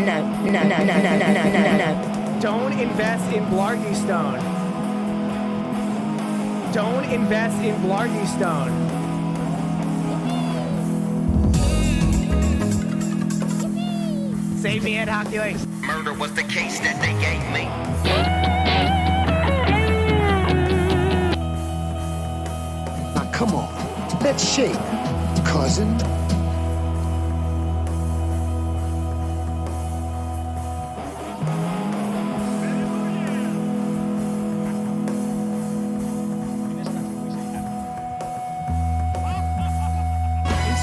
no. Don't invest in Blargy Stone. Don't invest in Blargy Stone. Save me, Ed Hoculates. Murder was the case that they gave me. Now come on, let's shake, cousin.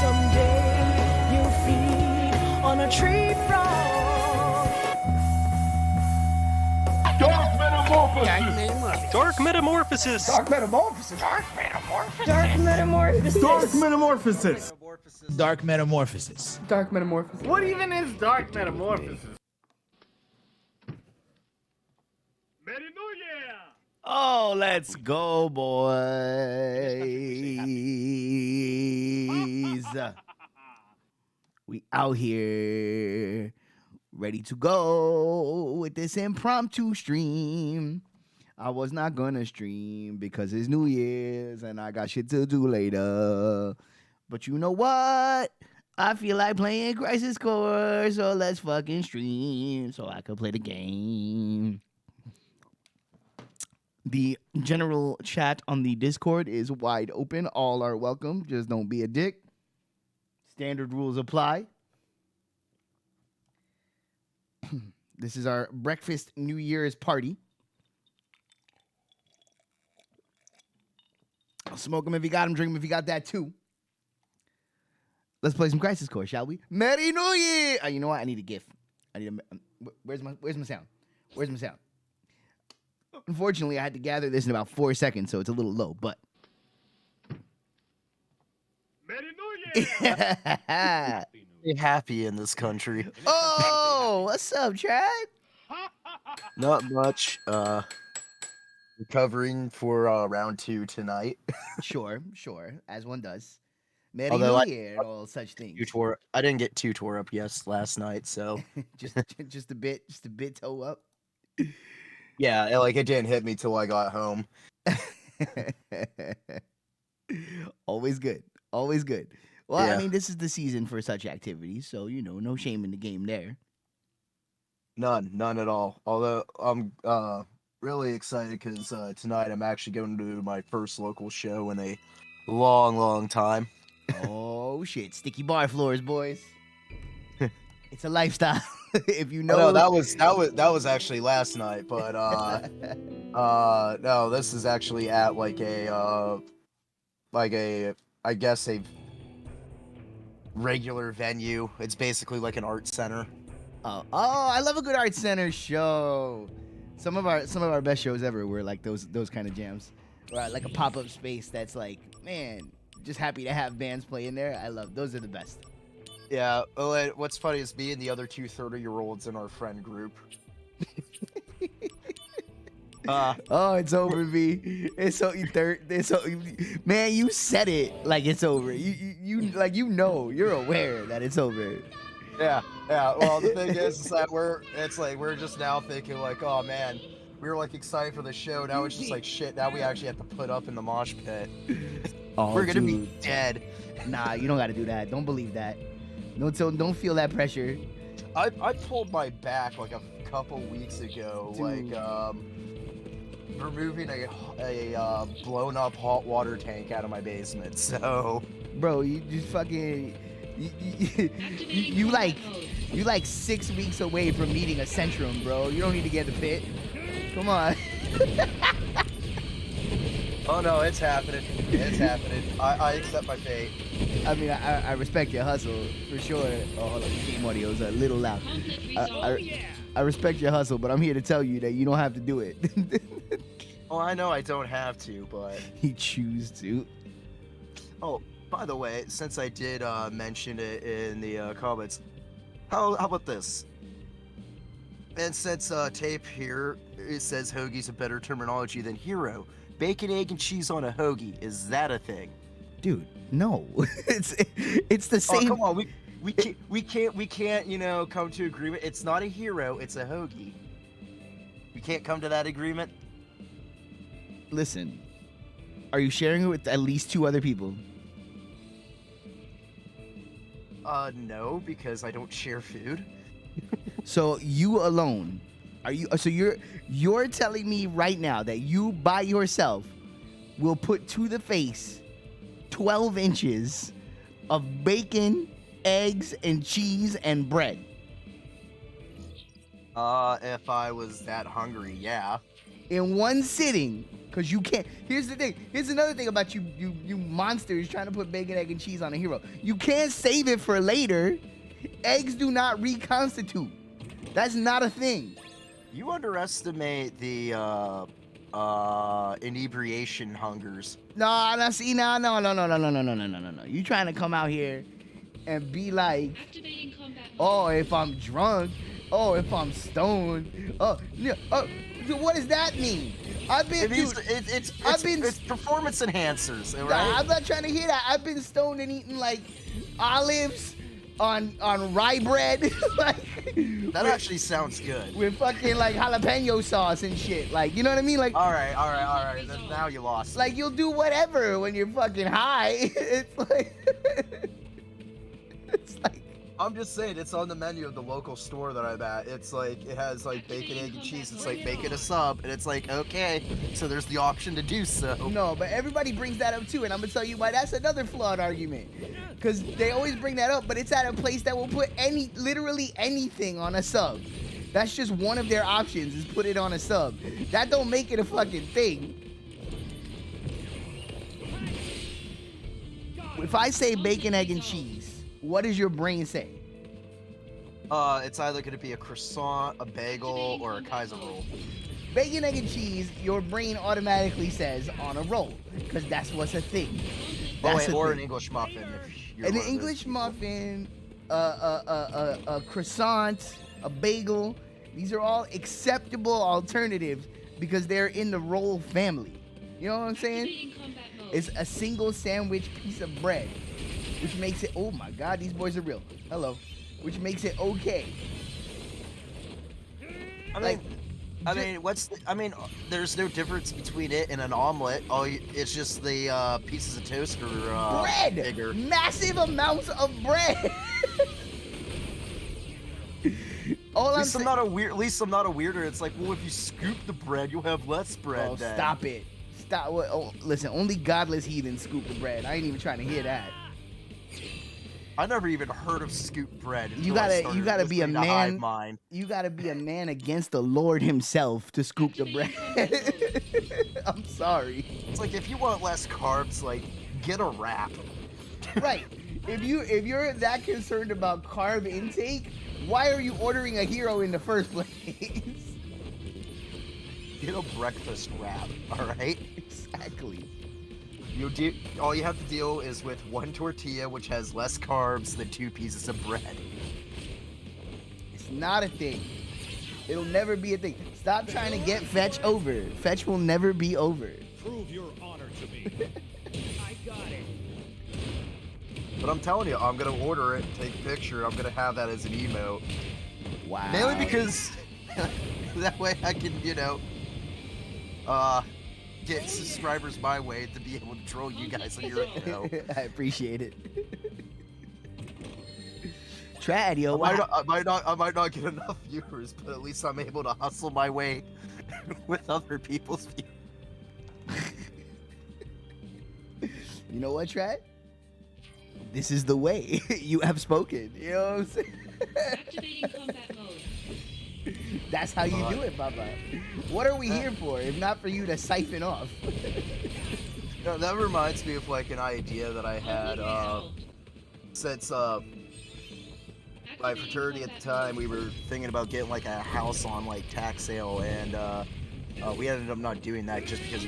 Someday you'll feed on a tree frog. Dark Metamorphosis! Dark Metamorphosis! Dark Metamorphosis! Dark Metamorphosis. Dark Metamorphosis! Dark Metamorphosis. Dark Metamorphosis. What even is Dark Metamorphosis? Oh, let's go, boys. We out here, ready to go with this impromptu stream. I was not gonna stream because it's New Year's and I got shit to do later. But you know what? I feel like playing Crisis Core, so let's fucking stream so I can play the game. The general chat on the Discord is wide open. All are welcome. Just don't be a dick. Standard rules apply. This is our breakfast New Year's party. Smoke them if you got them. Drink them if you got that too. Let's play some Crisis Core, shall we? Merry New Year! You know what? I need a GIF. I need a. Where's my sound? Where's my sound? Unfortunately, I had to gather this in about 4 seconds, so it's a little low, but. Merry New Year! Be happy in this country. Oh, what's up, Chad? Not much. Recovering for round 2 tonight. Sure, as one does. Merry Although New Year and all such things. I didn't get too tore up last night, so just a bit toe up. yeah, it didn't hit me till I got home. Always good. Well, Yeah. I mean, this is the season for such activities, so no shame in the game there. None at all. Although I'm really excited because tonight I'm actually going to my first local show in a long time. Oh shit! Sticky bar floors, boys. It's a lifestyle. If you know. No, that was actually last night, but no, this is actually at I guess a regular venue. It's basically like an art center. Oh, I love a good art center show. Some of our best shows ever were like those kind of jams, or like a pop up space that's like, man, just happy to have bands play in there. I love those. Are the best. Yeah. Well, what's funny is me and the other 2 30-year-olds in our friend group. Oh, it's over, V. It's so man, you said it like it's over. You know, you're aware that it's over. Yeah. Well, the thing is that we're just now thinking like, oh man, we were like excited for the show. Now it's just like shit. Now we actually have to put up in the mosh pit. Oh, we're gonna dude. be dead. Nah, you don't got to do that. Don't believe that. Don't feel that pressure. I pulled my back like a couple weeks ago, Dude. like removing a blown up hot water tank out of my basement. So, Bro, you just fucking you like 6 weeks away from meeting a Centrum, bro. You don't need to get in the pit. Come on. oh no, it's happening. It's happening. I accept my fate. I mean, I respect your hustle for sure. Oh, hold on, the game audio is a little loud. I respect your hustle, but I'm here to tell you that you don't have to do it. Oh, I know I don't have to, but You choose to. oh, by the way, since I did mention it in the comments, how about this? And since tape here it says hoagie's a better terminology than hero, bacon, egg, and cheese on a hoagie, is that a thing? Dude, no. It's the Oh, same. come on, we can't, you know, come to agreement. It's not a hero, it's a hoagie. We can't come to that agreement. Listen, are you sharing it with at least 2 other people? No, because I don't share food. So you alone, are you? So you're telling me right now that you by yourself will put to the face 12 inches of bacon, eggs, and cheese and bread? If I was that hungry, yeah. In one sitting, because you can't. Here's the thing. Here's another thing about you monsters trying to put bacon, egg, and cheese on a hero. You can't save it for later. Eggs do not reconstitute. That's not a thing. You underestimate the inebriation hungers. No. You trying to come out here and be like, oh, if I'm drunk, oh, if I'm stoned, oh, yeah, oh, what does that mean? It's performance enhancers, right? Nah, I'm not trying to hear that. I've been stoned and eating like olives on rye bread, like That actually sounds good. with fucking like jalapeno sauce and shit. Like, you know what I mean? Like, All right. Then now you lost. like you'll do whatever when you're fucking high. It's like, it's like. I'm just saying, it's on the menu of the local store that I'm at. It's like, it has like bacon, egg, and cheese. It's like, make it a sub. And it's like, okay. So there's the option to do so. No, but everybody brings that up too, and I'm gonna tell you why that's another flawed argument. Because they always bring that up, but it's at a place that will put literally anything on a sub. That's just one of their options, is put it on a sub. That don't make it a fucking thing. If I say bacon, egg, and cheese, what does your brain say? It's either gonna be a croissant, a bagel, or a Kaiser roll. Bacon, egg, and cheese, your brain automatically says on a roll, because that's what's a thing. That's a Or thing. an English muffin. If you're An one of those English people. muffin, a croissant, a bagel. These are all acceptable alternatives because they're in the roll family. You know what I'm saying? It's a single sandwich piece of bread, which makes it, oh my God, these boys are real. Hello. Which makes it okay. There's no difference between it and an omelet. It's just the pieces of toast are Bread! bigger. Massive amounts of bread! All At I'm least I'm saying. not a weirder. It's like, well, if you scoop the bread, you'll have less bread. Oh, then. stop it. Stop. Oh, listen, only godless heathens scoop the bread. I ain't even trying to hear that. I never even heard of scoop bread. You until I gotta started be a listening to Hive man. Mind. You gotta be a man against the Lord himself to scoop the bread. I'm sorry. It's like, if you want less carbs, like, get a wrap. Right. If you're that concerned about carb intake, why are you ordering a hero in the first place? Get a breakfast wrap, all right? Exactly. All you have to deal is with one tortilla, which has less carbs than 2 pieces of bread. It's not a thing. It'll never be a thing. Stop trying to get Fetch over. Fetch will never be over. Prove your honor to me. I got it. But I'm telling you, I'm gonna order it, take a picture. I'm gonna have that as an emote. Wow. Mainly because that way I can, get subscribers my way to be able to troll you guys on your I appreciate it. Trad, yo. I might not get enough viewers, but at least I'm able to hustle my way with other people's views. You know what, Trad? This is the way. You have spoken. You know what I'm saying? Activating combat mode. That's how you do it, Baba. What are we here for, if not for you to siphon off? No, that reminds me of like an idea that I had since my fraternity at the time. We were thinking about getting like a house on like tax sale, and we ended up not doing that just because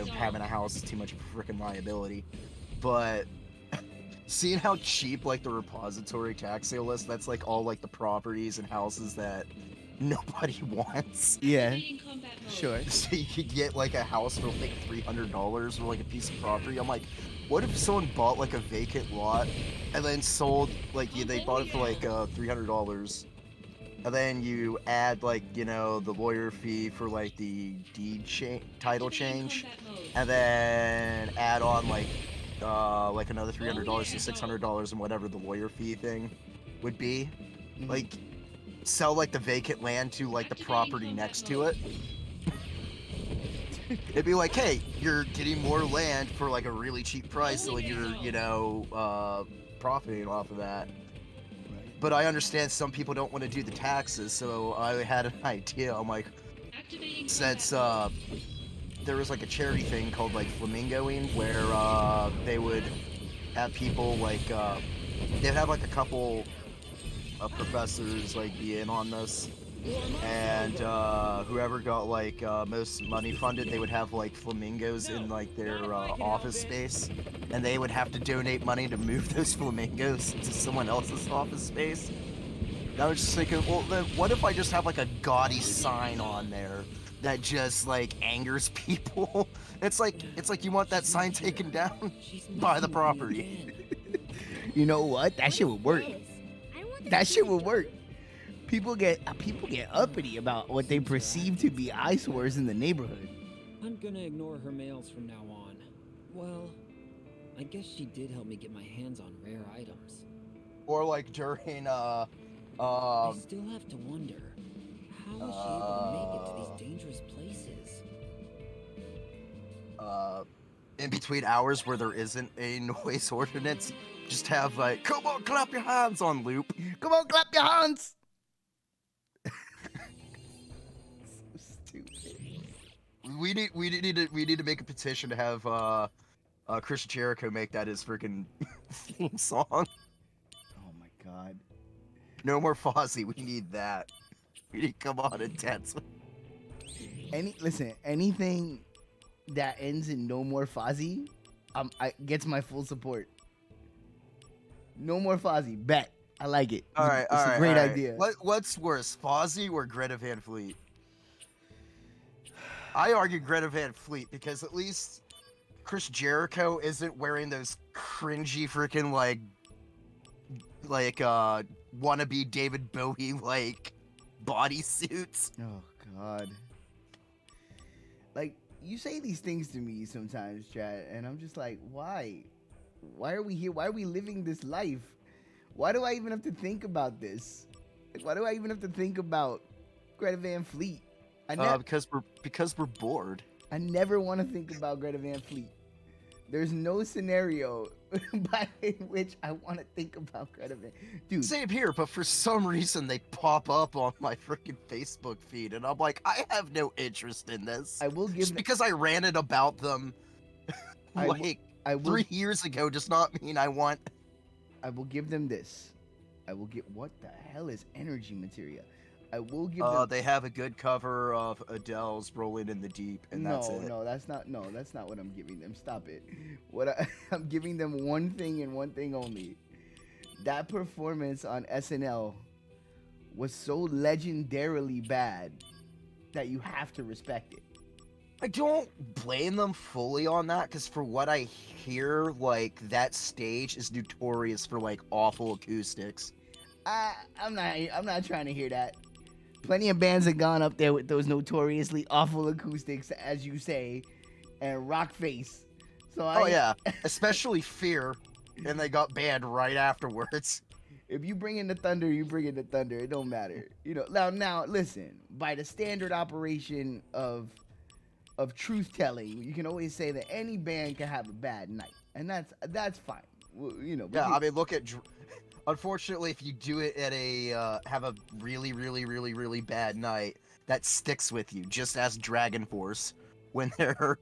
having a house is too much of a freaking liability. But seeing how cheap like the repository tax sale list, that's like all like the properties and houses that nobody wants. Yeah, Activating combat mode. sure. So you could get like a house for like $300 or like a piece of property. I'm like, what if someone bought like a vacant lot and then sold like they bought it for like $300, and then you add like the lawyer fee for like the title Activating change, combat mode. and then add on like another $300 to $600 and whatever the lawyer fee thing would be. Mhm. Like sell like the vacant land to like the property next to it. It'd be like, hey, you're getting more land for like a really cheap price, so like you're profiting off of that. But I understand some people don't want to do the taxes, so I had an idea. I'm like, Activating since combat there was like a charity thing called like Flamingoing, where they would have people like they'd have like a couple of professors like be in on this, and whoever got like most money funded, they would have like flamingos in like their office space, and they would have to donate money to move those flamingos to someone else's office space. And I was just thinking, well, then what if I just have like a gaudy sign on there that just like angers people? It's like you want that sign taken down by the property. You know what? That shit would work. That shit would work. People get uppity about what they perceive to be eyesores in the neighborhood. I'm gonna ignore her mails from now on. Well, I guess she did help me get my hands on rare items. Or like during I still have to wonder, how was she able to make it to these dangerous places? in between hours where there isn't a noise ordinance, just have like, come on, clap your hands on loop. Come on, clap your hands. So stupid. We need to make a petition to have Chris Jericho make that his freaking theme song. Oh my god. No more Fozzy. We need that. We need come on intense. Anything that ends in no more Fozzy, gets my full support. No more Fozzy. Bet. I like it. All right, It's all a right. great all right. idea. What's worse, Fozzy or Greta Van Fleet? I argue Greta Van Fleet because at least Chris Jericho isn't wearing those cringy freaking like wannabe David Bowie like bodysuits. Oh god. Like, you say these things to me sometimes, Chad, and I'm just like, why? Why are we here? Why are we living this life? Why do I even have to think about this? Like, why do I even have to think about Greta Van Fleet? Because we're bored. I never want to think about Greta Van Fleet. There's no scenario by which I want to think about Greta Van. Dude, Same here, but for some reason they pop up on my freaking Facebook feed, and I'm like, I have no interest in this. I will give Just because I ranted about them I will- like I will 3 years ago does not mean I want. I will give them this. I will get what the hell is energy materia? I will give them. They have a good cover of Adele's "Rolling in the Deep," and that's it. That's not what I'm giving them. Stop it. I'm giving them one thing and one thing only. That performance on SNL was so legendarily bad that you have to respect it. I don't blame them fully on that, because for what I hear, like that stage is notorious for like awful acoustics. I'm not trying to hear that. Plenty of bands have gone up there with those notoriously awful acoustics, as you say, and rock face. So yeah, especially Fear, and they got banned right afterwards. If you bring in the thunder, you bring in the thunder. It don't matter. You know. Now listen. By the standard operation of truth telling, you can always say that any band can have a bad night, and that's fine. Well, you know. Yeah, I mean, look at. Unfortunately, if you do it at a have a really, really, really, really bad night, that sticks with you. Just as Dragon Force, when their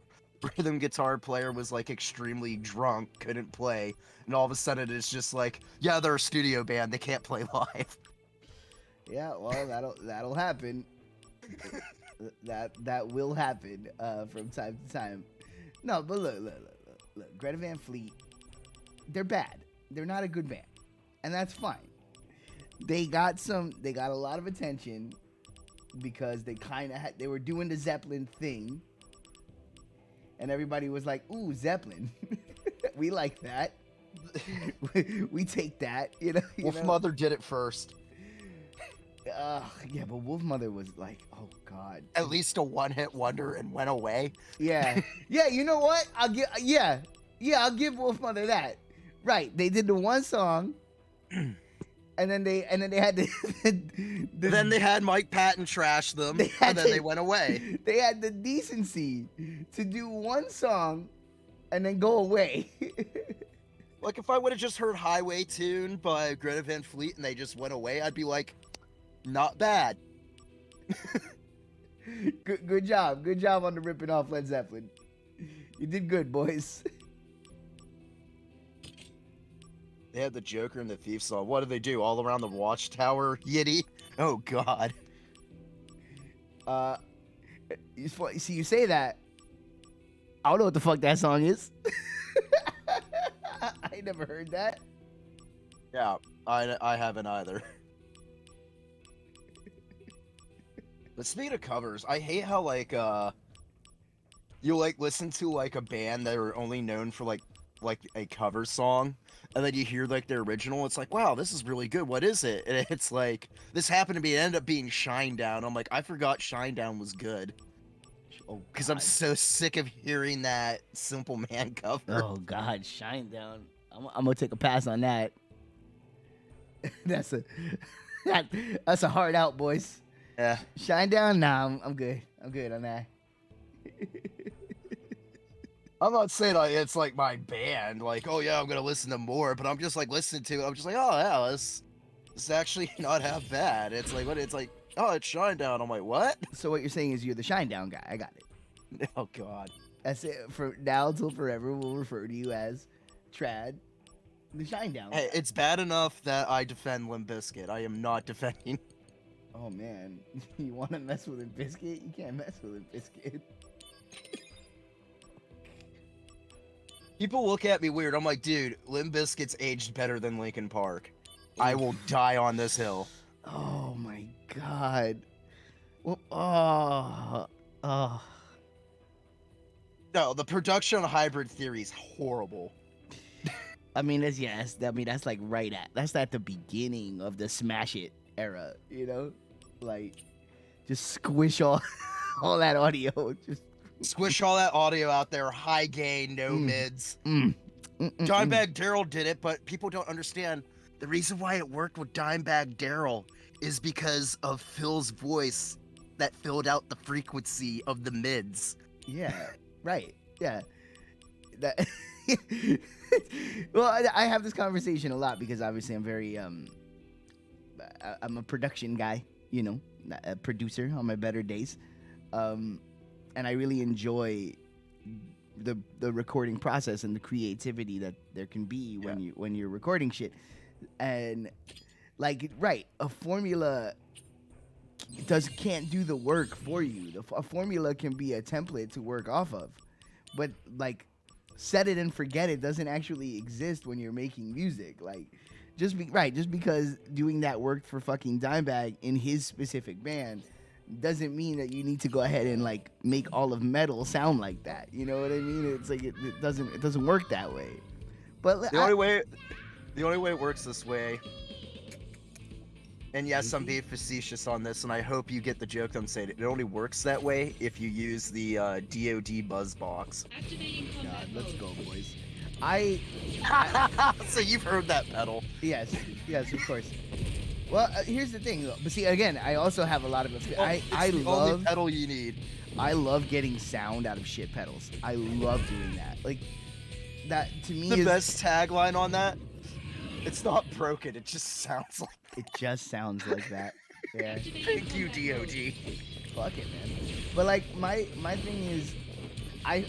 rhythm guitar player was like extremely drunk, couldn't play, and all of a sudden it's just like, yeah, they're a studio band, they can't play live. Yeah, well, that'll happen. that will happen from time to time. No, but look, Greta Van Fleet, they're bad. They're not a good band. And that's fine. They got a lot of attention because they they were doing the Zeppelin thing, and everybody was like, "Ooh, Zeppelin, we like that. we take that." Wolf Mother did it first. Yeah, but Wolf Mother was like, oh god, At least a one-hit wonder and went away. yeah. You know what? I'll give Wolf Mother that. Right, they did the one song, and then they had Then they had Mike Patton trash them, and then they went away. They had the decency to do one song and then go away. Like, if I would have just heard Highway Tune by Greta Van Fleet and they just went away, I'd be like, not bad. Good job on the ripping off Led Zeppelin. You did good, boys. They had the Joker and the Thief song. What do they do? All around the Watchtower, Yiddy? Oh, God. You see, you say that. I don't know what the fuck that song is. I never heard that. Yeah, I haven't either. But speaking of covers, I hate how, like, you, like, listen to, like, a band that are only known for, like a cover song, and then you hear, like, their original, it's like, wow, this is really good, what is it? And it's like, this happened to be, it ended up being Shinedown. I'm like, I forgot Shinedown was good. Oh, because I'm so sick of hearing that Simple Man cover. Oh, God, Shinedown. I'm going to take a pass on that. That's a hard out, boys. Yeah. Shinedown? Nah, I'm good. I'm good on that. I'm not saying like it's like my band, like, oh yeah, I'm gonna listen to more, but I'm just like listening to it. I'm just like, oh yeah, this is actually not half bad. It's like what? It's like, oh, it's Shinedown. I'm like, what? So what you're saying is you're the Shinedown guy. I got it. Oh God. That's it. For now till forever, we'll refer to you as Trad, the Shinedown guy. Hey, it's bad enough that I defend Limp Bizkit. I am not defending. Oh man, you want to mess with Limp Bizkit? You can't mess with Limp Bizkit. People look at me weird. I'm like, dude, Limp Bizkit's aged better than Linkin Park. I will die on this hill. Oh my God. Well, No, the production on Hybrid Theory is horrible. I mean, that's like that's at the beginning of the Smash It era, you know? Like, just squish all that audio. Just Squish all that audio out there, high gain, no mids. Dimebag Daryl did it, but people don't understand. The reason why it worked with Dimebag Daryl is because of Phil's voice that filled out the frequency of the mids. Yeah, right. Yeah. That. Well, I have this conversation a lot because obviously I'm very I'm a production guy, you know, a producer on my better days. And I really enjoy the recording process and the creativity that there can be when you're recording shit. And like, right, a formula can't do the work for you. A formula can be a template to work off of, but like, set it and forget it doesn't actually exist when you're making music. Like, just because doing that worked for fucking Dimebag in his specific band doesn't mean that you need to go ahead and like make all of metal sound like that. You know what I mean? It's like it doesn't work that way. But the only way it works this way. And yes, I'm being facetious on this, and I hope you get the joke I'm saying. It only works that way if you use the DoD buzz box. Activating God, combat let's mode. go, boys. So you've heard that pedal. Yes, of course. Well, here's the thing, though. But see, again, I also have a lot of. I the love only pedal you need. I love getting sound out of shit pedals. I love doing that. Like, that to me The is best tagline on that. It's not broken. It just sounds like. It just sounds like that. Yeah. Thank you, DoD. Fuck it, man. But like my thing is, I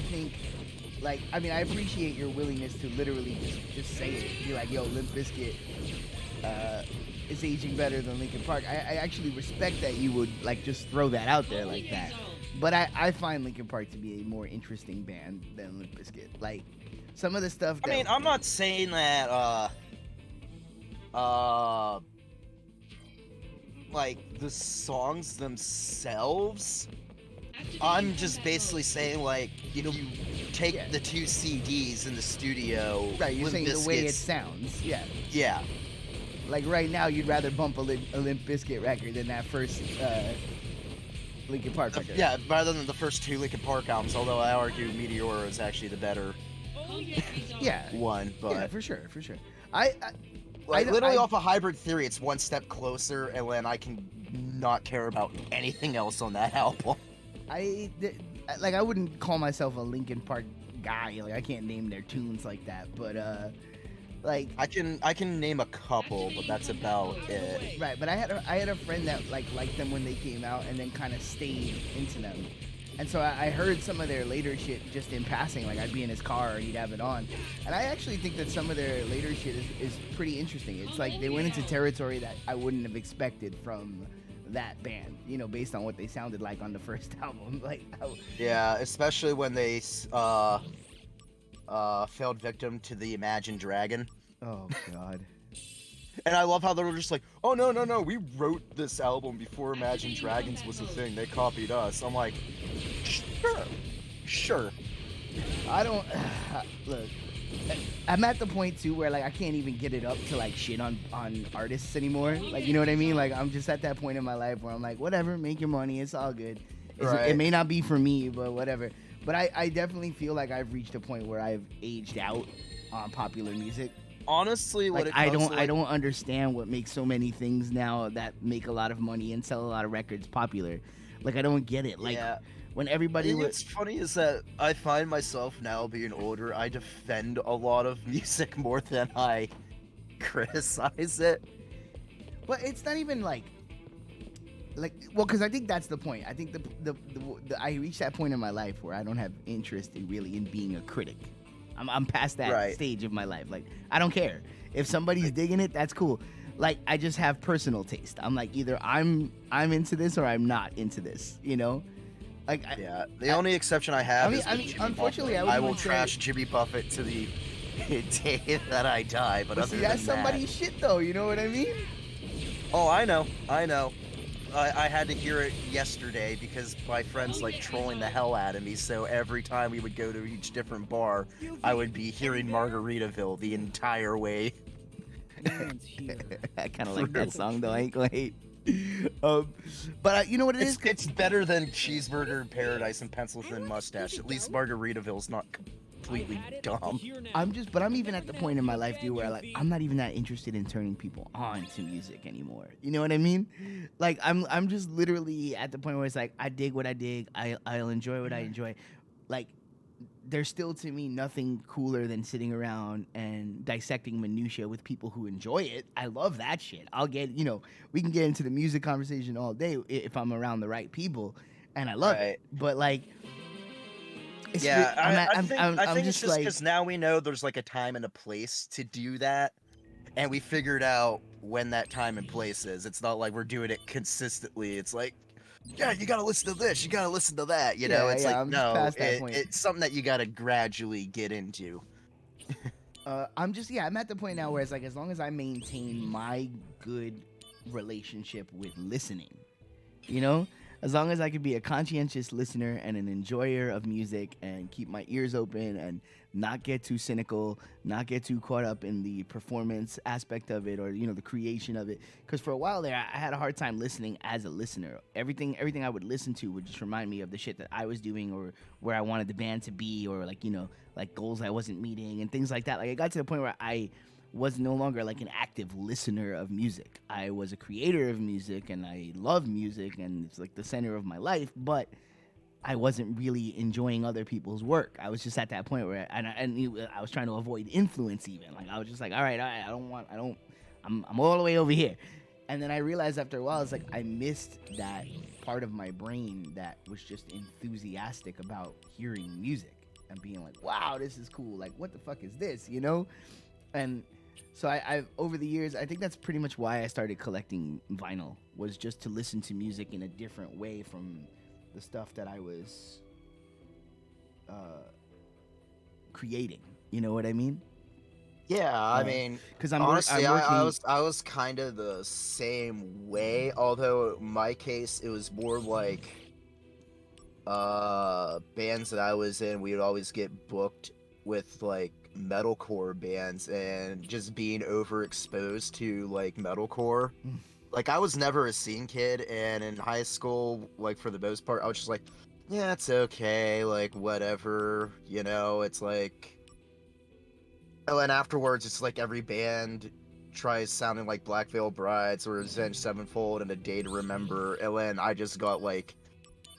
think, like, I mean, I appreciate your willingness to literally just say it. Be like, yo, Limp Bizkit is aging better than Linkin Park. I actually respect that you would like just throw that out there like that. But I find Linkin Park to be a more interesting band than Limp Bizkit. Like, some of the stuff. I mean, I'm not saying that. like the songs themselves. Activating I'm just combat basically mode. saying like if you take Yeah. the 2 CDs in the studio, Right, you're Limp saying the way it Bizkit's- sounds. Yeah. yeah, Like right now, you'd rather bump a Limp Bizkit record than that first Linkin Park record. yeah, rather than the first 2 Linkin Park albums. Although I argue Meteor is actually the better Combat resolved. Yeah. one, but Yeah, for sure, for sure. I like don't- literally I- off a Hybrid Theory, it's one step closer, and then I can not care about anything else on that album. like I wouldn't call myself a Linkin Park guy. Like I can't name their tunes like that, but like I can name a couple, but that's about it. right. But I had a friend that liked them when they came out, and then kind of stayed into them. And so I heard some of their later shit just in passing. Like I'd be in his car, or he'd have it on, and I actually think that some of their later shit is pretty interesting. It's like they went into territory that I wouldn't have expected from that band, you know, based on what they sounded like on the first album. Like, Yeah, especially when they fell victim to the Imagine Dragon. oh god, And I love how they were just like, oh no, we wrote this album before Imagine Dragons was a thing. They copied us. I'm like, sure. I don't look. I'm at the point too where like I can't even get it up to like shit on artists anymore. Like you know what I mean? Like I'm just at that point in my life where I'm like, whatever, make your money, it's all good. Right. It may not be for me, but whatever. But I definitely feel like I've reached a point where I've aged out on popular music. Honestly, what Like it I comes don't to, I like, don't understand what makes so many things now that make a lot of money and sell a lot of records popular. Like I don't get it. Like yeah. when everybody was What's funny is that I find myself now being older, I defend a lot of music more than I criticize it. But it's not even like well, because I think that's the point. I think the I reached that point in my life where I don't have interest in really in being a critic. I'm past that Right. stage of my life. Like I don't care if somebody's digging it, that's cool. Like I just have personal taste. I'm like either I'm into this or I'm not into this. You know, like Yeah, the only exception I have I mean- is I with mean, Jimmy unfortunately, Buffett. I I would will even say- trash Jimmy Buffett to the day that I die. But but other see that's than somebody's shit though. You know what I mean? oh, I know. I had to hear it yesterday because my friends like trolling the hell out of me. So every time we would go to each different bar, I would be hearing Margaritaville the entire way. No one's here. I kind of like that song though. I ain't gonna hate. But you know what it is? It's better than Cheeseburger in Paradise and Pencil Thin Mustache. At least Margaritaville's not completely dumb. I'm even at the point in my life, dude, where like I'm not even that interested in turning people on to music anymore. You know what I mean? Like I'm just literally at the point where it's like I dig what I dig. I'll enjoy what I enjoy. Like there's still to me nothing cooler than sitting around and dissecting minutia with people who enjoy it. I love that shit. I'll get, we can get into the music conversation all day if I'm around the right people, and I love Right. it. But like, it's Yeah, I'm I think it's just just like, because now we know there's like a time and a place to do that, and we figured out when that time and place is. It's not like we're doing it consistently. It's like, yeah, you gotta listen to this, you gotta listen to that. You know, Yeah, it's yeah, like I'm just no, past that point. it's something that you gotta gradually get into. I'm at the point now where it's like, as long as I maintain my good relationship with listening, as long as I can be a conscientious listener and an enjoyer of music and keep my ears open and not get too cynical, not get too caught up in the performance aspect of it or, the creation of it. Because for a while there, I had a hard time listening as a listener. Everything I would listen to would just remind me of the shit that I was doing or where I wanted the band to be or like goals I wasn't meeting and things like that. Like it got to the point where I was no longer like an active listener of music. I was a creator of music and I love music and it's like the center of my life, but I wasn't really enjoying other people's work. I was just at that point where I was trying to avoid influence even. Like I was just like, all right, I'm all the way over here. And then I realized after a while, it's like I missed that part of my brain that was just enthusiastic about hearing music and being like, wow, this is cool. Like, what the fuck is this, And so I've over the years, I think that's pretty much why I started collecting vinyl, was just to listen to music in a different way from the stuff that I was creating. You know what I mean? Yeah, I mean, because honestly, I'm working. I was kind of the same way. Although in my case, it was more like bands that I was in. We would always get booked with like metalcore bands, and just being overexposed to like metalcore. Like I was never a scene kid, and in high school, like for the most part, I was just like, yeah, it's okay, like whatever, you know. It's like. Oh, and afterwards, it's like every band tries sounding like Black Veil Brides or Avenged Sevenfold and A Day to Remember, and then I just got like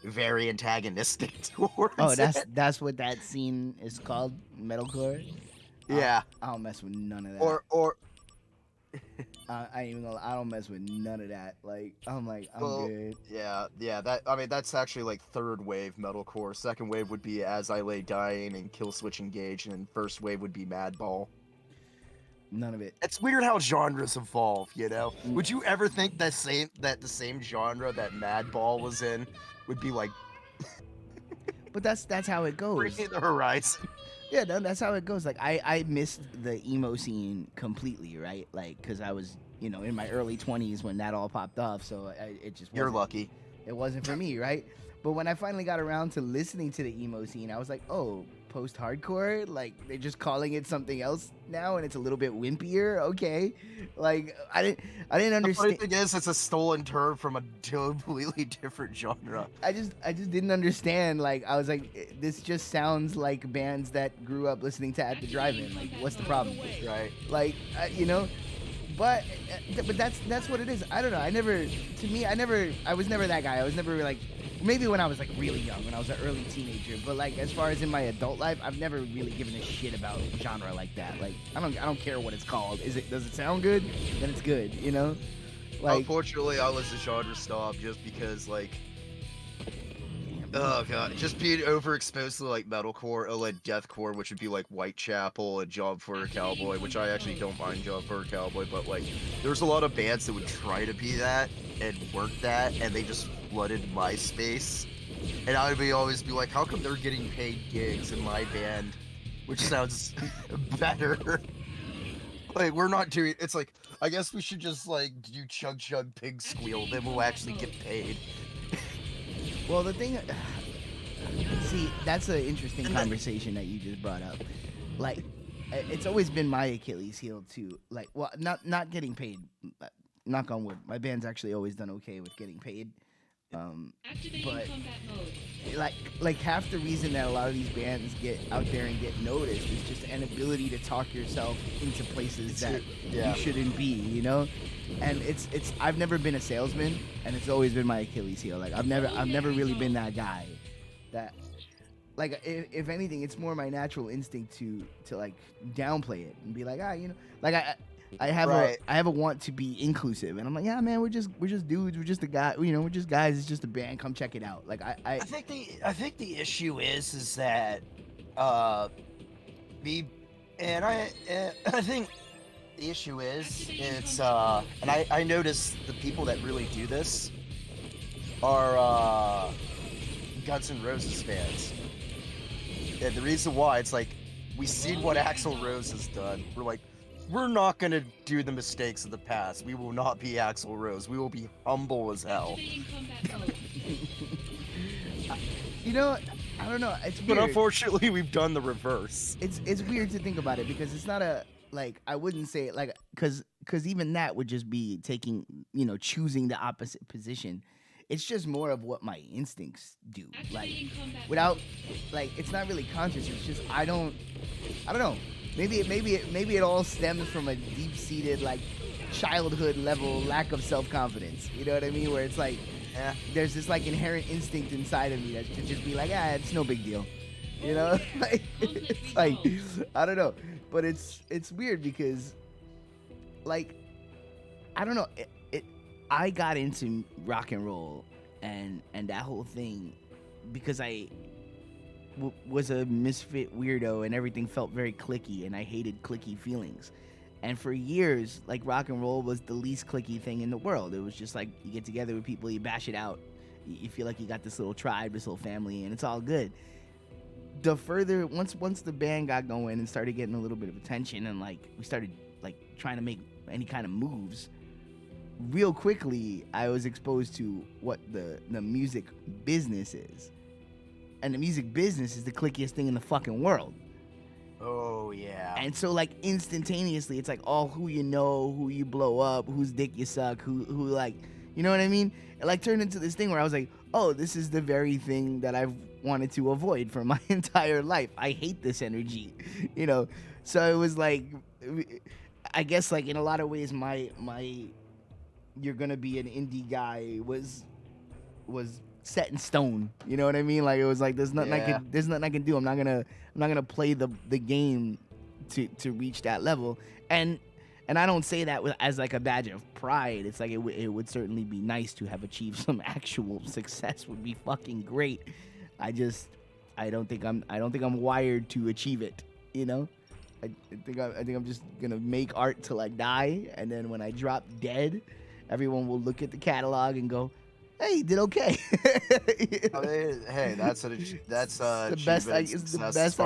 very antagonistic Oh, towards it. that's what that scene is called, metalcore. Yeah, I don't mess with none of that. or I ain't even gonna. I don't mess with none of that. Like I'm well, good. yeah. That I mean, that's actually like third wave metalcore. Second wave would be As I Lay Dying and Kill Switch Engage, and then first wave would be Madball. None of it. It's weird how genres evolve, you know. Would you ever think that the same genre that Madball was in would be like But that's how it goes. breaking the horizon? Yeah, no, that's how it goes. Like I missed the emo scene completely, right? Like because I was in my early 20s when that all popped off. So it just You're wasn't, lucky. it wasn't for me, right? But when I finally got around to listening to the emo scene, I was like, oh, post-hardcore? Like they're just calling it something else now, and it's a little bit wimpier. Okay, like I didn't The funny understand. thing is, it's a stolen term from a completely different genre. I just didn't understand. Like I was like, this just sounds like bands that grew up listening to At the Drive-In. Like, what's the problem? Right. Like but that's what it is. I don't know. I was never that guy. I was never like, maybe when I was like really young, when I was an early teenager. But like as far as in my adult life, I've never really given a shit about genre like that. Like I don't care what it's called. Does it sound good? Then it's good. Like Unfortunately, I was a genre snob just because, like, oh god, just being overexposed to like metalcore or like deathcore, which would be like Whitechapel and Job for a Cowboy, which I actually don't mind Job for a Cowboy, but like, there's a lot of bands that would try to be that and work that, and they just flooded my space, and I would always be like, how come they're getting paid gigs in my band, which sounds better? Like, we're not doing. It's like, I guess we should just like do Chug Chug Pig Squeal, then we'll actually get paid. well, the thing. See, that's an interesting conversation that you just brought up. Like, it's always been my Achilles heel too. Like, well, not getting paid. Knock on wood. My band's actually always done okay with getting paid. Activating But combat mode. like half the reason that a lot of these bands get out there and get noticed is just an ability to talk yourself into places that Yeah. you shouldn't be, And it's I've never been a salesman, and it's always been my Achilles heel. Like I've never really been that guy. That like if anything, it's more my natural instinct to like downplay it and be like, like I have Right. I have a want to be inclusive, and I'm like, yeah, man, we're just dudes, we're just a guy, we're just guys. It's just a band. Come check it out. Like I think the issue is that me and I think the issue is it's and I notice the people that really do this are Guns N' Roses fans. And the reason why, it's like, we seen what Axl Rose has done. We're like, we're not gonna do the mistakes of the past. We will not be Axl Rose. We will be humble as hell. Activating combat mode. I don't know. It's But weird. unfortunately, we've done the reverse. It's weird to think about it because it's not a like I wouldn't say it like because even that would just be taking choosing the opposite position. It's just more of what my instincts do. Like Activating combat without like it's not really conscious. It's just I don't know. Maybe it all stems from a deep-seated like childhood level lack of self-confidence. You know what I mean? Where it's like Yeah. there's this like inherent instinct inside of me that to just be like, it's no big deal. Like it's like I don't know, but it's weird because like I don't know. I got into rock and roll and that whole thing because I was a misfit weirdo and everything felt very clicky and I hated clicky feelings. And for years, like rock and roll was the least clicky thing in the world. It was just like you get together with people, you bash it out. You feel like you got this little tribe, this little family, and it's all good. the further once the band got going and started getting a little bit of attention, and like we started like trying to make any kind of moves, real quickly I was exposed to what the music business is. And the music business is the clickiest thing in the fucking world. Oh yeah. And so like instantaneously it's like all who you know, who you blow up, whose dick you suck, who like, you know what I mean? It like turned into this thing where I was like, oh, this is the very thing that I've wanted to avoid for my entire life. I hate this energy, you know? So it was like, I guess like in a lot of ways my you're gonna be an indie guy was set in stone. You know what I mean? Like it was like there's nothing I can do. I'm not gonna play the game to reach that level. And I don't say that as like a badge of pride. It's like it would certainly be nice to have achieved some actual success. Would be fucking great. I don't think I'm wired to achieve it. You know? I think I'm just gonna make art till I die, and then when I drop dead, everyone will look at the catalog and go, "Hey, you did okay." I mean, hey, that's the best I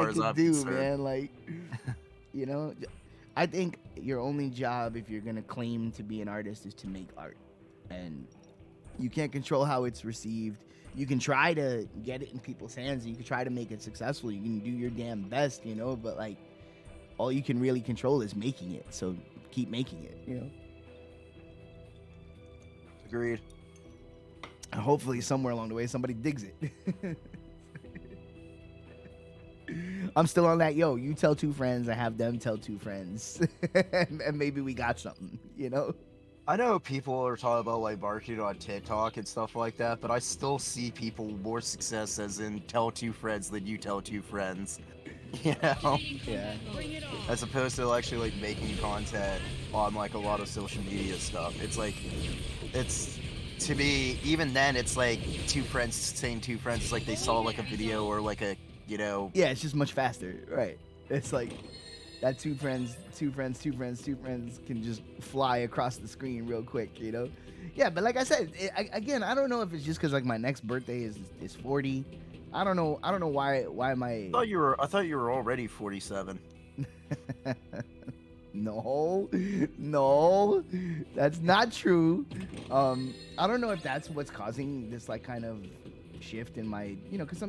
can do, man. Like, you know, I think your only job if you're gonna claim to be an artist is to make art, and you can't control how it's received. You can try to get it in people's hands, and you can try to make it successful. You can do your damn best, you know, but like, all you can really control is making it. So keep making it, you know. Agreed. And hopefully somewhere along the way somebody digs it. I'm still on that, yo, you tell two friends, I have them tell two friends. and maybe we got something, you know? I know people are talking about like marketing on TikTok and stuff like that, but I still see people more success as in tell two friends than you tell two friends. You know? Yeah. As opposed to actually like making content on like a lot of social media stuff. It's like, it's, to me, even then, it's like two friends saying two friends. It's like they saw like a video or like a, you know. Yeah, it's just much faster, right? It's like that two friends can just fly across the screen real quick, you know? Yeah, but like I said, again, I don't know if it's just because like my next birthday is 40. I don't know why my. I thought you were already 47. No, that's not true. I don't know if that's what's causing this like kind of shift in my, you know, because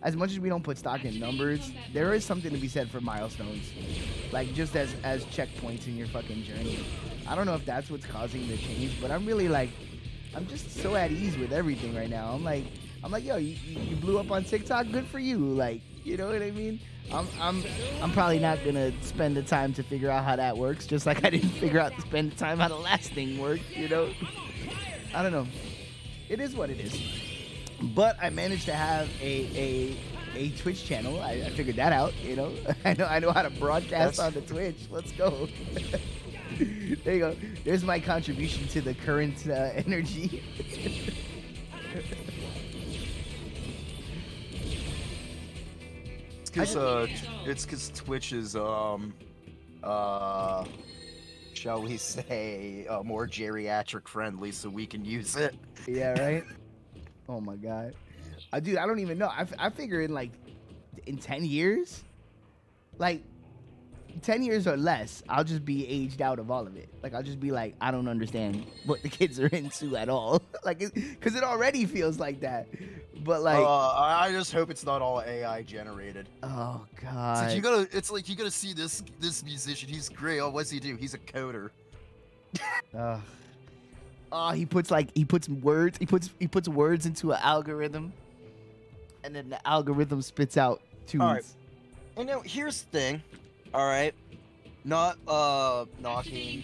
as much as we don't put stock in numbers, there is something to be said for milestones, like just as checkpoints in your fucking journey. I don't know if that's what's causing the change, but I'm really like, I'm just so at ease with everything right now. I'm like, yo, you blew up on TikTok, good for you. Like, you know what I mean? I'm probably not gonna spend the time to figure out how that works, just like I didn't figure out to spend the time how the last thing worked, you know? I don't know. It is what it is. But I managed to have a Twitch channel. I figured that out, you know? I know how to broadcast on the Twitch. Let's go. There you go. There's my contribution to the current energy. It's because Twitch is shall we say more geriatric friendly, so we can use it. Yeah, right. Oh my god, dude, I don't even know. I figure in 10 years, like 10 years or less, I'll just be aged out of all of it. Like I'll just be like, I don't understand what the kids are into at all. Like, because it already feels like that. But like, I just hope it's not all AI generated. Oh god, It's like you gotta see this musician. He's great. Oh, what's he do? He's a coder. He puts words into an algorithm, and then the algorithm spits out tunes. All right. And now here's the thing. All right. Not knocking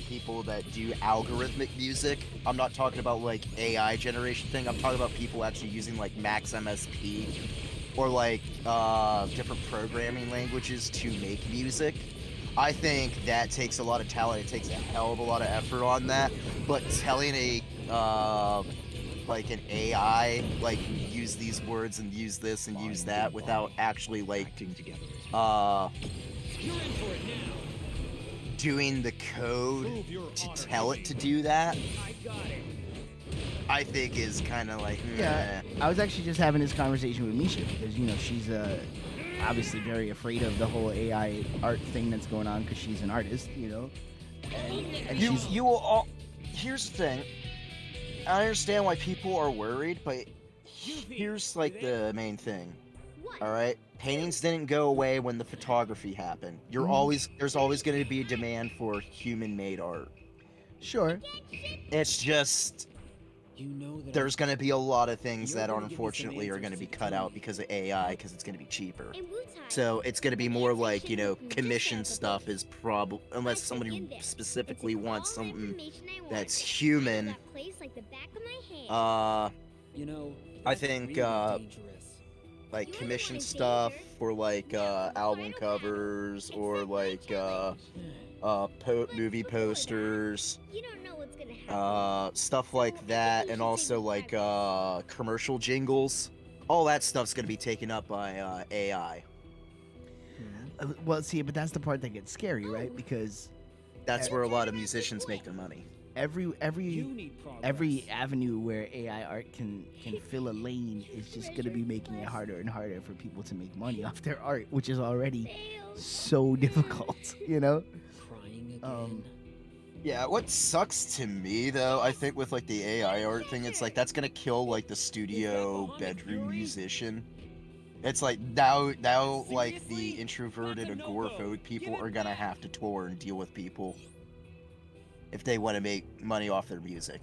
people that do algorithmic music. I'm not talking about like AI generation thing. I'm talking about people actually using like Max MSP or like different programming languages to make music. I think that takes a lot of talent. It takes a hell of a lot of effort on that. But telling a like an AI like use these words and use this and use that without actually like doing the code to tell it to do that I think is kind of like Yeah, I was actually just having this conversation with Misha because she's obviously very afraid of the whole AI art thing that's going on because she's an artist, and you she's you will all. Here's the thing. I understand why people are worried, but here's like the main thing. All right, paintings didn't go away when the photography happened. There's always going to be a demand for human-made art. sure. It's just You know that there's going to be a lot of things You're that gonna give me some unfortunately are answers going to be to cut tell out me. because of AI because it's going to be cheaper. In Wu-Tai, So it's going to be the more like, translation was just commission out the stuff place. is probably, unless I somebody took in there. specifically It took wants all the something information I that's wanted. I know human. that place like the back of my hand. You know, I that's think, really dangerous. like You were the commission one in stuff danger. for like Now, the album final battle. covers or Accept my like challenge. movie Before that, posters, you don't know what's gonna happen. stuff So, I like think that, you and should also save the like progress. commercial jingles. All that stuff's gonna be taken up by AI. Well, see, but that's the part that gets scary, right? Oh. Because That's where a lot of musicians make their money. every You need progress. every avenue where AI art can fill a lane is just gonna be making it harder and harder for people to make money off their art, which is already Fail. so difficult, Crying again. Yeah, what sucks to me though, I think with like the AI art thing, it's like that's gonna kill like the studio bedroom musician. It's like now like the Seriously? introverted That's a agoraphobic no-go. people Give it are gonna back. have to tour and deal with people if they want to make money off their music.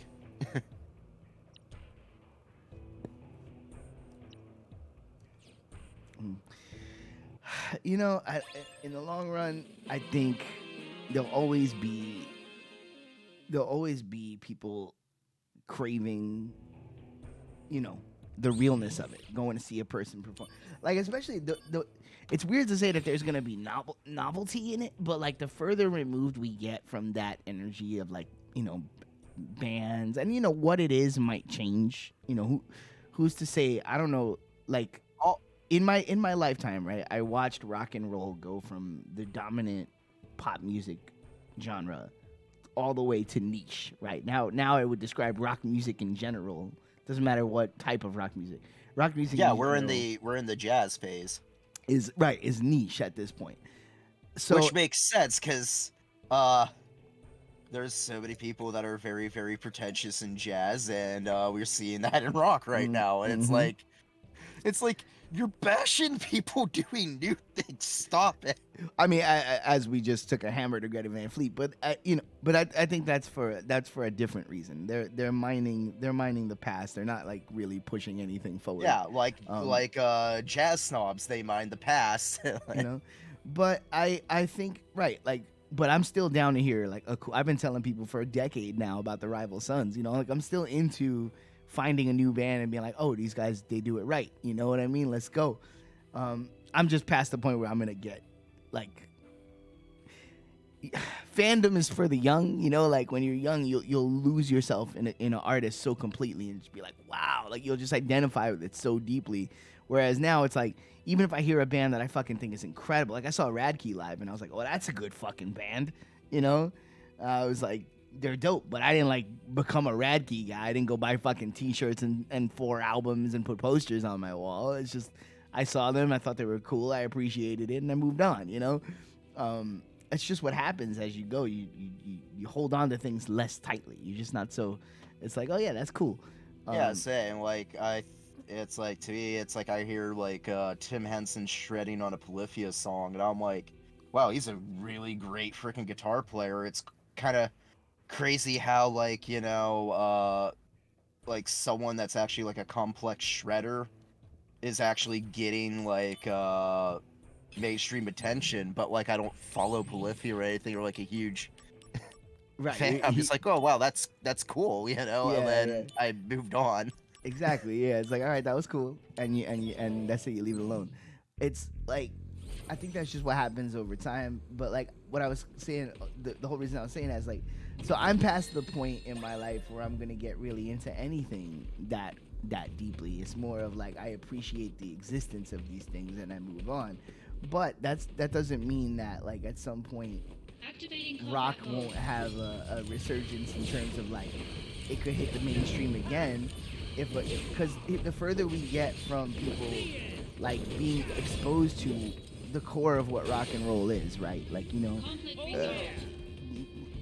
in the long run, I think there'll always be people craving, the realness of it, going to see a person perform. Like especially the it's weird to say that there's gonna be novelty in it, but like the further removed we get from that energy of like bands and what it is might change. Who's to say? I don't know. Like Oh, in my lifetime, right? I watched rock and roll go from the dominant pop music genre all the way to niche. Right now, I would describe rock music in general. Doesn't matter what type of rock music. Rock music. yeah, in we're in general the jazz phase, is niche at this point. So which makes sense because there's so many people that are very, very pretentious in jazz, and we're seeing that in rock right now. And mhm. it's like you're bashing people doing new things. Stop it. I mean, as we just took a hammer to Greta Van Fleet, but I think that's for a different reason. They're mining the past. They're not like really pushing anything forward. Yeah, like Um, jazz snobs, they mind the past. But I think right, like, but I'm still down to hear like I've been telling people for a decade now about the Rival Sons. Like I'm still into finding a new band and being like, oh, these guys, they do it right. You know what I mean? Let's go. I'm just past the point where I'm gonna get like fandom is for the young. Like when you're young, you'll lose yourself in an artist so completely and just be like, wow, like you'll just identify with it so deeply. Whereas now it's like, even if I hear a band that I fucking think is incredible, like I saw Radkey live and I was like, oh, that's a good fucking band. I was like, they're dope, but I didn't like become a Radkey guy. I didn't go buy fucking t-shirts and 4 albums and put posters on my wall. It's just, I saw them, I thought they were cool, I appreciated it, and I moved on. It's just what happens as you go. You hold on to things less tightly. You're just not so. It's like, oh yeah, that's cool. Yeah, same. It's like to me, it's like I hear like Tim Henson shredding on a Polyphia song, and I'm like, wow, he's a really great freaking guitar player. It's kind of crazy how like someone that's actually like a complex shredder is actually getting like mainstream attention, but like I don't follow Polyphia or anything or like a huge right. fan. I'm just like, oh wow, that's cool, and Yeah, then I moved on. exactly. Yeah, it's like, all right, that was cool, and that's it. You leave it alone. It's like, I think that's just what happens over time. But like what I was saying, the whole reason I was saying that is like, so I'm past the point in my life where I'm gonna get really into anything that deeply. It's more of like I appreciate the existence of these things and I move on. But that doesn't mean that like at some point Activating rock combat won't mode. have a resurgence in terms of like it could hit the mainstream again, because the further we get from people like being exposed to the core of what rock and roll is, right? Like, you know,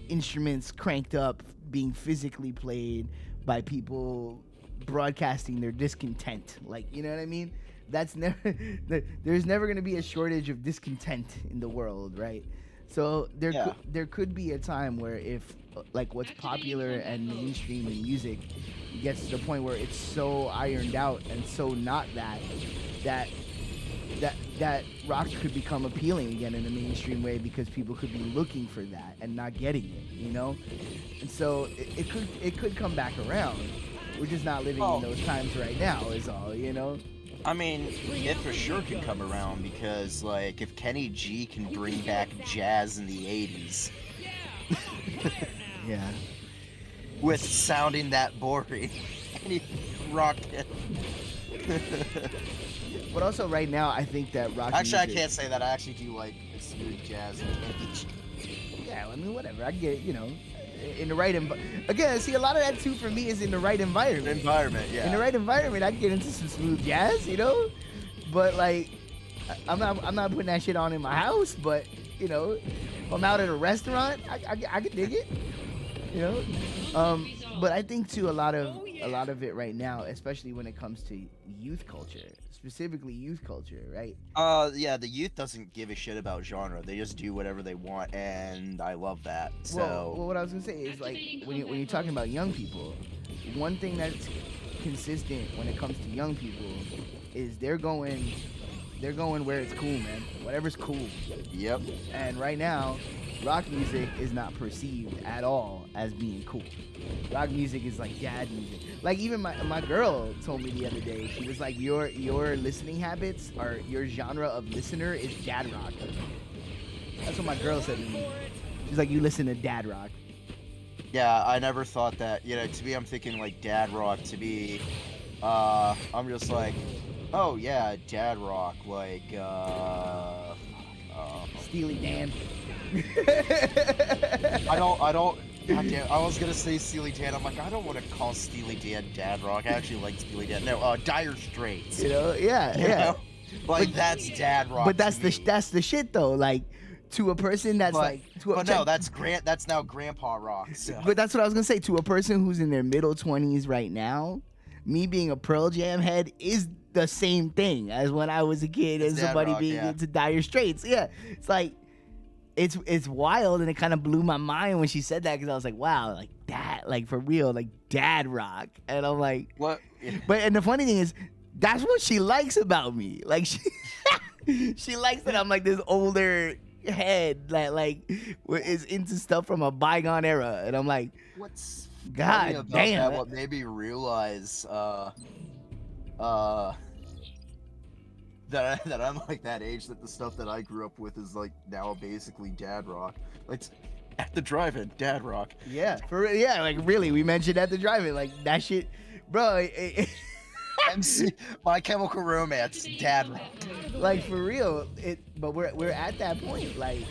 instruments cranked up, being physically played by people broadcasting their discontent. Like, you know what I mean? That's never there's never going to be a shortage of discontent in the world, right? So there could be a time where if like what's popular and mainstream in music gets to the point where it's so ironed out and so not that rock could become appealing again in a mainstream way, because people could be looking for that and not getting it, you know? And so it could come back around. We're just not living in those times right now is all, you know? I mean, it for sure could come around, because, like, if Kenny G can bring back jazz in the 80s... Yeah. With sounding that boring, and he rocked it. But also right now, I think that rock Actually, music... I can't say that. I actually do like smooth jazz and Kenny G. Yeah, I mean, whatever. I get, you know, in the right again, see, a lot of that too for me is in the right environment. Yeah. In the right environment, I can get into some smooth jazz, you know. But like, I'm not putting that shit on in my house. But you know, if I'm out at a restaurant, I can dig it, you know. But I think too a lot of it right now, especially when it comes to youth culture, specifically youth culture, right? Yeah, the youth doesn't give a shit about genre. They just do whatever they want, and I love that. So, well, what I was gonna say is, like, when you're talking about young people, one thing that's consistent when it comes to young people is they're going where it's cool, man. Whatever's cool. Yep. And right now, rock music is not perceived at all as being cool. Rock music is like dad music. Like, even my girl told me the other day, she was like, your listening habits, or your genre of listener is dad rock. That's what my girl said to me. She's like, you listen to dad rock. Yeah, I never thought that. You know, to me, I'm thinking like dad rock. To be, I'm just like, oh yeah, dad rock, like Steely Dan. I don't. Goddamn, I was gonna say Steely Dan. I'm like, I don't want to call Steely Dan dad rock. I actually like Steely Dan. No, Dire Straits. You know, yeah. Know? Like, that's dad rock. But that's the shit though. Like, to a person that's that's now grandpa rock. So. But that's what I was gonna say. To a person who's in their middle 20s right now, me being a Pearl Jam head is the same thing as when I was a kid and somebody being into Dire Straits. Yeah, it's like. It's wild, and it kind of blew my mind when she said that, because I was like, wow, like that, like for real, like dad rock. And I'm like, what? But and the funny thing is, that's what she likes about me. Like she likes that I'm like this older head that like is into stuff from a bygone era, and I'm like, what's God damn. What made me realize that I'm like that age, that the stuff that I grew up with is like now basically dad rock. Like, at the drive-in, dad rock. Yeah, like really, we mentioned at the drive-in, like that shit, bro. MC, My Chemical Romance, dad rock. Like, for real, but we're at that point. Like,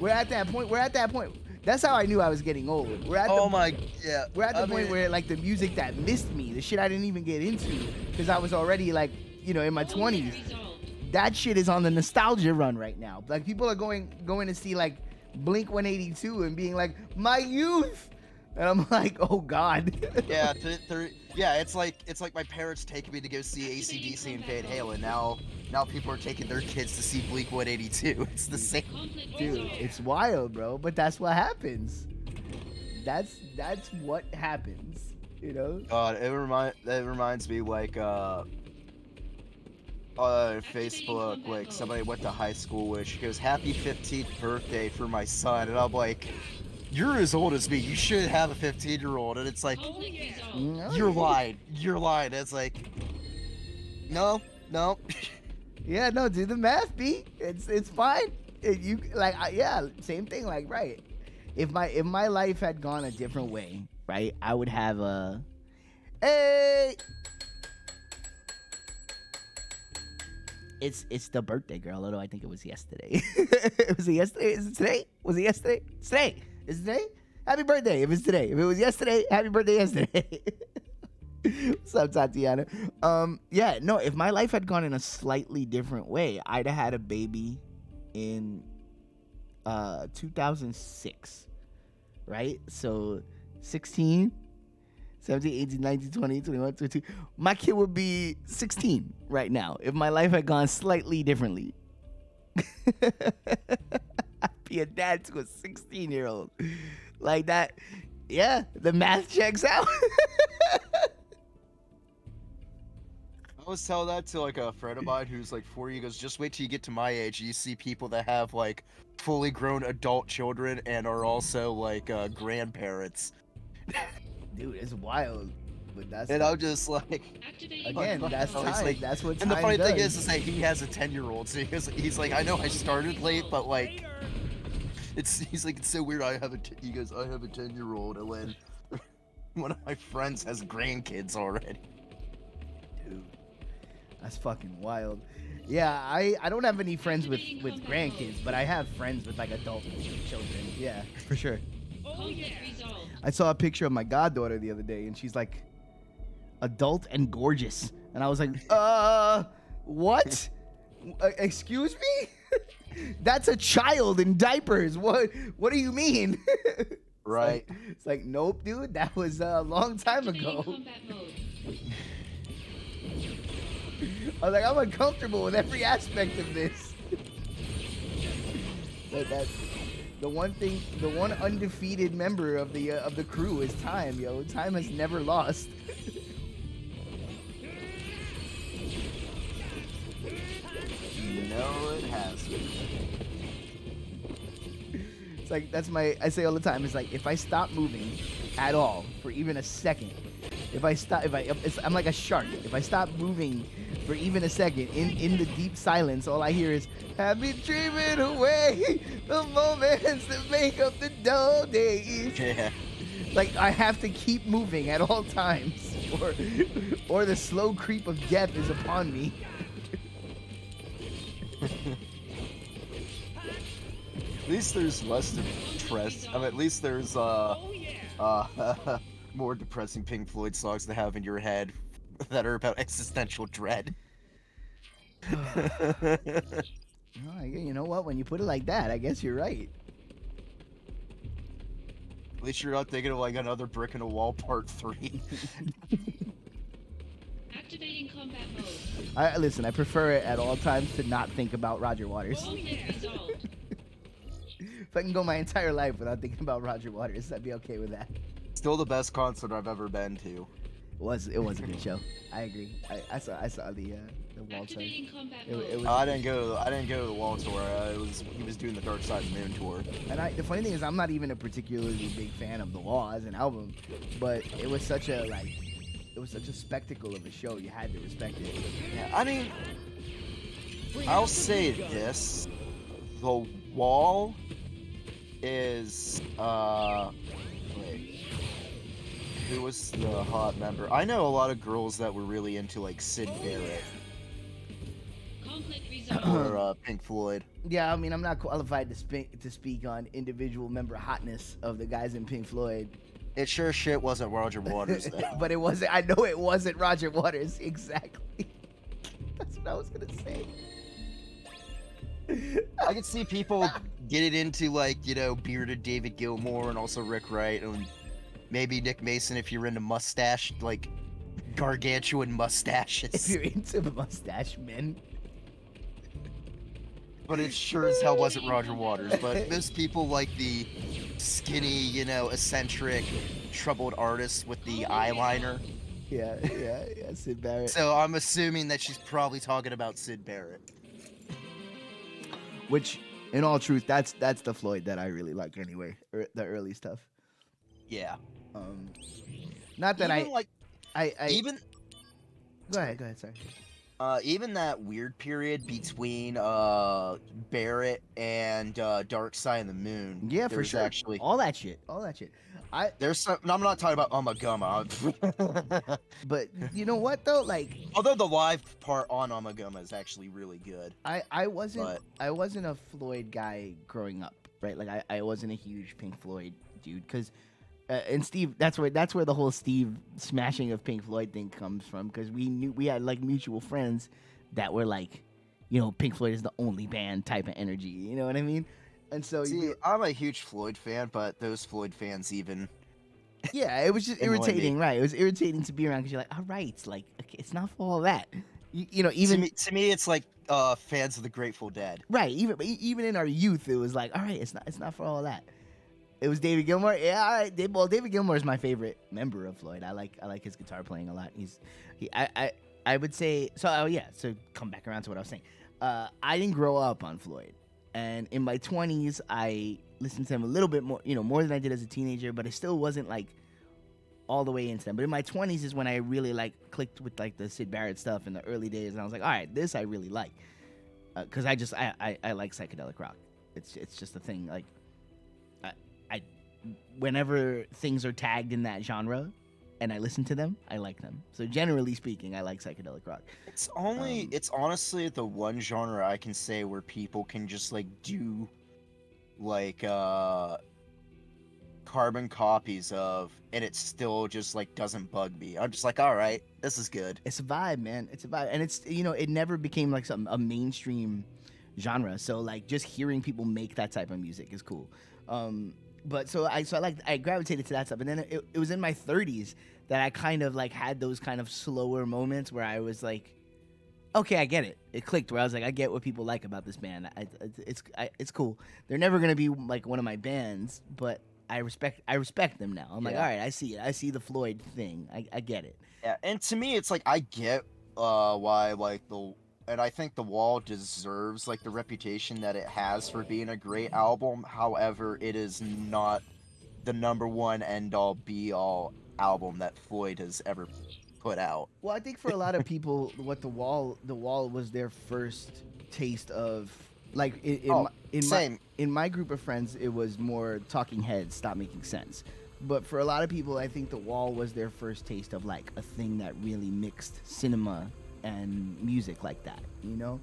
we're at that point. That's how I knew I was getting old. We're at the point where like the music that missed me, the shit I didn't even get into because I was already like, you know, in my 20s. That shit is on the nostalgia run right now. Like, people are going to see like Blink 182 and being like, my youth, and I'm like, oh God. Yeah, it's like my parents taking me to go see AC/DC and Van Halen. Now people are taking their kids to see Blink 182. It's the same. Dude, it's wild, bro. But that's what happens. That's what happens. You know. God, that reminds me, like on Facebook, like somebody went to high school with. She goes, "Happy 15th birthday for my son," and I'm like, "You're as old as me. You should have a 15-year-old." And it's like, you're lying. It's like, no. Yeah, no, do the math, B. It's fine. You like, yeah, same thing. Like, right. If my life had gone a different way, right, I would have a, hey. It's the birthday girl, although I think it was yesterday. Was it yesterday? Is it today? Was it yesterday? It's today. Is it today? Happy birthday if it's today. If it was yesterday, happy birthday yesterday. What's up, Tatiana? Yeah, no, if my life had gone in a slightly different way, I'd have had a baby in 2006, right? So 16, 17, 18, 19, 20, 21, 22. My kid would be 16 right now if my life had gone slightly differently. I'd be a dad to a 16-year-old. Like that. Yeah, the math checks out. I always tell that to like a friend of mine who's like 40. He goes, just wait till you get to my age. You see people that have like fully grown adult children and are also like grandparents. Dude, it's wild. But that's And I'm just like, again, that's oh, time. it's like- That's what and the time funny thing does. is that he has a 10-year-old. So he's like, I know I started late, but like, he's like, it's so weird. He goes, I have a 10-year-old, and when one of my friends has grandkids already. Dude, that's fucking wild. Yeah, I don't have any friends with grandkids, but I have friends with like adult children. Yeah, for sure. I saw a picture of my goddaughter the other day, and she's like adult and gorgeous, and I was like, what? Excuse me? That's a child in diapers. What do you mean? Right. It's like, nope, dude. That was a long time ago. I was like, I'm uncomfortable with every aspect of this. That's the one thing. The one undefeated member of the crew is Time, yo. Time has never lost. No, it hasn't. It's like I say all the time. It's like if I stop moving at all for even a second, I'm like a shark. If I stop moving for even a second in the deep silence, all I hear is "Have me dreaming away the moments that make up the dull days." Yeah. Like I have to keep moving at all times, or the slow creep of death is upon me. At least there's less depressed. I mean, at least there's more depressing Pink Floyd songs to have in your head that are about existential dread. Oh, you know what? When you put it like that, I guess you're right. At least you're not thinking of like another Brick in a Wall Part 3. Activating combat mode. Listen, I prefer it at all times to not think about Roger Waters. Resolved. If I can go my entire life without thinking about Roger Waters, I'd be okay with that. Still the best concert I've ever been to. It was a good show. I agree. I saw the wall tour. Activating combat It mode. was, I didn't go to the Wall tour. He was doing the Dark Side of the Moon tour. and the funny thing is, I'm not even a particularly big fan of the Wall as an album, but it was such a spectacle of a show. You had to respect it. Yeah, I mean, I'll say this: the Wall is wait, who was the hot member? I know a lot of girls that were really into like Sid Barrett Conflict resolved. or Pink Floyd. Yeah, I mean, I'm not qualified to speak on individual member hotness of the guys in Pink Floyd. It sure shit wasn't Roger Waters though. But it wasn't. I know it wasn't Roger Waters. Exactly. That's what I was gonna say. I could see people getting into like, you know, bearded David Gilmour and also Rick Wright and maybe Nick Mason if you're into mustache, like gargantuan mustaches. If you're into mustache men. But it sure as hell wasn't Roger Waters. But most people like the skinny, you know, eccentric, troubled artist with the eyeliner. Yeah, Sid Barrett. So I'm assuming that she's probably talking about Sid Barrett. Which, in all truth, that's the Floyd that I really like anyway. The early stuff. Yeah. Not that Even like I even Go ahead, sorry. even that weird period between Barrett and Dark Side of the Moon. Yeah, for there's sure. Actually, All that shit. there's some. No, I'm not talking about Amagama. But you know what though? Like, Although the live part on Amagama is actually really good. I wasn't a Floyd guy growing up, right? Like I wasn't a huge Pink Floyd dude. Because and Steve, that's where the whole Steve smashing of Pink Floyd thing comes from. Because we had like mutual friends that were like, you know, Pink Floyd is the only band type of energy. You know what I mean? And so See, I'm a huge Floyd fan, but those Floyd fans even. Yeah, it was just Annoy me. irritating, right? It was irritating to be around because you're like, all right, it's like, okay, it's not for all that. You know, even to me, it's like fans of the Grateful Dead. right, even in our youth, it was like, all right, it's not for all that. It was David Gilmour. Yeah, all right. David Gilmour is my favorite member of Floyd. I like his guitar playing a lot. I would say so. Oh yeah. So come back around to what I was saying. I didn't grow up on Floyd, and in my 20s, I listened to him a little bit more, you know, more than I did as a teenager. But I still wasn't like all the way into them. But in my 20s is when I really like clicked with like the Syd Barrett stuff in the early days, and I was like, all right, this I really like, because I like psychedelic rock. It's just a thing. Like, I whenever things are tagged in that genre, and I listen to them, I like them. So generally speaking, I like psychedelic rock. It's honestly the one genre I can say where people can just like do like carbon copies of, and it still just like doesn't bug me. I'm just like, all right, this is good. It's a vibe, man. It's a vibe, and it's, you know, it never became like a mainstream genre. So like just hearing people make that type of music is cool. But I gravitated to that stuff, and then it was in my 30s that I kind of like had those kind of slower moments where I was like, okay, I get it. It clicked where I was like, I get what people like about this band. It's cool. They're never gonna be like one of my bands, but I respect them now. I'm like, all right, I see it. I see the Floyd thing. I get it. Yeah, and to me, it's like I get why like and I think The Wall deserves like the reputation that it has for being a great album. However, it is not the number one end all be all album that Floyd has ever put out. Well, I think for a lot of people, what the wall was their first taste of like in my group of friends, it was more Talking Heads, Stop Making Sense. But for a lot of people, I think The Wall was their first taste of like a thing that really mixed cinema and music like that, you know?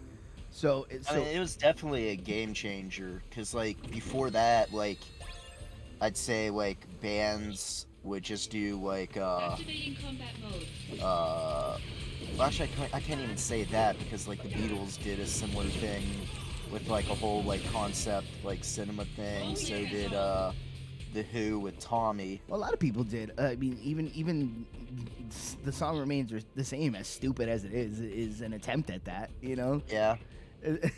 So I mean, it was definitely a game changer, because like before that, like I'd say like bands would just do like Activating combat mode. well, actually I can't even say that, because like the Beatles did a similar thing with like a whole like concept like cinema thing. So did the Who with Tommy. Well, a lot of people did. I mean, even the song remains the same, as stupid as it is an attempt at that, you know? Yeah.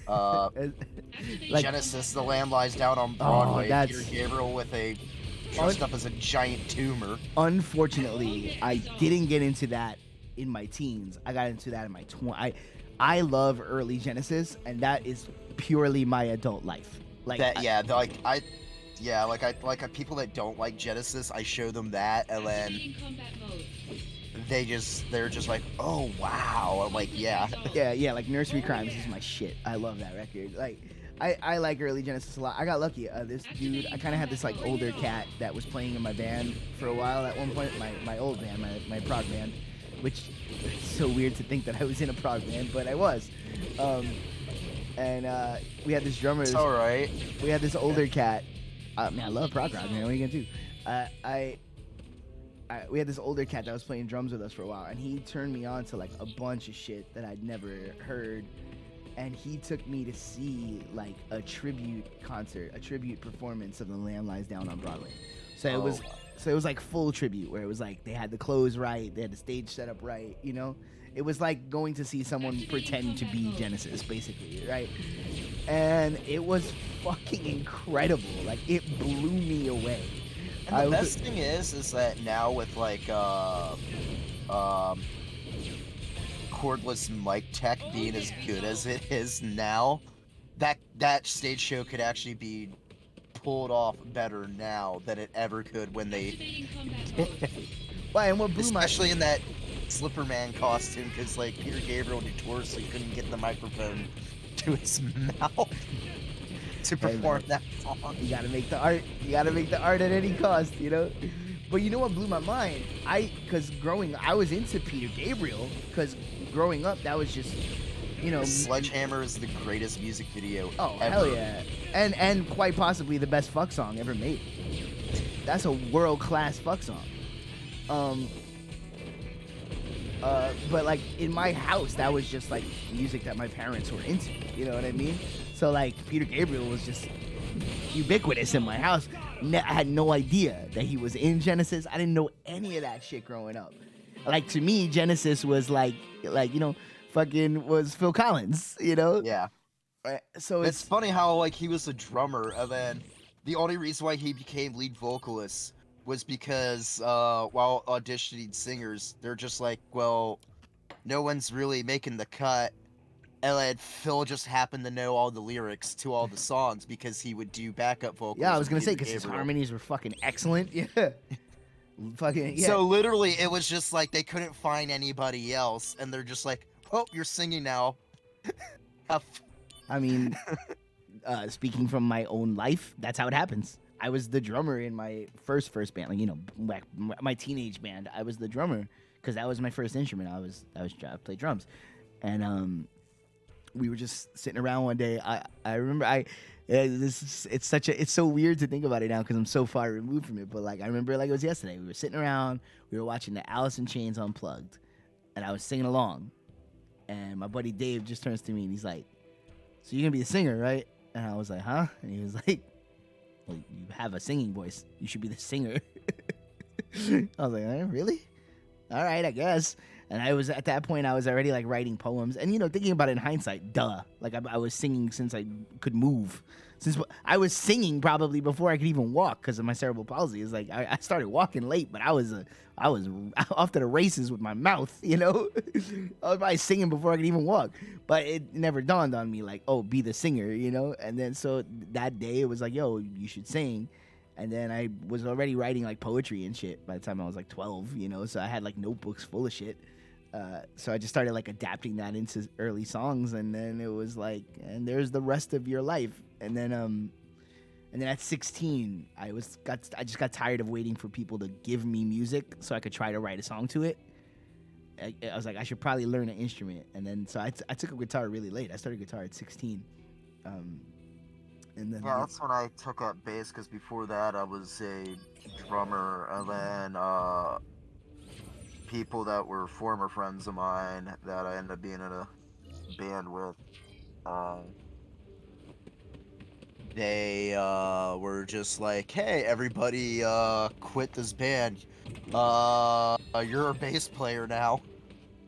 Like, Genesis, The Lamb Lies Down on Broadway. that's Peter Gabriel with a dressed up as a giant tumor. Unfortunately, I didn't get into that in my teens. I got into that in my 20s. I love early Genesis, and that is purely my adult life. Like that, people that don't like Genesis, I show them that, and then Activating combat mode. they're just like, oh wow. I'm like, yeah. yeah, like Nursery Crimes is my shit. I love that record. Like, I like early Genesis a lot. I got lucky. This dude, I kind of had this like older cat that was playing in my band for a while at one point. My old band, my prog band, which is so weird to think that I was in a prog band, but I was. And we had this drummer. It's all right. We had this older cat. Man, I love prog rock, man. What are you gonna do? We had this older cat that was playing drums with us for a while, and he turned me on to like a bunch of shit that I'd never heard. And he took me to see like a tribute concert, a tribute performance of The Lamb Lies Down on Broadway. So it was like full tribute, where it was like they had the clothes right, they had the stage set up right, you know? It was like going to see someone pretend to be Genesis, basically, right? And it was fucking incredible. Like, it blew me away. And the best thing is that now with like cordless mic tech being as good as it is now, that stage show could actually be pulled off better now than it ever could when they Activating combat mode. Well, and what blew especially in that Slipper Man costume, because like Peter Gabriel notoriously couldn't get the microphone to his mouth to perform that song. You gotta make the art. You gotta make the art at any cost, you know? But you know what blew my mind? Because I was into Peter Gabriel, because growing up, that was just, you know... Sledgehammer is the greatest music video ever. Hell yeah. And quite possibly the best fuck song ever made. that's a world class fuck song. But like in my house, that was just like music that my parents were into. You know what I mean? So like Peter Gabriel was just ubiquitous in my house. I had no idea that he was in Genesis. I didn't know any of that shit growing up. Like to me, Genesis was like you know, fucking was Phil Collins. You know? Yeah. Right. So It's funny how like he was a drummer, and then the only reason why he became lead vocalist was because while auditioning singers, they're just like, well, no one's really making the cut. And then Phil just happened to know all the lyrics to all the songs because he would do backup vocals. yeah, I was with gonna say Peter because his Gabriel. harmonies were fucking excellent. Yeah. Fucking yeah. So literally, it was just like they couldn't find anybody else, and they're just like, "Oh, you're singing now." I mean, speaking from my own life, that's how it happens. I was the drummer in my first band, like you know, my teenage band. I was the drummer because that was my first instrument. I played drums, and we were just sitting around one day. I remember it's so weird to think about it now because I'm so far removed from it. But like I remember like it was yesterday. We were sitting around. We were watching the Alice in Chains Unplugged, and I was singing along. And my buddy Dave just turns to me and he's like, "So you're gonna be the singer, right?" And I was like, "Huh?" And he was like, "Well, you have a singing voice. You should be the singer." I was like, "Really? All right, I guess." And I was at that point, I was already like writing poems, and you know, thinking about it in hindsight, like I was singing since I could move. Since I was singing probably before I could even walk because of my cerebral palsy. It's like I started walking late, but I was off to the races with my mouth. You know, I was probably singing before I could even walk. But it never dawned on me like, oh, be the singer. You know, and then so that day it was like, yo, you should sing. And then I was already writing like poetry and shit by the time I was like 12, you know, so I had like notebooks full of shit. So I just started like adapting that into early songs, and then it was like, and there's the rest of your life. And then at 16, I just got tired of waiting for people to give me music so I could try to write a song to it. I was like, I should probably learn an instrument. And then so I took up guitar really late. I started guitar at 16. And then Yeah, that's when I took up bass, because before that I was a drummer, and then people that were former friends of mine that I ended up being in a band with, they were just like, "Hey, everybody quit this band. You're a bass player now."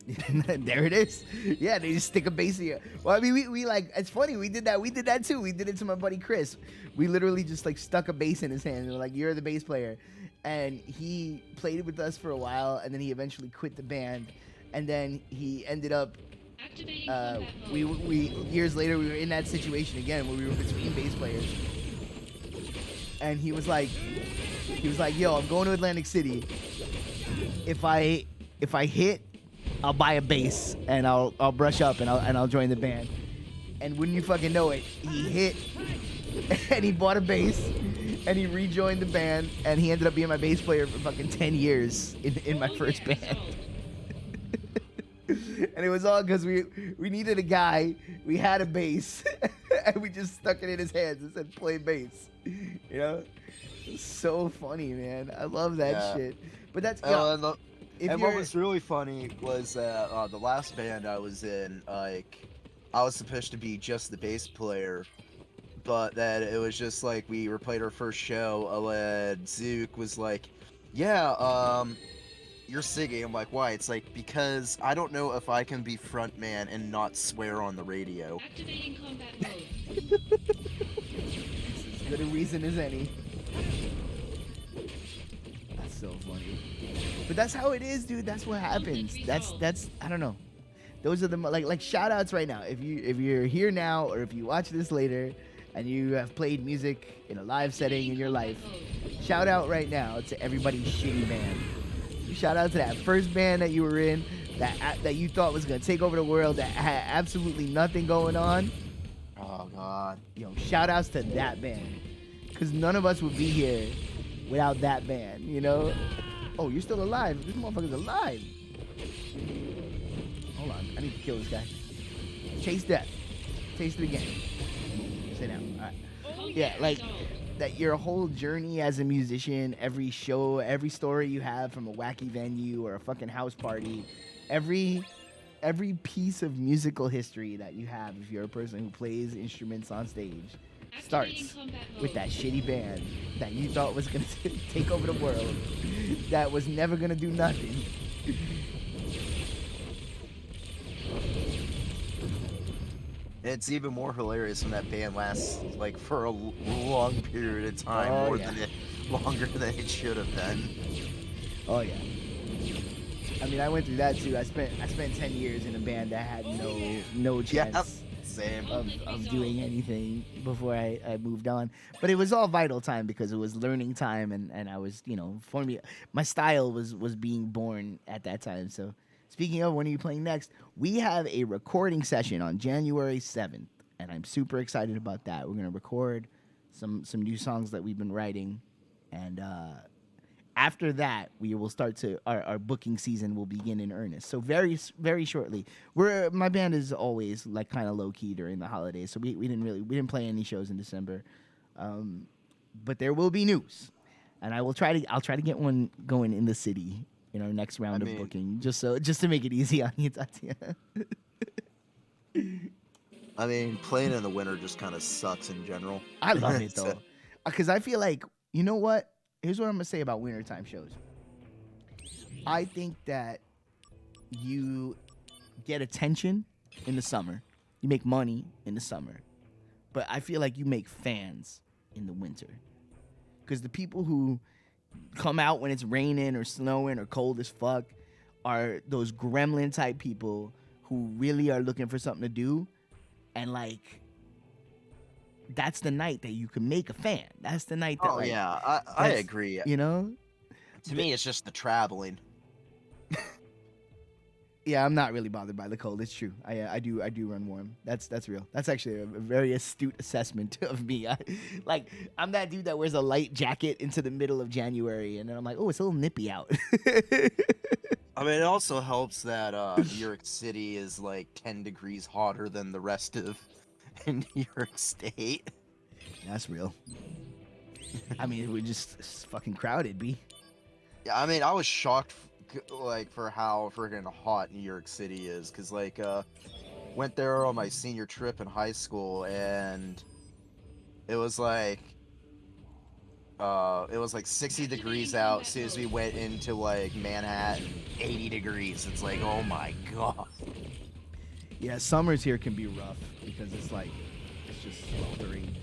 there it is. Yeah, they just stick a bass in you. Well, I mean, we like, it's funny, we did that too. We did it to my buddy Chris. We literally just like stuck a bass in his hand and were like, "You're the bass player." And he played with us for a while, and then he eventually quit the band. And then he ended up Activating combat mode. we years later we were in that situation again where we were between bass players. And he was like, "Yo, I'm going to Atlantic City. If I hit, I'll buy a bass and I'll brush up and I'll join the band." And wouldn't you fucking know it, he hit and he bought a bass and he rejoined the band, and he ended up being my bass player for fucking 10 years in my first band. And it was all because we needed a guy, we had a bass, and we just stuck it in his hands and said, "Play bass." You know? It's so funny, man. I love that shit. But that's And what was really funny was that the last band I was in, like, I was supposed to be just the bass player, but then it was just like we were playing our first show, and Zook was like, "Yeah, you're singing." I'm like, "Why?" It's like, because I don't know if I can be frontman and not swear on the radio. Activating combat mode. as good a reason as any. That's so funny. But that's how it is, dude. That's what happens. That's I don't know. Those are the like shout outs right now. If you're here now, or if you watch this later and you have played music in a live setting in your life, shout out right now to everybody's shitty band. Shout out to that first band that you were in that you thought was gonna take over the world, that had absolutely nothing going on. Oh God. Yo, shout outs to that band. Cause none of us would be here without that band, you know? Oh, you're still alive. This motherfucker's alive. Hold on. I need to kill this guy. Chase death. Taste it again. Sit down. All right. Yeah, like, that your whole journey as a musician, every show, every story you have from a wacky venue or a fucking house party, every piece of musical history that you have, if you're a person who plays instruments on stage, starts with that shitty band that you thought was gonna take over the world, that was never gonna do nothing. It's even more hilarious when that band lasts like for a long period of time, longer than it should have been. Oh yeah. I mean, I went through that too. I spent 10 years in a band that had no chance Same. of doing anything before I moved on. But it was all vital time because it was learning time, and I was, forming. My style was being born at that time. So speaking of, when are you playing next? We have a recording session on January 7th, and I'm super excited about that. We're gonna record some new songs that we've been writing, and after that, we will start to our booking season will begin in earnest. So very shortly. My band is always like kind of low key during the holidays, so we didn't play any shows in December, but there will be news, and I'll try to get one going in the city in our next round of booking, just to make it easy on you, Tatiana. I mean, playing in the winter just kind of sucks in general. I love it though, because I feel like, you know what? Here's what I'm gonna say about wintertime shows. I think that you get attention in the summer, you make money in the summer, but I feel like you make fans in the winter, because the people who come out when it's raining or snowing or cold as fuck are those gremlin type people who really are looking for something to do, and like, that's the night that you can make a fan. That's the night that I agree. You know? To me, it's just the traveling. Yeah, I'm not really bothered by the cold. It's true. I do run warm. That's real. That's actually a very astute assessment of me. I'm that dude that wears a light jacket into the middle of January, and then I'm like, oh, it's a little nippy out. I mean, it also helps that New York City is like 10 degrees hotter than the rest of New York State. That's real. I mean, we're just fucking crowded, B. Yeah, I mean, I was shocked, for how freaking hot New York City is, because, went there on my senior trip in high school, and it was like 60 degrees out. As soon as we went into, Manhattan, 80 degrees. It's like, oh my god. Yeah, summers here can be rough, because it's just sweltering.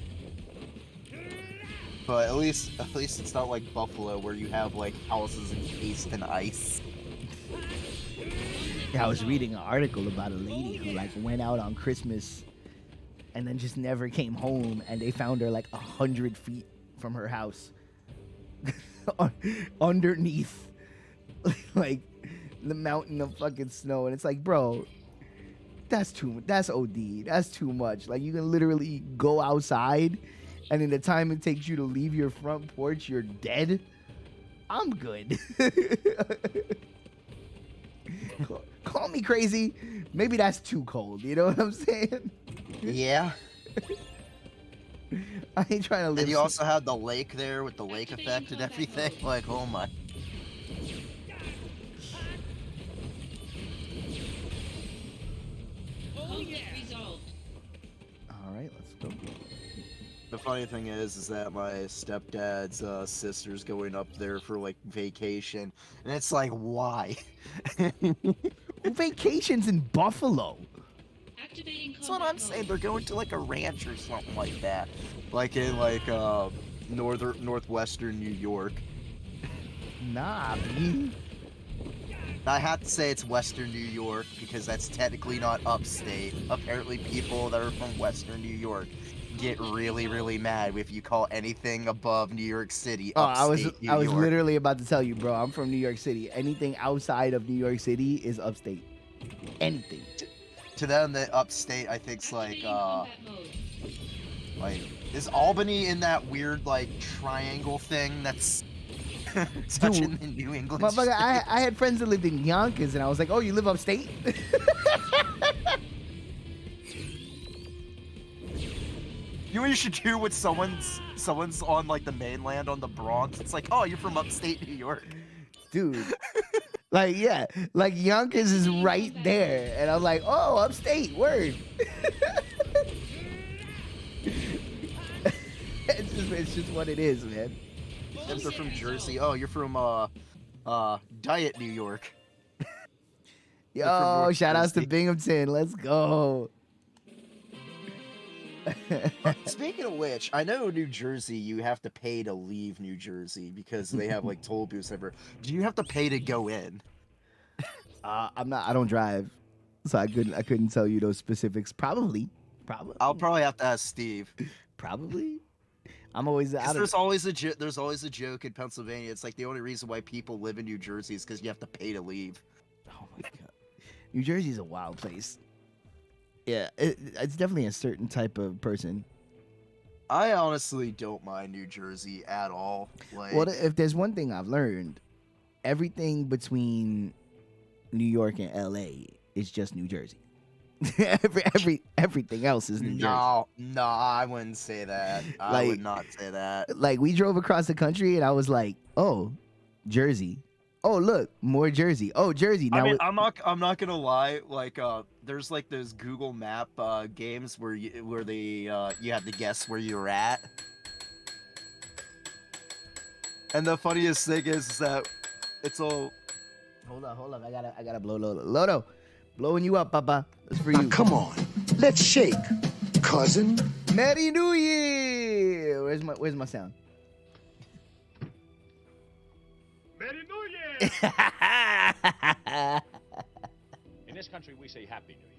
But at least it's not like Buffalo, where you have houses encased in ice. Yeah, I was reading an article about a lady who went out on Christmas and then just never came home, and they found her 100 feet from her house, underneath the mountain of fucking snow, and it's like, bro, that's OD. That's too much. You can literally go outside, and in the time it takes you to leave your front porch, you're dead. I'm good. Call me crazy. Maybe that's too cold. You know what I'm saying? Yeah. I ain't trying to live. And you also have the lake there with the lake effect and everything. Oh my. All right, let's go. The funny thing is that my stepdad's sister's going up there for vacation, and it's like, why? Who vacations in Buffalo? That's what I'm saying. They're going to a ranch or something like that, in northwestern New York. Nah, B. I have to say it's Western New York because that's technically not upstate. Apparently, people that are from Western New York get really, really mad if you call anything above New York City upstate New I was York. literally about to tell you, bro. I'm from New York City. Anything outside of New York City is upstate. Anything. To them, the upstate, I think, is Albany in that weird triangle thing that's touching the New England? Motherfucker, I had friends that lived in Yonkers, and I was like, oh, you live upstate? You know what you should do with someone's on like the mainland on the Bronx? It's like, oh, you're from upstate New York. Dude. Like, yeah, like Yonkers is right there. And I'm like, oh, upstate, word. It's just what it is, man. If they're from Jersey, oh, you're from Diet New York. They're from Yo, North shout outs to Jersey. Binghamton. Let's go. Speaking of which, I know New Jersey, you have to pay to leave New Jersey because they have like toll booths everywhere. Do you have to pay to go in? I don't drive. So I couldn't tell you those specifics. Probably. I'll probably have to ask Steve. Probably. I'm always out of There's always a joke in Pennsylvania. It's like the only reason why people live in New Jersey is because you have to pay to leave. Oh my god. New Jersey's a wild place. Yeah, it's definitely a certain type of person. I honestly don't mind New Jersey at all. Like, Well, if there's one thing I've learned, everything between New York and LA is just New Jersey. Everything else is New Jersey. No, I wouldn't say that. I would not say that. Like, we drove across the country and I was like, oh, Jersey. Oh, look, more Jersey. Oh, Jersey. Now I mean, I'm not gonna lie. Like, there's like those Google Map games where you have to guess where you're at. And the funniest thing is that it's all. Hold on. I gotta blow Lodo. Blowing you up, Papa. That's for Now you. come on, let's shake, cousin. Merry New Year. Where's my sound? Merry New Year! In this country, we say Happy New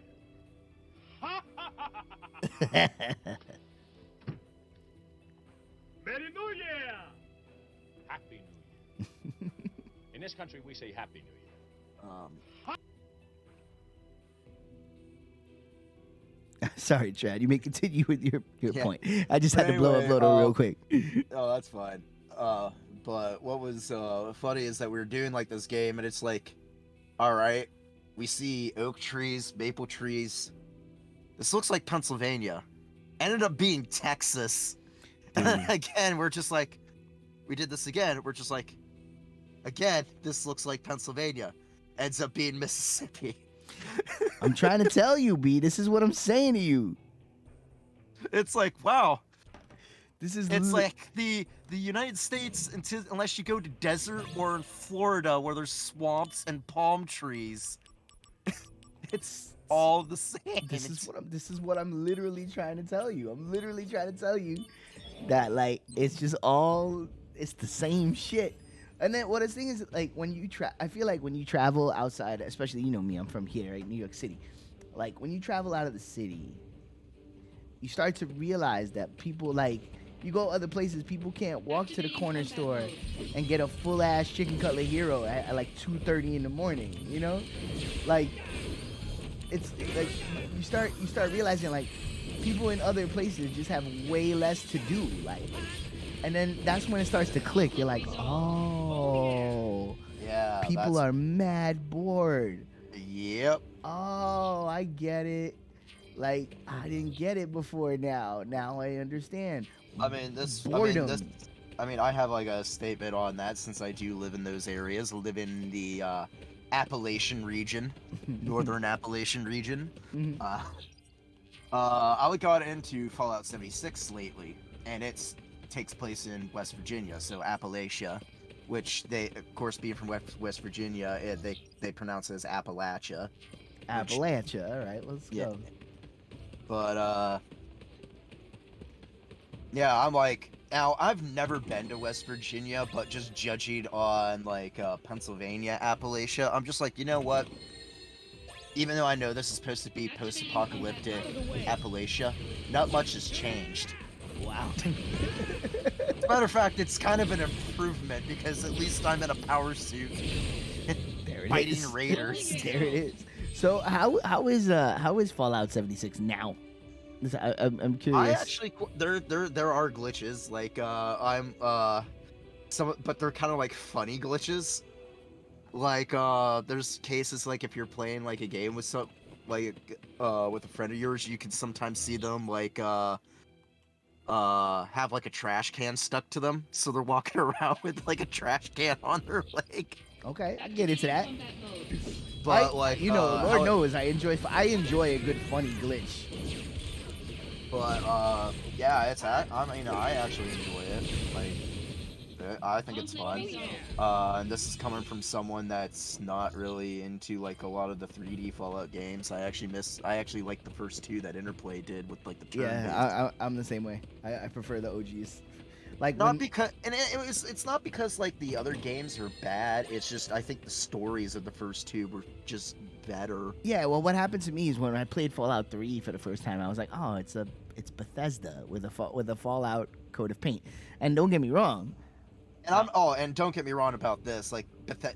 Year. Merry New Year! Happy New Year. In this country, we say Happy New Year. Sorry, Chad. You may continue with your Yeah. point. I just had to blow up Anyway, Lodo real quick. Oh, that's fine. But what was funny is that we were doing like this game, and it's like, all right, we see oak trees, maple trees. This looks like Pennsylvania. Ended up being Texas. And again, we're just like, we did this again. We're just like, again, this looks like Pennsylvania. Ends up being Mississippi. I'm trying to tell you, B. This is what I'm saying to you. It's like, wow. It's Like the United States, unless you go to desert or in Florida where there's swamps and palm trees, it's all the same. This is what I'm literally trying to tell you. I'm literally trying to tell you that, like, it's just all, it's the same shit. And then what the thing is, like, when you I feel like when you travel outside, especially, you know me, I'm from here, right, New York City. Like, when you travel out of the city, you start to realize that people, like, you go other places, people can't walk to the corner store and get a full-ass chicken cutlet hero at like 2:30 in the morning, you know? Like, it's like you start realizing, like, people in other places just have way less to do, like, and then that's when it starts to click. You're like, oh, Yeah. people are mad bored. Yep. Oh, I get it. Like, I didn't get it before. Now I understand. I mean, Boredom. I have like a statement on that since I do live in those areas. I live in the Appalachian region, northern Appalachian region. Mhm. I got into Fallout 76 lately, and it takes place in West Virginia, so Appalachia, which they, of course, being from West Virginia, they pronounce it as Appalachia. Appalachia. All right, let's go. But yeah, I'm like, now I've never been to West Virginia, but just judging on like Pennsylvania, Appalachia, I'm just like, you know what? Even though I know this is supposed to be post-apocalyptic Appalachia, not much has changed. Wow. As a matter of fact, it's kind of an improvement because at least I'm in a power suit There it fighting is. raiders. There it is. So how is Fallout 76 now? I'm curious. I actually, there are glitches. Like but they're kind of like funny glitches. Like there's cases like if you're playing like a game with with a friend of yours, you can sometimes see them like have like a trash can stuck to them, so they're walking around with like a trash can on their leg. Okay, I can get into that. Combat mode. But like, Lord how it- knows I enjoy a good funny glitch. But yeah, I mean, I actually enjoy it. Like, I think it's fun. And this is coming from someone that's not really into like a lot of the 3D Fallout games. I actually like the first two that Interplay did with like the turn. Yeah, I'm the same way. I prefer the OGs. Like Not when, because, and it's not because like the other games are bad. It's just I think the stories of the first two were just better. yeah, well, what happened to me is when I played Fallout 3 for the first time, I was like, oh, it's Bethesda with a Fallout coat of paint. And don't get me wrong, And and don't get me wrong about this. Like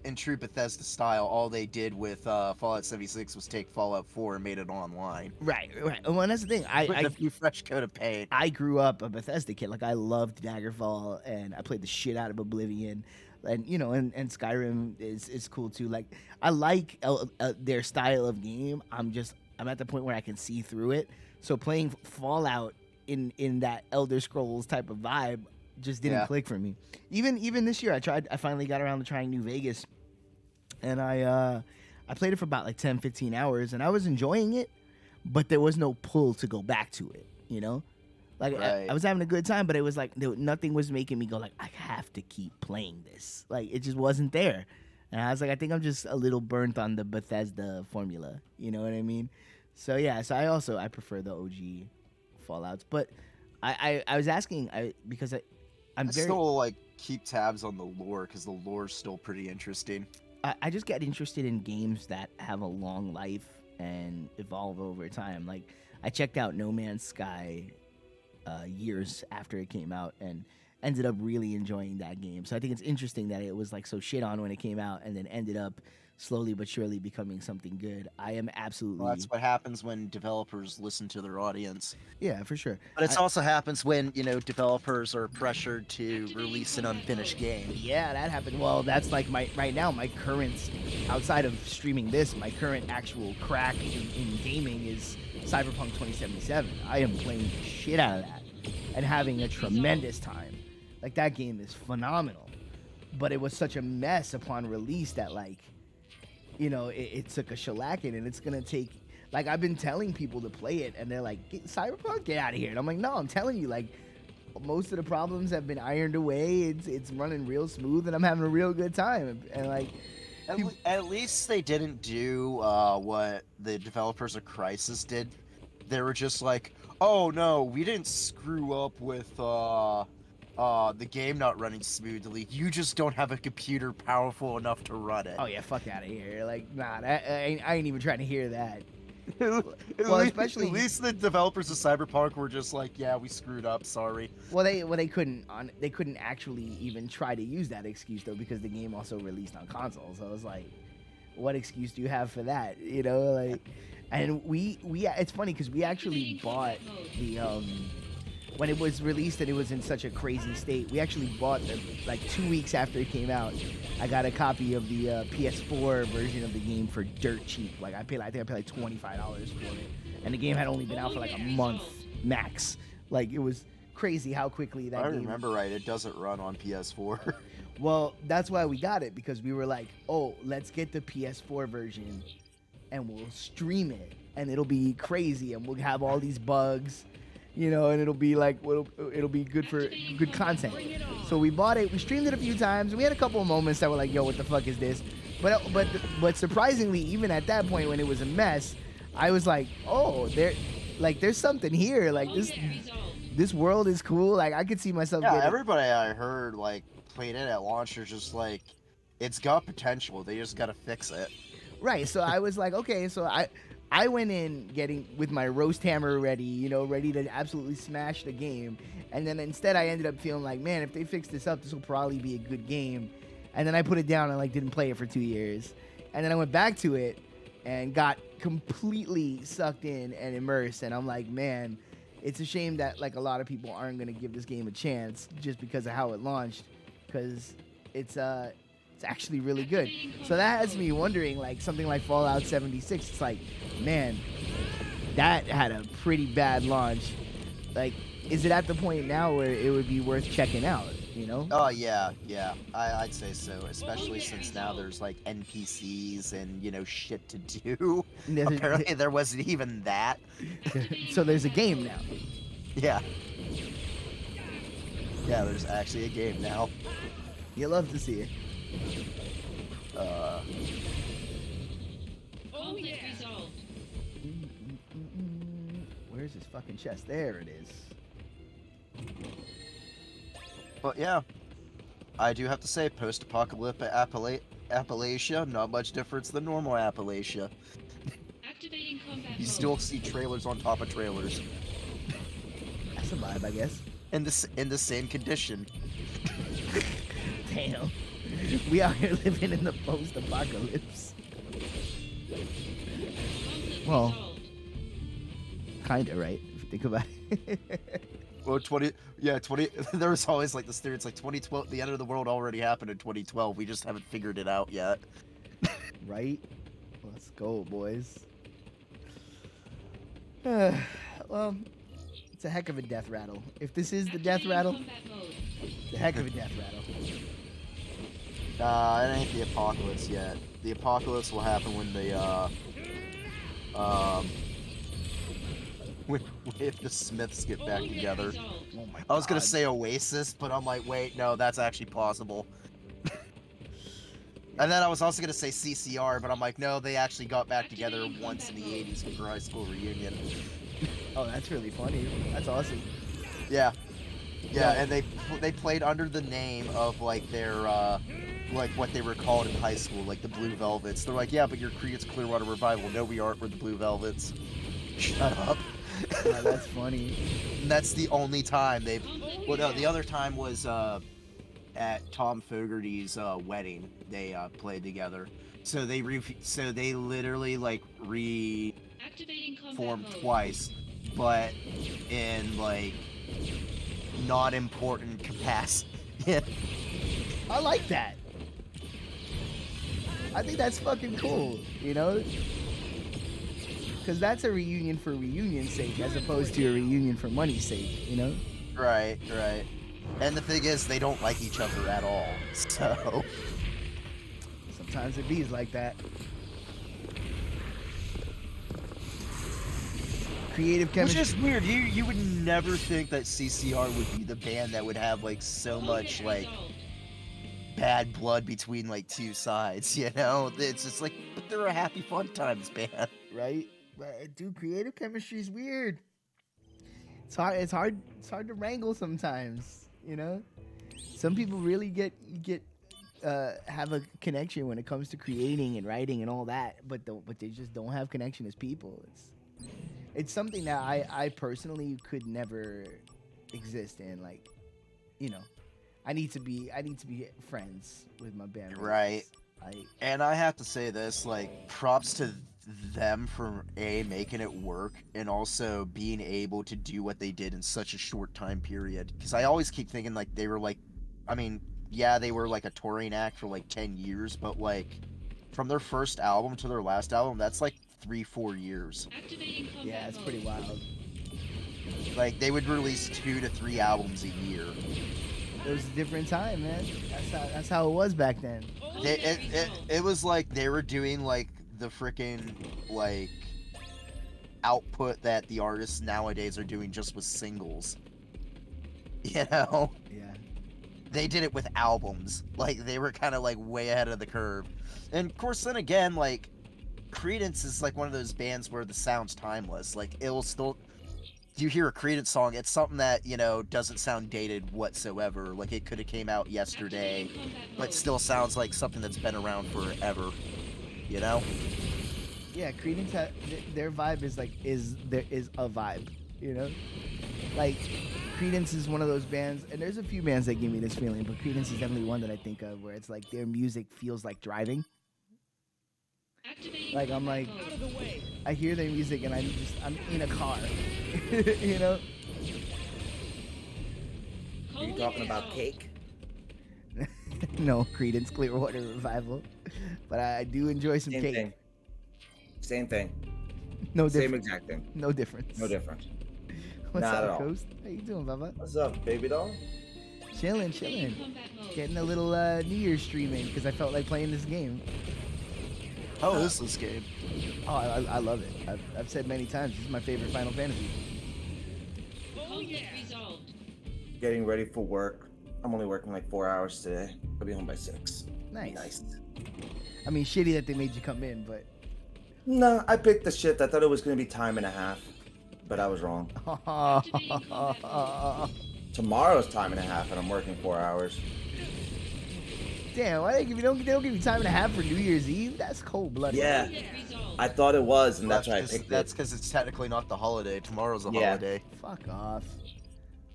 in true Bethesda style, all they did with Fallout 76 was take Fallout 4 and made it online. right. Well, that's the thing. With a few fresh coat of paint. I grew up a Bethesda kid. Like I loved Daggerfall, and I played the shit out of Oblivion, and and Skyrim is cool too. Like I like their style of game. I'm at the point where I can see through it. So playing Fallout in that Elder Scrolls type of vibe just didn't click for me. Even this year, I finally got around to trying New Vegas, and I played it for about like 10, 15 hours, and I was enjoying it, but there was no pull to go back to it. Like Right. I was having a good time, but it was like nothing was making me go like I have to keep playing this. Like it just wasn't there, and I was like I think I'm just a little burnt on the Bethesda formula. You know what I mean? So yeah, so I prefer the OG Fallouts, but I was asking because I'm I very still like keep tabs on the lore because the lore's still pretty interesting. I just get interested in games that have a long life and evolve over time. Like I checked out No Man's Sky years after it came out and ended up really enjoying that game. So I think it's interesting that it was like so shit on when it came out and then ended up slowly but surely becoming something good. I am absolutely Well, that's what happens when developers listen to their audience. yeah, for sure. But it also happens when, developers are pressured to release an unfinished game. Yeah, that happened. Well, that's like right now my current outside of streaming this, my current actual crack in gaming is Cyberpunk 2077. I am playing the shit out of that and having a tremendous time. Like that game is phenomenal. But it was such a mess upon release that it took a shellacking, and it's gonna take. Like I've been telling people to play it, and they're like, "Cyberpunk, get out of here!" And I'm like, "No, I'm telling you, like, most of the problems have been ironed away. It's running real smooth, and I'm having a real good time." And like, At least they didn't do what the developers of Crysis did. They were just like, "Oh no, we didn't screw up with the game not running smoothly. You just don't have a computer powerful enough to run it." oh yeah, fuck out of here! Like, nah, I ain't even trying to hear that. At least the developers of Cyberpunk were just like, "Yeah, we screwed up. Sorry." Well, they couldn't actually even try to use that excuse though because the game also released on console. So it's like, what excuse do you have for that? And we it's funny because we actually bought the when it was released and it was in such a crazy state. We actually bought the 2 weeks after it came out. I got a copy of the PS4 version of the game for dirt cheap. Like I think I paid like $25 for it, and the game had only been out for like a month max. Like it was crazy how quickly that. I game... remember right. It doesn't run on PS4. Well, that's why we got it because we were like, oh, let's get the PS4 version, and we'll stream it, and it'll be crazy, and we'll have all these bugs. And it'll be like it'll be good for good content. So we bought it. We streamed it a few times. We had a couple of moments that were like, "Yo, what the fuck is this?" But surprisingly, even at that point when it was a mess, I was like, "Oh, there's something here. Like this world is cool. Like I could see myself." Yeah, everybody I heard played it at launch was just like, it's got potential. They just gotta fix it. Right. So I was like, okay. So I went in with my roast hammer ready, ready to absolutely smash the game. And then instead I ended up feeling like, man, if they fix this up, this will probably be a good game. And then I put it down and didn't play it for 2 years. And then I went back to it and got completely sucked in and immersed. And I'm like, man, it's a shame that a lot of people aren't going to give this game a chance just because of how it launched. Because it's actually really good. So that has me wondering, something like Fallout 76. It's like, man, that had a pretty bad launch. is it at the point now where it would be worth checking out? You know? Oh yeah, yeah. I'd say so, especially since now there's like NPCs and shit to do. Apparently there wasn't even that. So there's a game now. Yeah. Yeah, there's actually a game now. You love to see it. Conflict resolved. Where's his fucking chest? There it is. But yeah, I do have to say, post-apocalyptic Appalachia, not much difference than normal Appalachia. Activating combat You mode. still see trailers on top of trailers. That's a vibe, I guess. In the same condition. Damn. We out here living in the post-apocalypse. Conflict Well, resolved. kinda, right? If you think about it. Well, 20. There was always like this theory. It's like 2012. The end of the world already happened in 2012. We just haven't figured it out yet. Right? Let's go, boys. Well, it's a heck of a death rattle. If this is the death Activating rattle, combat mode. it's a heck of a death rattle. It ain't the apocalypse yet. The apocalypse will happen when if the Smiths get back Conflict together. resolved. Oh my I was gonna God. say Oasis, but I'm like, wait, no, that's actually possible. And then I was also gonna say CCR, but I'm like, no, they actually got back together once in the 80s for high school reunion. Oh, that's really funny. That's awesome. Yeah, and they played under the name of like their like what they were called in high school, like the Blue Velvets. They're like, yeah, but you're Creedence Clearwater Revival. No, we aren't. We're the Blue Velvets. Shut up. Oh, that's funny. And that's the only time they've. Well, no, the other time was at Tom Fogerty's wedding. They played together. So they literally like Activating combat reformed mode. twice, but in like not important capacity. I like that. I think that's fucking cool, you know? Because that's a reunion for reunion's sake as opposed to a reunion for money's sake, you know? Right. And the thing is, they don't like each other at all. So Sometimes it bees like that. Creative which chemistry. is weird. You would never think that CCR would be the band that would have like so much like Resolved. bad blood between like two sides. You know, it's just like, but they're a happy fun times band. Right? Dude, creative chemistry is weird. It's hard to wrangle sometimes, you know? Some people really get have a connection when it comes to creating and writing and all that, but they just don't have connection as people. It's something that I personally could never exist in. Like, you know, I need to be friends with my band. Right. And I have to say this, like, props to them for making it work and also being able to do what they did in such a short time period. Because I always keep thinking like they were like, I mean, yeah, they were like a touring act for like 10 years, but like from their first album to their last album, that's like 3-4 years. Activating combat Yeah, it's mode. pretty wild. Like they would release 2 to 3 albums a year. It was a different time, man. That's how it was back then. It was like they were doing like the freaking like output that the artists nowadays are doing just with singles. You know? Yeah. They did it with albums. Like they were kind of like way ahead of the curve. And of course then again, like Creedence is like one of those bands where the sound's timeless. Like it'll still, you hear a Creedence song, it's something that, you know, doesn't sound dated whatsoever. Like it could have came out yesterday, Activating combat but mode. still sounds like something that's been around forever. You know? Yeah, Creedence their vibe is like is a vibe, you know? Like Creedence is one of those bands, and there's a few bands that give me this feeling, but Creedence is definitely one that I think of where it's like their music feels like driving. Activating Like I'm combat like mode. I hear their music and I'm in a car. You know? Are you talking about Cake? No, Creedence Clearwater Revival. But I do enjoy some Same Cake. thing. Same thing. No Same difference. exact thing. No difference. No difference. What's Not at up, all. Coast? How you doing, Baba? What's up, baby doll? Chilling. Activating combat mode. Getting a little New Year's streaming because I felt like playing this game. How is this game? Oh, I love it. I've said many times, this is my favorite Final Fantasy. Conflict resolved. Getting ready for work. I'm only working like 4 hours today. I'll be home by 6. Nice. I mean, shitty that they made you come in, but... No, I picked the shit. I thought it was going to be time and a half. But I was wrong. Activating combat mode. Tomorrow's time and a half, and I'm working 4 hours. Damn, why they don't give you time and a half for New Year's Eve? That's cold-blooded. Yeah, Conflict resolved. I thought it was, and that's why I That's picked That's it. because it's technically not the holiday. Tomorrow's a Yeah. holiday. Fuck off.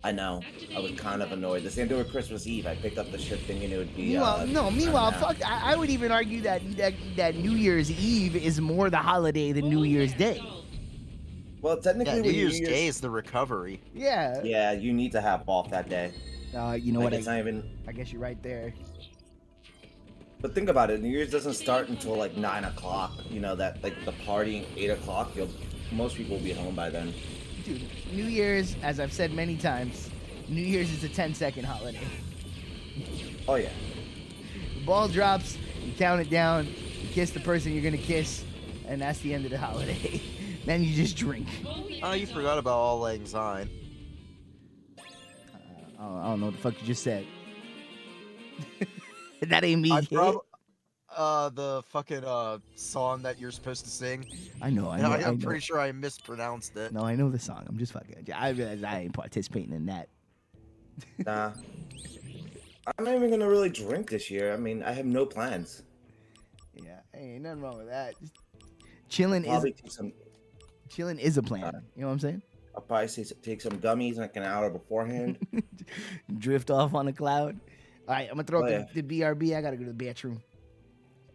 I know. I was kind of annoyed. The same thing with Christmas Eve. I picked up the shit thinking it would be. Meanwhile, time and a fuck. I would even argue that New Year's Eve is more the holiday than New Year's Day. half. Well, technically, Yeah, New with Year's Day is the recovery. Yeah. Yeah, you need to have off that day. You know Like, what? it's not even. I guess you're right there. But think about it. New Year's doesn't start until like 9 o'clock. You know that like the partying 8 o'clock. Most people will be home by then. Dude, New Year's, as I've said many times, New Year's is a 10-second holiday. Oh yeah. The ball drops, you count it down, you kiss the person you're gonna kiss, and that's the end of the holiday. Then you just drink. Oh, you forgot about All Lang Syne. I don't know what the fuck you just said. That ain't me. The fucking song that you're supposed to sing. I know. I'm pretty sure I mispronounced it. No, I know the song. I'm just fucking. I realize I ain't participating in that. Nah. I'm not even gonna really drink this year. I mean, I have no plans. Yeah, ain't nothing wrong with that. Just chilling Probably is a plan. You know what I'm saying? I'll probably take some gummies like an hour beforehand. Drift off on a cloud. All right, I'm gonna throw Oh, up the BRB. I gotta go to the bathroom.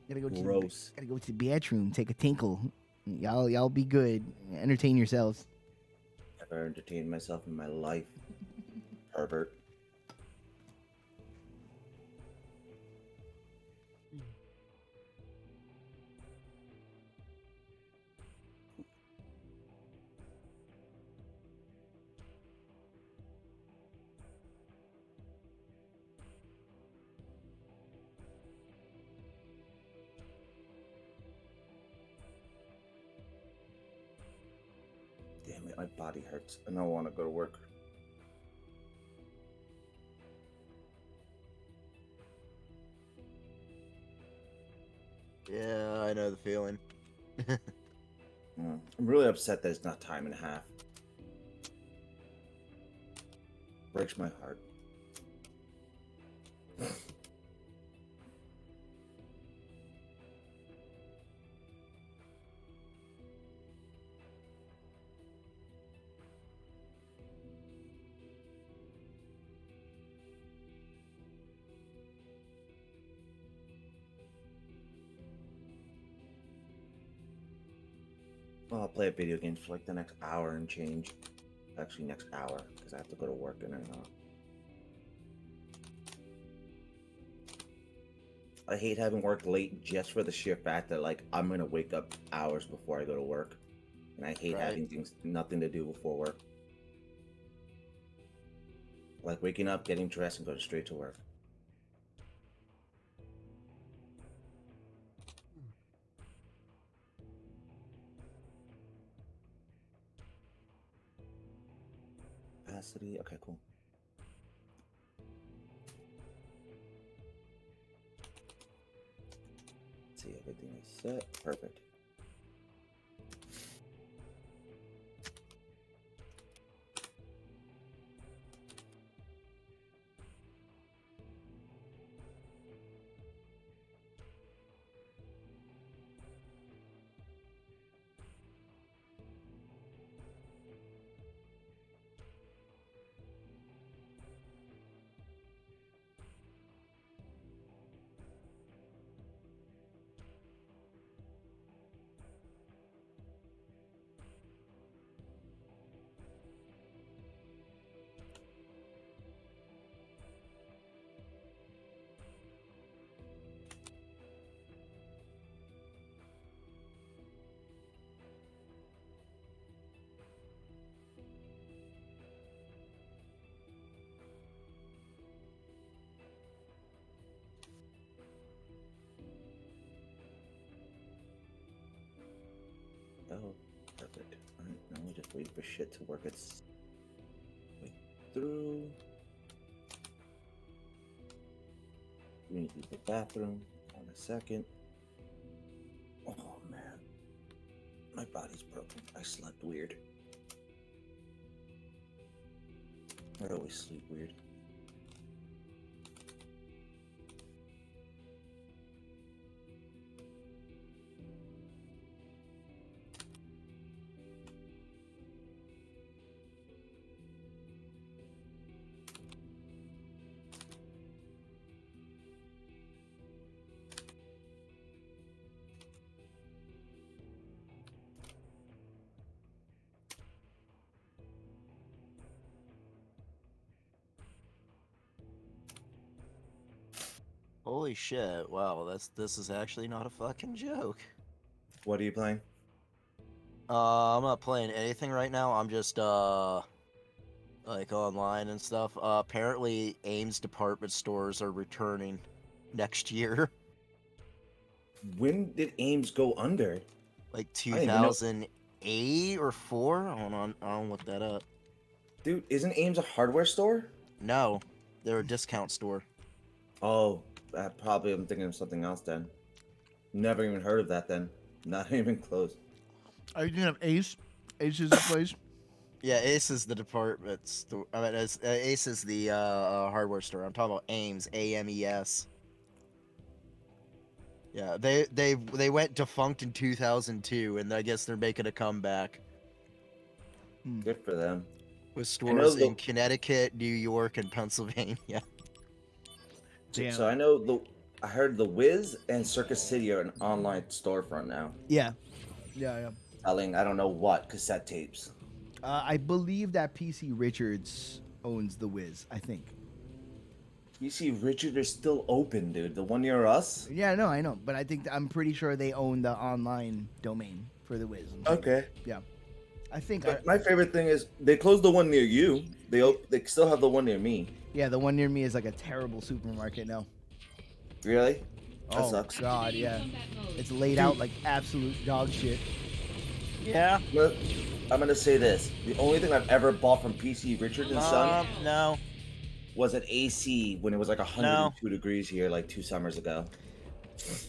Gotta go Gross. gotta go to the bathroom. Take a tinkle. Y'all be good. Entertain yourselves. Never entertained myself in my life. Herbert. Damn it, my body hurts. I don't want to go to work. Yeah, I know the feeling. I'm really upset that it's not time and a half. Breaks my heart. Well, I'll play video games for like the next hour and change. Actually, next hour, because I have to go to work and I hate having work late just for the sheer fact that like I'm gonna wake up hours before I go to work, and I hate having things nothing to do before work. Like waking up, getting dressed, and going straight to work. Capacity. Okay, cool. Let's see, everything is set. Perfect. Oh, perfect. Alright, now we just wait for shit to work its way through. We need to use the bathroom. On a second. Oh man. My body's broken. I slept weird. I always sleep weird. Holy shit! Wow, this is actually not a fucking joke. What are you playing? I'm not playing anything right now. I'm just like online and stuff. Apparently, Ames department stores are returning next year, When did Ames go under? like I didn't even know. 2008 or 4. Hold on, I'll look that up. Dude, isn't Ames a hardware store? No, they're a discount store. Oh, probably I'm thinking of something else then. Never even heard of that then. Not even close. Are you thinking of Ace? Ace is the place. Yeah, Ace is the department store. I mean, Ace is the hardware store. I'm talking about Ames, AMES. Yeah, they went defunct in 2002, and I guess they're making a comeback Good for them. with I know stores in Connecticut, New York, and Pennsylvania. Damn. So I know I heard the Wiz and Circus City are an online storefront now. Yeah. Yeah. Selling I don't know what cassette tapes. I believe that PC Richards owns the Wiz. I think. You see, Richard is still open, dude. The one near us. Yeah, no, I know, but I'm pretty sure they own the online domain for the Wiz. Okay. Yeah, I think. But my favorite thing is they closed the one near you. They still have the one near me. Yeah, the one near me is like a terrible supermarket now. Really? That Oh sucks. God, yeah. It's laid out like absolute dog shit. Yeah. But I'm gonna say this: the only thing I've ever bought from PC Richard and Son No. was an AC when it was like 102 degrees here, like 2 summers ago.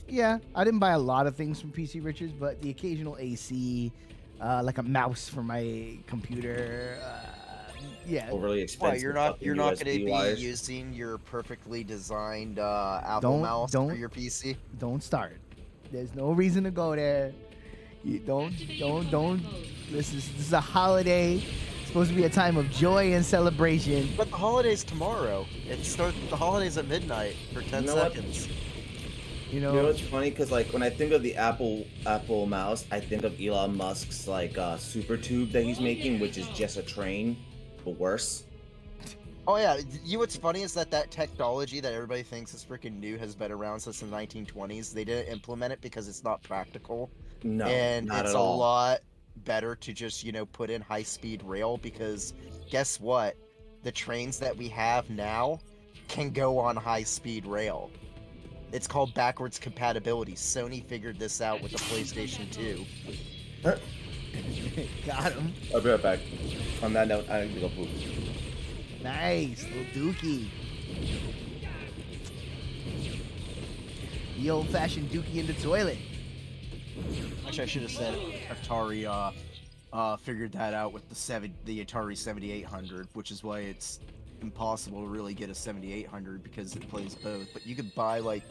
Yeah, I didn't buy a lot of things from PC Richards, but the occasional AC, like a mouse for my computer. Yeah. Overly expensive. What, you're not going to be wires. using your perfectly designed Apple mouse for your PC? Don't start. There's no reason to go there. You don't. This is a holiday. It's supposed to be a time of joy and celebration. But the holiday's tomorrow. The holiday's at midnight for 10 seconds. You You know what's funny? Because like when I think of the Apple mouse, I think of Elon Musk's like super tube that he's making, which is just a train, but worse. Oh yeah, what's funny is that technology that everybody thinks is freaking new has been around since the 1920s. They didn't implement it because it's not practical. No, and not it's at all. a lot better to just put in high-speed rail, because guess what? The trains that we have now can go on high-speed rail. It's called backwards compatibility. Sony figured this out with the PlayStation 2. Got him. I'll be right back. On that note, I need to go poop. Nice, little dookie. The old-fashioned dookie in the toilet. Actually, I should have said Atari figured that out with the Atari 7800, which is why it's impossible to really get a 7800 because it plays both. But you could buy like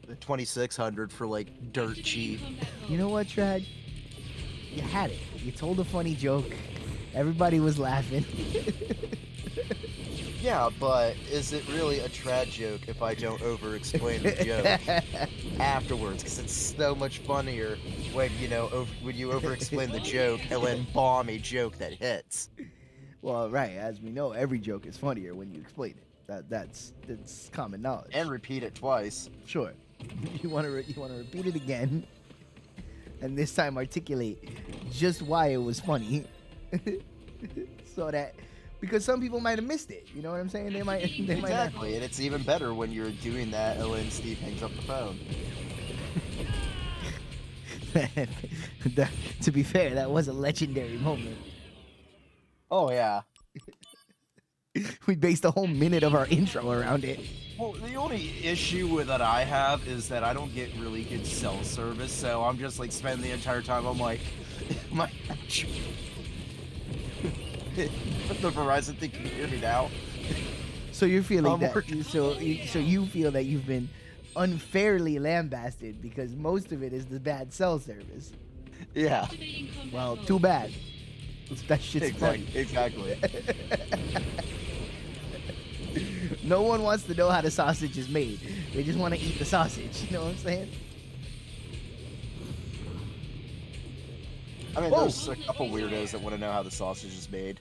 the 2600 for like dirt cheap. You know what, Trad? You had it. You told a funny joke. Everybody was laughing. Yeah, but is it really a trad joke if I don't over-explain the joke afterwards? Because it's so much funnier when when you over-explain the joke and then bomb a joke that hits. Well, right. As we know, every joke is funnier when you explain it. That's common knowledge. And repeat it twice. Sure. You want to repeat it again, and this time articulate just why it was funny, so that. Because some people might have missed it. You know what I'm saying? They might Exactly, and it's even better when you're doing that and then Steve hangs up the phone. To be fair, that was a legendary moment. Oh yeah. We based a whole minute of our intro around it. Well, the only issue with that I have is that I don't get really good cell service, so I'm just like spending the entire time. I'm like, my the Verizon thing can hear me now. So you're feeling that? working. So you feel that you've been unfairly lambasted because most of it is the bad cell service. Yeah. Activating combat Well, mode. too bad. That shit's funny. Exactly. No one wants to know how the sausage is made. They just want to eat the sausage. You know what I'm saying? I mean, Whoa. there's a couple weirdos that want to know how the sausage is made,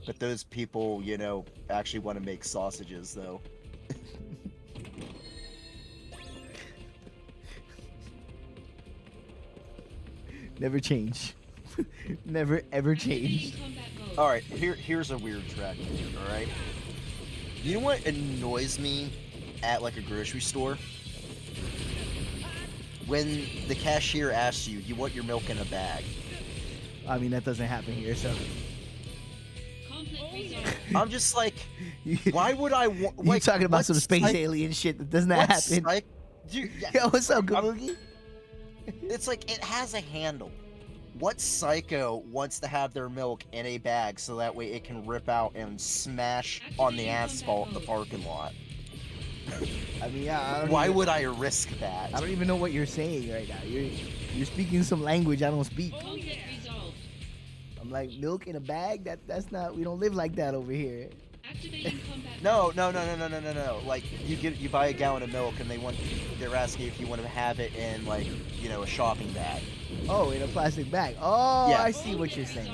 but those people, you know, actually want to make sausages, though. Never change. Never ever change. Activating combat mode. All right, here's a weird track. All right, you know what annoys me at like a grocery store? When the cashier asks you, "You want your milk in a bag?" I mean, that doesn't happen here, so. Conflict resolved. I'm just like, why would I want? You talking about some what space psych- alien shit that does not what happen? psych- Dude, yeah, Yo, what's up, I'm- Kabuki? It's like it has a handle. What psycho wants to have their milk in a bag so that way it can rip out and smash on the asphalt in the parking lot? I mean, yeah. I don't Why even- would I risk that? I don't even know what you're saying right now. You're speaking some language I don't speak. Conflict resolved. I'm like, milk in a bag? That's not. We don't live like that over here. Activating combat No. Like you buy a gallon of milk and they're asking if you want to have it in like, you know, a shopping bag. Oh, in a plastic bag. Oh, Yeah. I see what you're saying.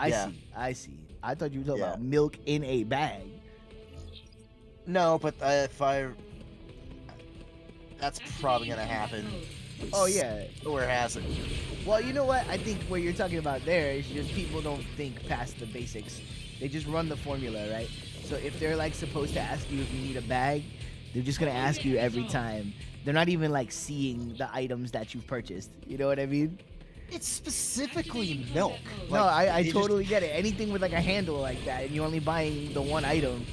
Yeah. I see. I thought you were talking Yeah. about milk in a bag. No, but that's probably gonna happen. Oh yeah. Or has it? Well, you know what? I think what you're talking about there is just people don't think past the basics. They just run the formula, right? So if they're like supposed to ask you if you need a bag, they're just gonna ask you every time. They're not even like seeing the items that you've purchased. You know what I mean? It's specifically milk. No, Like, I they just- totally get it. Anything with like a handle like that, and you're only buying the one item,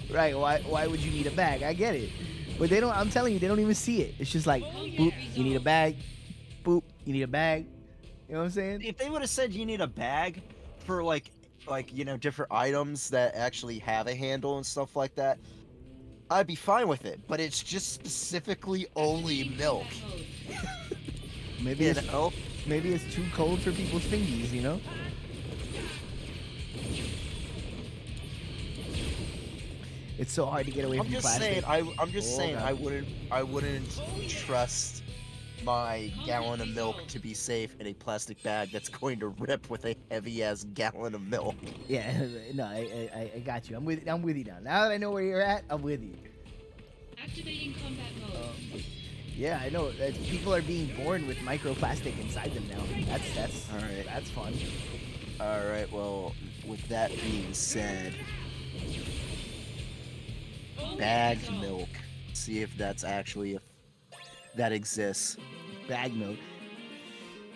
right? Why would you need a bag? I get it, but they don't. I'm telling you, they don't even see it. It's just like, boop, you need a bag. Boop, you need a bag. You know what I'm saying? If they would have said you need a bag for like you know, different items that actually have a handle and stuff like that, I'd be fine with it. But it's just specifically only milk. Maybe You it's know? maybe it's too cold for people's fingies. You know? It's so hard to get away I'm from just plastic. saying. I'm just Oh, saying. God. I wouldn't trust my gallon of milk to be safe in a plastic bag that's going to rip with a heavy ass gallon of milk. Yeah, no, I got you. I'm with you now. Now that I know where you're at, I'm with you. Activating combat mode. Yeah, I know. People are being born with microplastic inside them now. That's All right. That's fun. All right. Well, with that being said, bagged milk. See if that's actually that exists. Bag milk.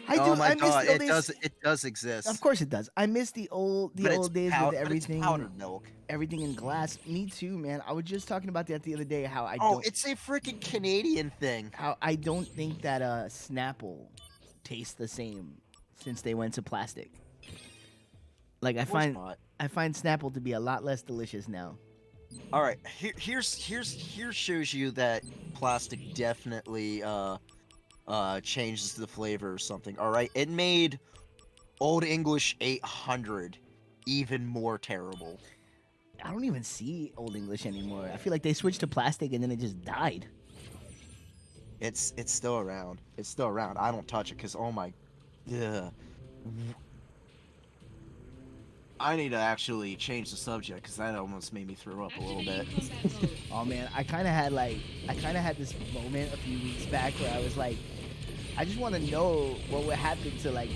Oh my I miss god, the it days- does. It does exist. Of course it does. I miss the old But it's days pow- with but it's everything powdered milk. everything in glass. Me too, man. I was just talking about that the other day. How I Oh, don't it's a freaking Canadian thing. how I don't think that Snapple tastes the same since they went to plastic. Like Of course not. I find Snapple to be a lot less delicious now. All right, here shows you that plastic definitely changes the flavor or something. All right, it made Old English 800 even more terrible. I don't even see Old English anymore. I feel like they switched to plastic and then it just died. It's still around. It's still around. I don't touch it because oh my, yeah. I need to actually change the subject because that almost made me throw up a little bit. Oh man, I kind of had this moment a few weeks back where I was like, I just want to know what would happen to like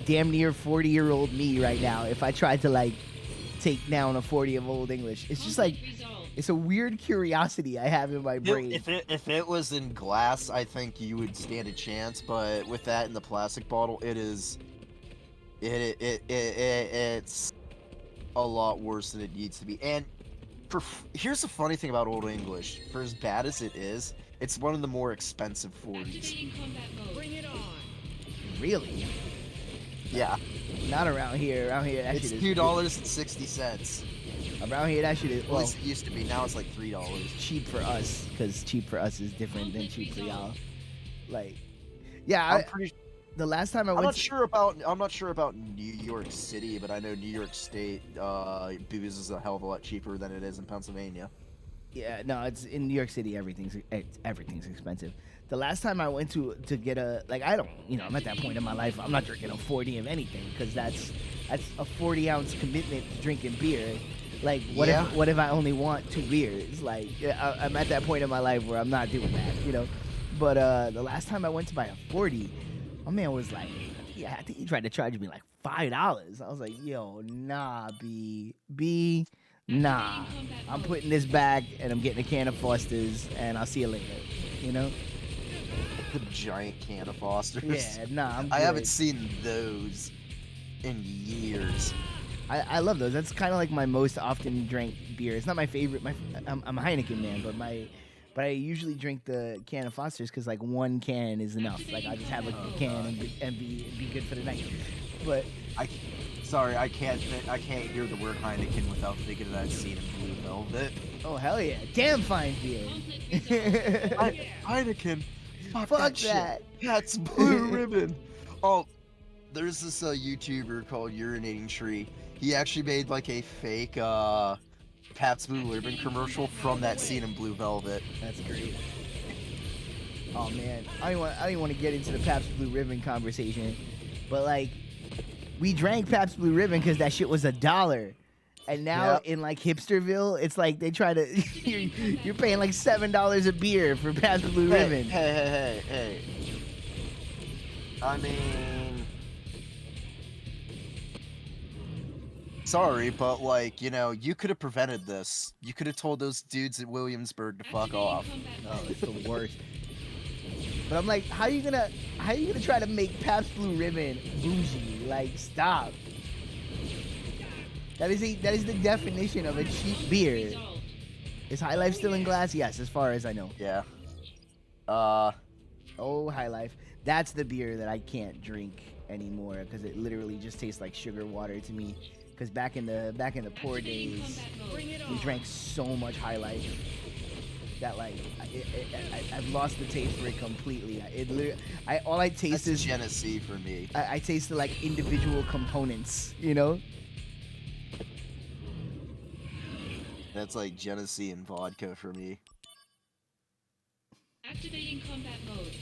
damn near 40-year-old me right now if I tried to like take down a 40 of Old English. It's just like Resolved. It's a weird curiosity I have in my brain. If it was in glass, I think you would stand a chance. But with that in the plastic bottle, it's a lot worse than it needs to be. And here's the funny thing about Old English: for as bad as it is, it's one of the more expensive 40s. Activating combat mode. Bring it on. Really? Yeah, Not around here. Around here, that it's shit is $2.60. Around here, that shit is At least it used to be. Now it's like $3. cheap for us, because cheap for us is different than cheap for y'all. Like, yeah, I'm pretty. the last time I I'm went not sure about New York City, but I know New York State booze is a hell of a lot cheaper than it is in Pennsylvania. Yeah, no, it's in New York City. Everything's expensive. The last time I went to get a I don't, I'm at that point in my life. I'm not drinking a 40 of anything because that's a 40-ounce commitment to drinking beer. Like, what if I only want 2 beers? Like, I'm at that point in my life where I'm not doing that, But the last time I went to buy a 40, my man was like, yeah, I think he tried to charge me like $5. I was like, yo, nah, B. Nah, I'm putting this back and I'm getting a can of Foster's and I'll see you later, The giant can of Foster's. Yeah, nah, I'm I good. haven't seen those in years. I love those. That's kind of like my most often drank beer. It's not my favorite. I'm a Heineken man, but I usually drink the can of Foster's because like one can is enough. Like I just have a can and be good for the night. But I can't hear the word Heineken without thinking of that scene in Blue Velvet. oh hell yeah, damn fine beer. Heineken. Fuck Fuck shit. that. That's Blue Ribbon. Oh, there's this YouTuber called Urinating Tree. He actually made like a fake Pabst Blue Ribbon commercial from that scene in Blue Velvet. That's great. Oh man, I don't want to get into the Pabst Blue Ribbon conversation, but like, we drank Pabst Blue Ribbon because that shit was $1, and now in like Hipsterville, it's like they try to you're paying like $7 a beer for Pabst Blue Ribbon. Hey. I mean, sorry, but like, you could have prevented this. You could have told those dudes at Williamsburg to fuck off. Oh, it's the worst. But I'm like, how you gonna try to make Pabst Blue Ribbon bougie? Like, stop. That is the definition of a cheap beer. Is High Life still in glass? Yes, as far as I know. Yeah. Oh, High Life. That's the beer that I can't drink anymore because it literally just tastes like sugar water to me. Because back in the poor days, we drank so much High Life that like I've lost the taste for it completely. All I taste is Genesee for me. I taste the like individual components, That's like Genesee and vodka for me. Activating combat mode.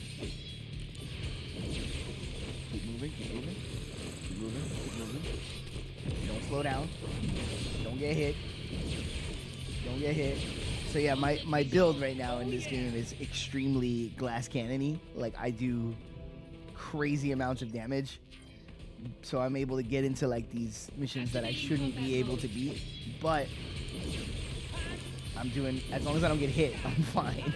Keep moving. Don't slow down. Don't get hit. So yeah, my build right now in this game is extremely glass cannon-y. Like I do crazy amounts of damage. So I'm able to get into like these missions that I shouldn't be able to beat. But I'm doing, as long as I don't get hit, I'm fine.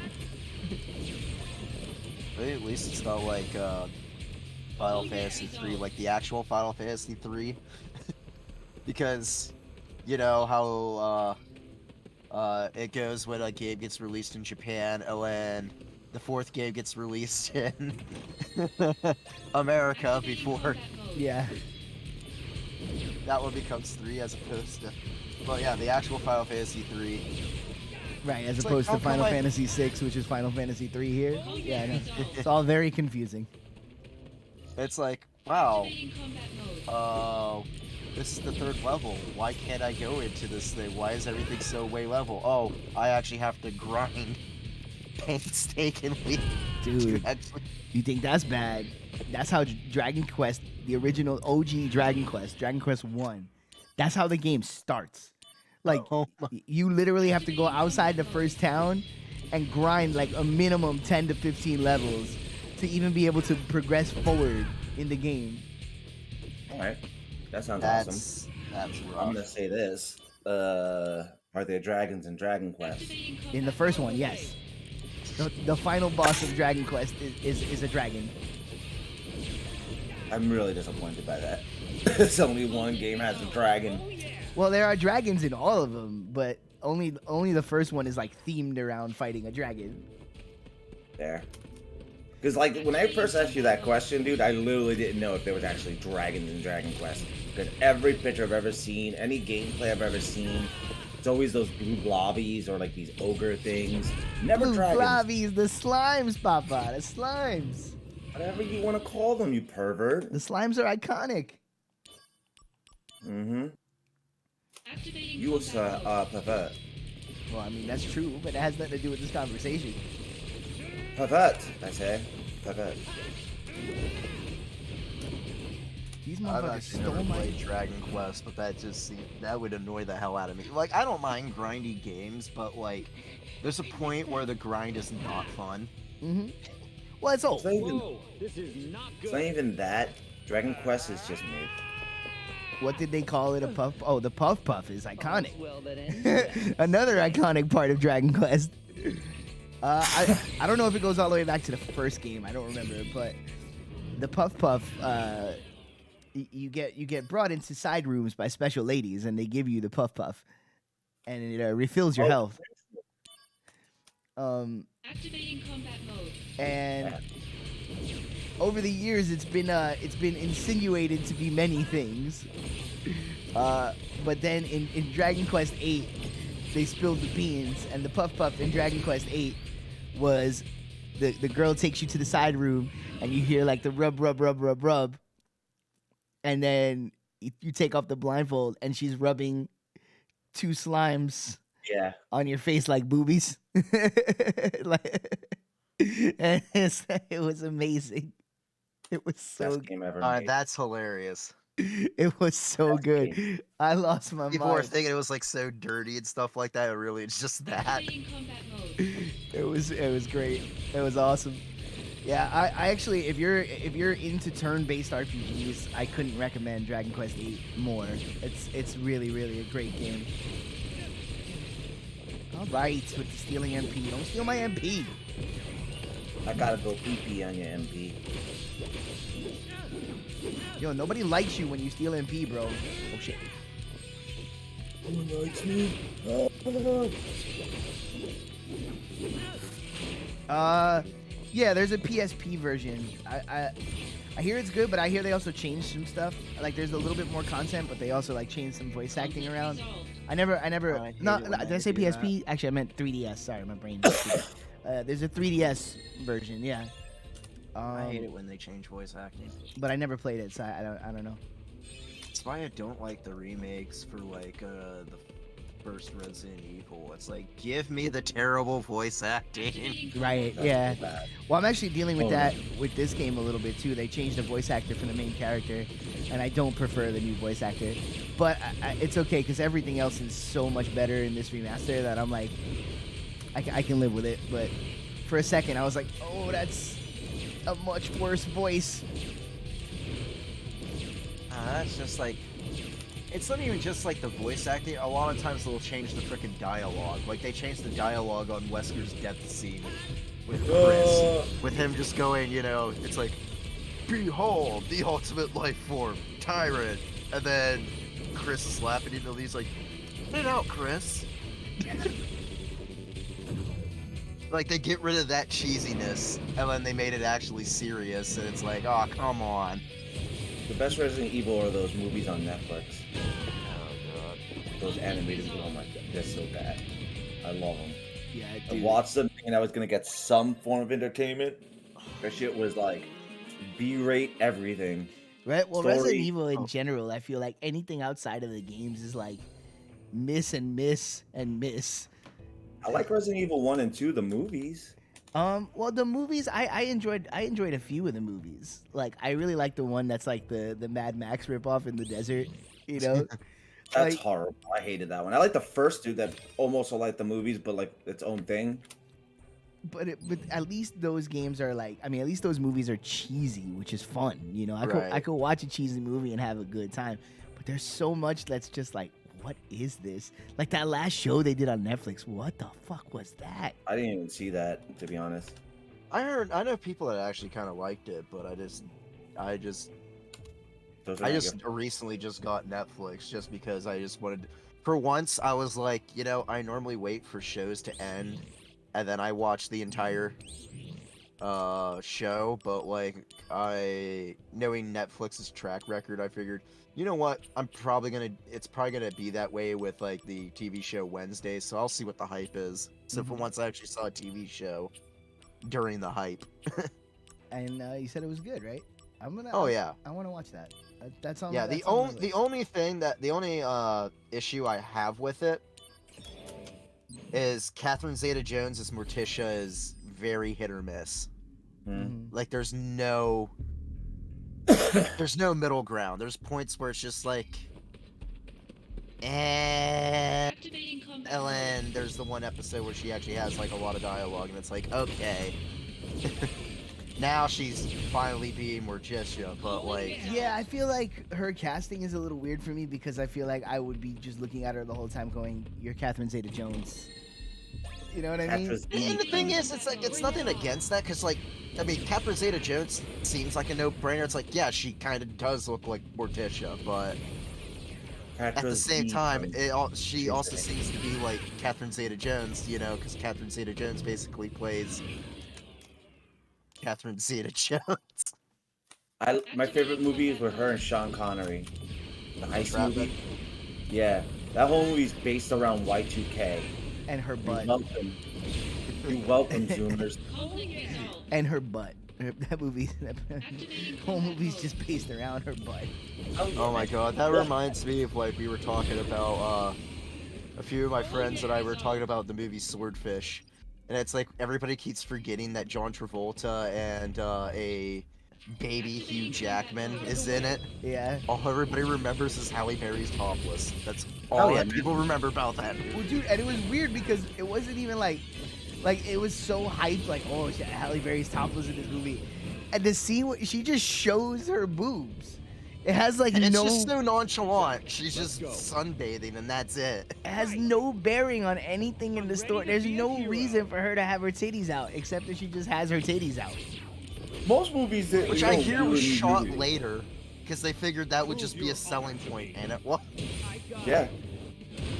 But at least it's not like Final Fantasy 3, like the actual Final Fantasy 3. Because you know how it goes when a game gets released in Japan and then the 4th game gets released in America before Yeah. that one becomes 3 as opposed to, but yeah, the actual Final Fantasy 3. Right, as It's opposed like, to how come Final I- Fantasy 6, which is Final Fantasy 3 here. Yeah, I know. It's all very confusing. It's like, wow, Activating combat mode. this is the 3rd level. Why can't I go into this thing? Why is everything so way level? Oh, I actually have to grind painstakingly. Dude, to actually- you think that's bad? That's how Dragon Quest, the original OG Dragon Quest 1, that's how the game starts. Like, Oh my- you literally have to go outside the first town and grind like a minimum 10 to 15 levels to even be able to progress forward in the game. All right, that sounds awesome. That's rough. I'm gonna say this. Are there dragons in Dragon Quest? In the first one, yes. The final boss of Dragon Quest is a dragon. I'm really disappointed by that. It's only one game has a dragon. Well, there are dragons in all of them, but only the first one is like themed around fighting a dragon. There. Because like when I first asked you that question, dude, I literally didn't know if there was actually dragons in Dragon Quest. Because every picture I've ever seen, any gameplay I've ever seen, it's always those blue blobbies or like these ogre things. Never Blue dragons. blobbies, the slimes, Papa, the slimes. Whatever you want to call them, you pervert. The slimes are iconic. Mm-hmm. You was pervert. Well, I mean that's true, but it has nothing to do with this conversation. Pervert, I say. Pervert. These I've motherfuckers actually stole never my. played Dragon Quest, but that would annoy the hell out of me. Like, I don't mind grindy games, but like, there's a point where the grind is not fun. Mm-hmm. Well, it's old. It's not even, Whoa, this is not it's not good. even that. Dragon Quest is just made. What did they call it? A puff? Oh, the puff puff is iconic. Well, that ends. Another iconic part of Dragon Quest. I don't know if it goes all the way back to the first game. I don't remember, but the puff puff. You get brought into side rooms by special ladies, and they give you the puff puff, and it refills your health. Activating combat mode. And over the years, it's been insinuated to be many things. But then in Dragon Quest VIII, they spilled the beans, and the puff puff in Dragon Quest VIII was the girl takes you to the side room, and you hear like the rub rub rub rub rub, and then you take off the blindfold, and she's rubbing two slimes Yeah. on your face like boobies. And it was amazing. It was so Best game ever Alright, made. that's hilarious. it was so Best good. I lost my People were mind. thinking it was like so dirty and stuff like that. Really, it's just that. Activating combat mode. It was great. It was awesome. Yeah, I actually, if you're into turn-based RPGs, I couldn't recommend Dragon Quest VIII more. It's really a great game. All right, with the stealing MP. Don't steal my MP. I gotta go pee on your MP. Yo, nobody likes you when you steal MP, bro. Oh shit. Who likes me? Yeah, there's a PSP version. I hear it's good, but I hear they also changed some stuff. Like there's a little bit more content, but they also like changed some voice acting around. I never. I hate No, it when did they I say do that. PSP? Actually, I meant 3DS. Sorry, my brain. There's a 3DS version. Yeah. I hate it when they change voice acting. But I never played it, so I don't know. That's why I don't like the remakes for like the first Resident Evil. It's like, give me the terrible voice acting. Right? That's Yeah. so bad. Well, I'm actually dealing with Oh, that with this game a little bit too. They changed the voice actor for the main character, and I don't prefer the new voice actor. But it's okay because everything else is so much better in this remaster that I'm like, I can live with it. But for a second, I was like, oh, that's a much worse voice. That's just like, it's not even just like the voice acting. A lot of times they'll change the freaking dialogue. Like they changed the dialogue on Wesker's death scene with Chris, with him just going, you know, it's like, behold the ultimate life form, tyrant, and then Chris is laughing and he's like, "Get it out, Chris." Like they get rid of that cheesiness, and then they made it actually serious, and it's like, oh, come on. The best Resident Evil are those movies on Netflix. Oh god. Those animated. Oh my god, they're so bad. I love them. Yeah, I dude. watched them thinking I was gonna get some form of entertainment. That shit was like B-rate everything. Right. Well, Story. Resident Evil in general, I feel like anything outside of the games is like miss and miss and miss. I like Resident Evil 1 and 2, the movies. Well, the movies I enjoyed a few of the movies. Like I really like the one that's like the Mad Max ripoff in the desert. You know, That's like, horrible. I hated that one. I like the first two that almost are like the movies, but like its own thing. but at least those games are like, I mean, at least those movies are cheesy, which is fun. You know, I Right. could watch a cheesy movie and have a good time. But there's so much that's just like, what is this? Like that last show they did on Netflix. What the fuck was that? I didn't even see that, to be honest. I know people that actually kind of liked it, but I just recently just got Netflix just because I just wanted. For once, I was like, I normally wait for shows to end, and then I watch the entire show. But like, knowing Netflix's track record, I figured, you know what? It's probably gonna be that way with like the TV show Wednesday. So I'll see what the hype is. So for once, I actually saw a TV show during the hype. And you said it was good, right? Oh yeah. I want to watch that. That's on. Yeah, that's the on my only list. issue I have with it is Catherine Zeta-Jones as Morticia is very hit or miss. Like there's no middle ground. There's points where it's just like, and then there's the one episode where she actually has like a lot of dialogue, and it's like, okay. Now she's finally being Morticia, but like... Yeah, I feel like her casting is a little weird for me because I feel like I would be just looking at her the whole time going, you're Catherine Zeta-Jones. You know what I mean? And the thing is, it's like, it's nothing against that, because like, I mean, Catherine Zeta-Jones seems like a no-brainer. It's like, yeah, she kind of does look like Morticia, but... At the same time, she also seems to be like Catherine Zeta-Jones, because Catherine Zeta-Jones basically plays... Catherine Zeta-Jones. My favorite movies were her and Sean Connery. The heist movie. Yeah, that whole movie's based around Y2K. And her butt. You're welcome, Zoomers. And her butt. That whole movie's just based around her butt. Oh my god, that reminds me of like we were talking about a few of my friends and I were talking about the movie Swordfish. And it's like everybody keeps forgetting that John Travolta and a baby Hugh Jackman is in it. Yeah. All everybody remembers is Halle Berry's topless. That's all that people remember about that movie. Well, dude, and it was weird because it wasn't even like it was so hyped, like, oh, Halle Berry's topless in this movie. And the scene where she just shows her boobs. It has like and it's just so nonchalant. She's just sunbathing and that's it. It has no bearing on anything in the story. There's no reason for her to have her titties out except that she just has her titties out. Most movies that which I hear was shot later because they figured that would just be a selling point, and it was. Yeah.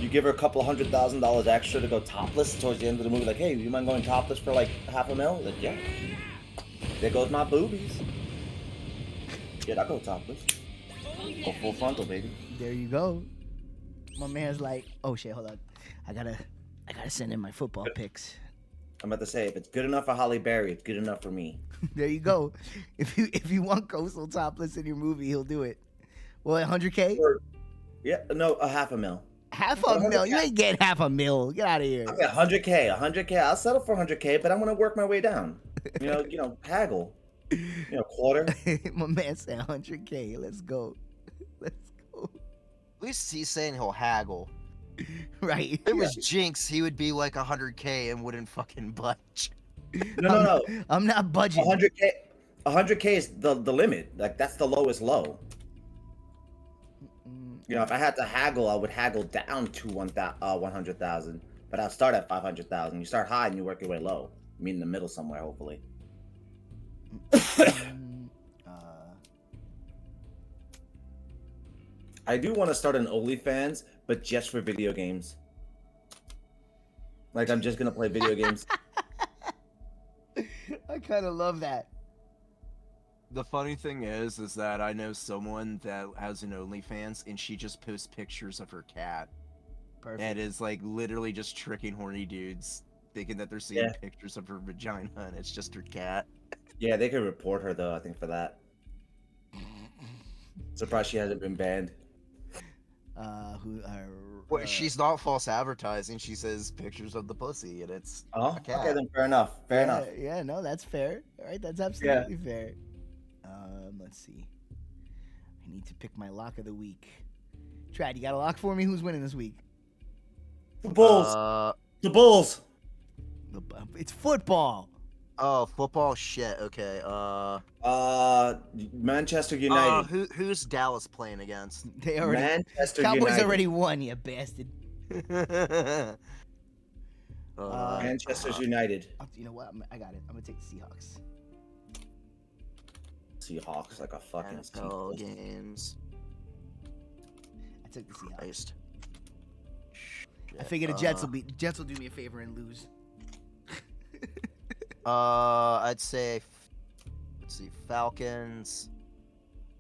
You give her a couple $100,000 extra to go topless towards the end of the movie, like, hey, you mind going topless for like $500,000? Like, yeah. There goes my boobies. Yeah, I'll go topless. Go full frontal, baby. There you go. My man's like, oh shit, hold on. I gotta send in my football picks. I'm about to say, if it's good enough for Halle Berry, it's good enough for me. There you go. If you want Coastal topless in your movie, he'll do it. What, 100K? Yeah, no, $500,000. $500,000? You ain't getting $500,000. Get out of here. Okay, 100K. I'll settle for 100K, but I'm gonna work my way down. Haggle. Quarter. My man said 100K. Let's go. At least he's saying he'll haggle. Right. If it was Jinx, he would be like 100K and wouldn't fucking budge. No. I'm not budging. 100K is the limit. Like, that's the lowest low. If I had to haggle, I would haggle down to 100,000. But I'll start at 500,000. You start high and you work your way low. I mean, in the middle somewhere, hopefully. I do want to start an OnlyFans, but just for video games. Like, I'm just gonna play video games. I kind of love that. The funny thing is that I know someone that has an OnlyFans, and she just posts pictures of her cat. Perfect. And is like literally just tricking horny dudes, thinking that they're seeing pictures of her vagina, and it's just her cat. Yeah, they could report her though, I think, for that. Surprised she hasn't been banned. Well, she's not false advertising. She says pictures of the pussy, and it's a cat. Okay, then fair enough. Fair enough. Yeah, no, that's fair. All right, that's absolutely fair. Let's see. I need to pick my lock of the week. Trad, you got a lock for me? Who's winning this week? The Bulls. The Bulls. It's football. Oh, football. Shit. Okay. Manchester United. Who's Dallas playing against? They already Manchester Cowboys United. already won, you bastard. Manchester's United. You know what? I got it. I'm gonna take the Seahawks. Seahawks like a fucking NFL games. I took the Seahawks. Christ. I figured the Jets will do me a favor and lose. I'd say, let's see, Falcons,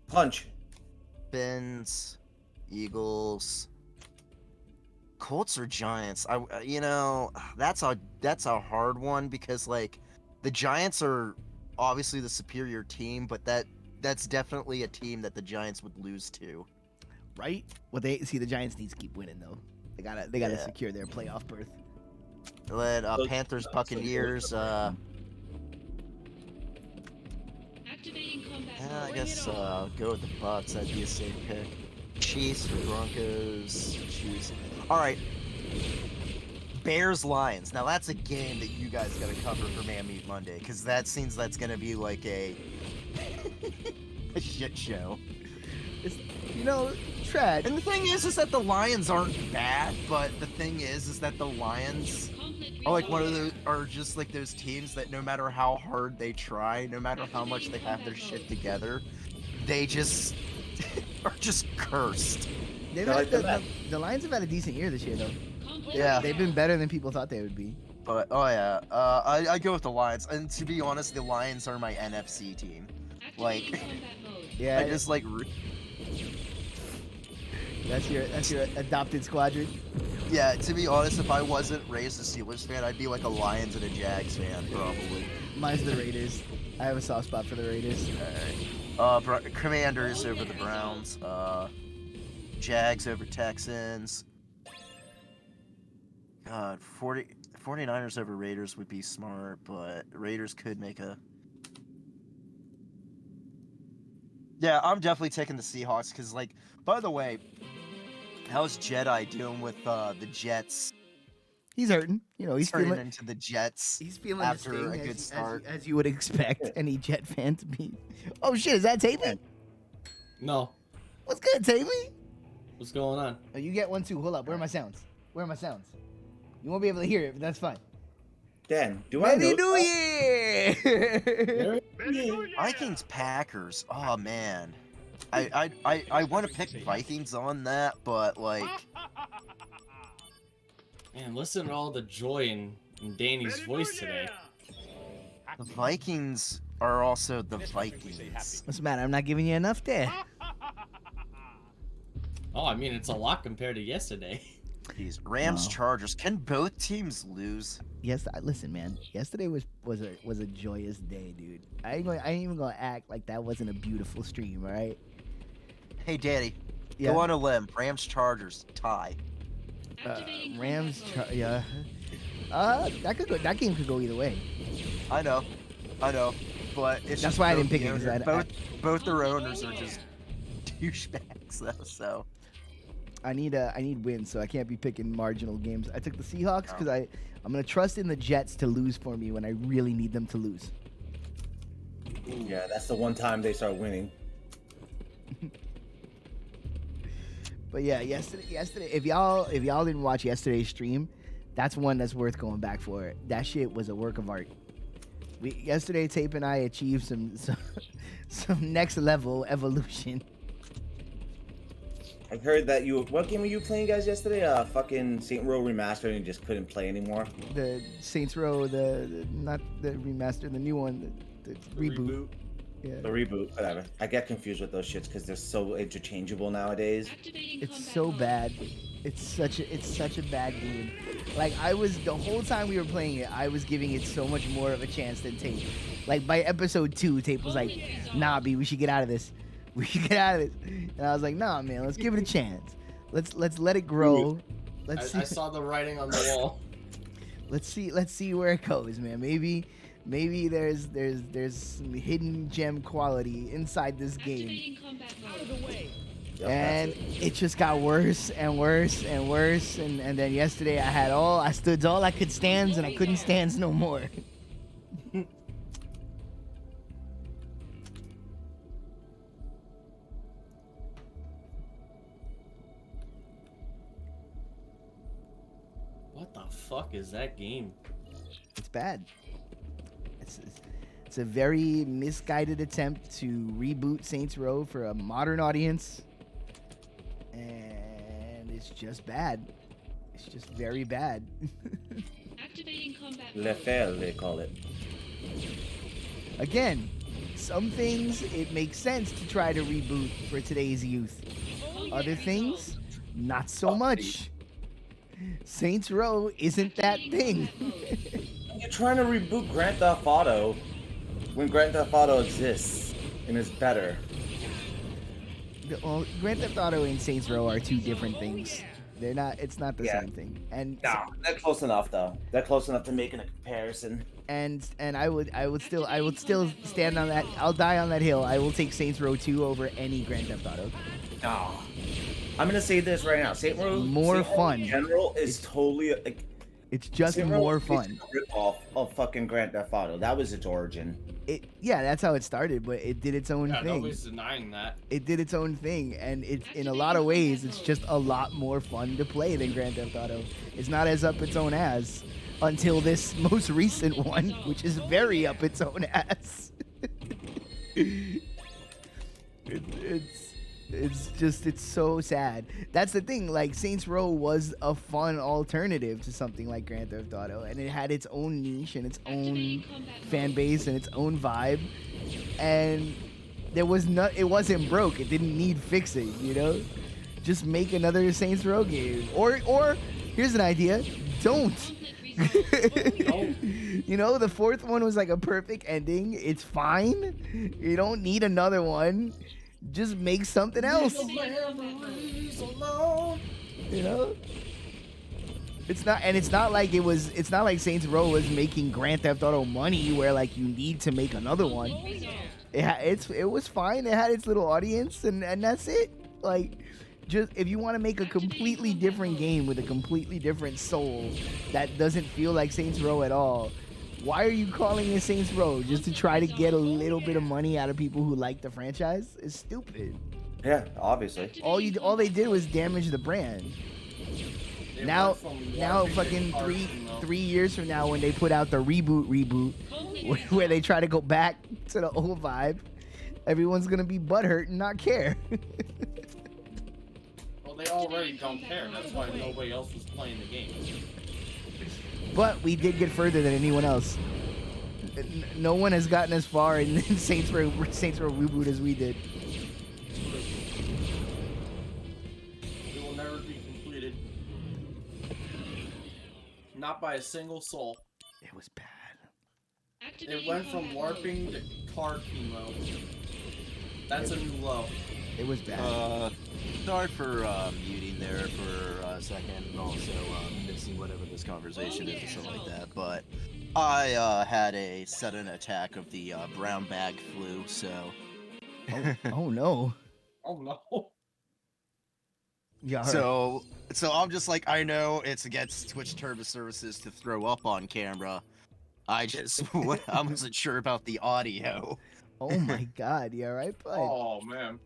Punch. Fins, Eagles, Colts or Giants. That's a hard one because like the Giants are obviously the superior team, but that's definitely a team that the Giants would lose to. Right? Well, the Giants need to keep winning though. They gotta secure their playoff berth. Then Panthers, Buccaneers. Activating combat I mode. guess go with the Bucks. That'd be a safe pick. Chiefs or Broncos. Chiefs. All right. Bears Lions. Now that's a game that you guys gotta cover for Man Meat Monday because that seems that's gonna be like a shit show. It's, Trad. And the thing is that the Lions aren't bad, but the thing is that the Lions are like are just like those teams that no matter how hard they try, no matter how much they have their shit together, they just are just cursed. The Lions have had a decent year this year though. Yeah, They've been better than people thought they would be. But I go with the Lions, and to be honest, the Lions are my NFC team. Like, Yeah, I just like. That's your adopted squadron. Yeah, to be honest, if I wasn't raised a Steelers fan, I'd be like a Lions and a Jags fan, probably. Mine's the Raiders. I have a soft spot for the Raiders. Commanders over the Browns. Jags over Texans. God, 49ers over Raiders would be smart, but Raiders could make a... Yeah, I'm definitely taking the Seahawks, because, like, by the way, how's Jedi doing with the Jets? He's hurting. He's turning feeling into the Jets. He's feeling after the sting, a good start. as you would expect any Jet fan to be. Oh shit, is that Tapey? No. What's good, Tapey? What's going on? Oh, you get one too. Hold up. Where are my sounds? You won't be able to hear it, but that's fine. Dan, do I know? Happy New Year! Vikings Packers. Oh man, I want to pick Vikings on that, but like, Man, listen to all the joy in Danny's voice today. the Vikings are also the Vikings. What's the matter? I'm not giving you enough there. Oh, I mean, it's a lot compared to yesterday. Jeez, Rams Chargers. Can both teams lose? Yes, listen, man. Yesterday was a joyous day, dude. I ain't even gonna act like that wasn't a beautiful stream, all right? Hey, Daddy, Yeah. go on a limb. Rams Chargers tie. Rams, yeah. That game could go either way. I know, but it's That's just why I both didn't pick the it, 'cause owners- both their owners are just douchebags, though. So I need wins, so I can't be picking marginal games. I took the Seahawks because I'm gonna trust in the Jets to lose for me when I really need them to lose. Yeah, that's the one time they start winning. But yeah, yesterday, if y'all didn't watch yesterday's stream, that's one that's worth going back for. That shit was a work of art. Yesterday, Tape and I achieved some next level evolution. I heard that what game were you playing, guys, yesterday? Fucking Saint Row Remastered, and you just couldn't play anymore. The Saints Row, not the remaster, the new one, the reboot. Yeah. The reboot, whatever. I get confused with those shits because they're so interchangeable nowadays. It's so bad. It's such a bad game. Like the whole time we were playing it, I was giving it so much more of a chance than Tape. Like by episode 2, Tape was like, "Nah, B, we should get out of this. We should get out of this." And I was like, "Nah, man, let's give it a chance. Let's let it grow. I saw the writing on the wall. Let's see where it goes, man. Maybe there's some hidden gem quality inside this game." And it just got worse and worse and worse, and then yesterday I stood all I could stands, and I couldn't stands no more. fuck is that game? It's bad. It's a very misguided attempt to reboot Saints Row for a modern audience, and it's just bad. It's just very bad. Activating combat Le mode. Fair, they call it. Again, some things it makes sense to try to reboot for today's youth. Other things, not so much. Saints Row isn't that thing. You're trying to reboot Grand Theft Auto when Grand Theft Auto exists and is better. Well, Grand Theft Auto and Saints Row are two different things. They're not. It's not the same thing. And No, they're close enough though. They're close enough to making a comparison. And I would still stand on that. I'll die on that hill. I will take Saints Row 2 over any Grand Theft Auto. No. I'm gonna say this right now. Saints Row fun. in general is totally like. It's just Saints Row more is fun. a rip-off of fucking Grand Theft Auto. That was its origin. Yeah, that's how it started, but it did its own Yeah, thing. nobody's denying that. It did its own thing, and it's in a lot of ways, it's just a lot more fun to play than Grand Theft Auto. It's not as up its own ass until this most recent one, which is very up its own ass. It's so sad. That's the thing. Like, Saints Row was a fun alternative to something like Grand Theft Auto, and it had its own niche and its own fan base and its own vibe. And it wasn't broke. It didn't need fixing. You know, just make another Saints Row game. Or here's an idea: don't. You know, the fourth one was like a perfect ending. It's fine. You don't need another one. Just make something else. You know? It's not like Saints Row was making Grand Theft Auto money where like you need to make another one. It was fine. It had its little audience and that's it. Like, just if you want to make a completely different game with a completely different soul that doesn't feel like Saints Row at all, why are you calling it Saints Row? Just to try to get a little bit of money out of people who like the franchise? It's stupid. Yeah, obviously. All they did was damage the brand. Now fucking 3 years from now when they put out the reboot where they try to go back to the old vibe, everyone's gonna be butthurt and not care. Well, they already don't care. That's why nobody else was playing the game. But we did get further than anyone else. No one has gotten as far in Saints Row reboot as we did. It will never be completed. Not by a single soul. It was bad. It went from LARPing to car chemo. That's a new low. It was bad. Sorry for muting there for a second and also missing whatever this conversation is or something like that. But I had a sudden attack of the brown bag flu, so. Oh no. Oh no. Yeah. So I'm just like, I know it's against Twitch terms of services to throw up on camera. I wasn't sure about the audio. Oh my god, you alright, bud? Oh man.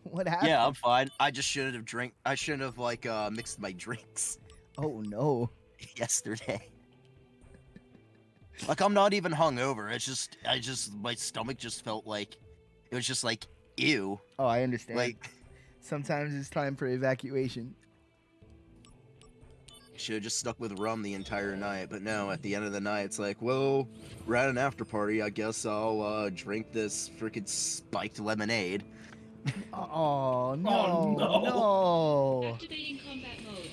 What happened? Yeah, I'm fine. I just shouldn't have mixed my drinks Oh no. yesterday. Like, I'm not even hungover. My stomach just felt like it was just like, ew. Oh, I understand. Like, sometimes it's time for evacuation. should have just stuck with rum the entire night, but no, at the end of the night, it's like, well, we're at an after party. I guess I'll drink this freaking spiked lemonade. Oh no, Oh, no. no. Activating combat mode.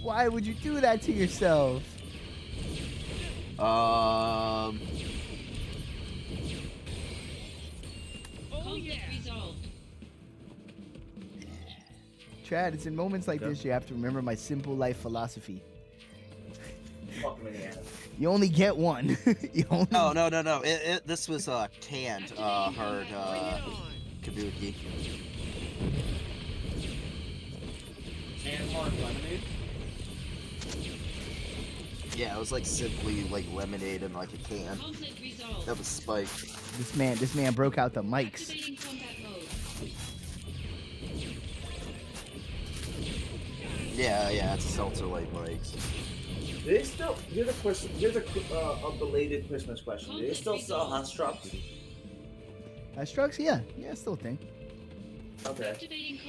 Why would you do that to yourself? Conflict resolved. Chad, it's in moments like this you have to remember my simple life philosophy. You only get one. Oh, no. This was canned hard kabuki. And hard lemonade. Yeah, it was like simply like lemonade in like a can. Conflict resolved. That was spiked. This man broke out the mics. Activating combat mode. Yeah, it's Seltzer Light Bikes. Do they still? Here's a belated Christmas question. Do they still sell Hush trucks? Hush trucks? Yeah, still a thing. Okay.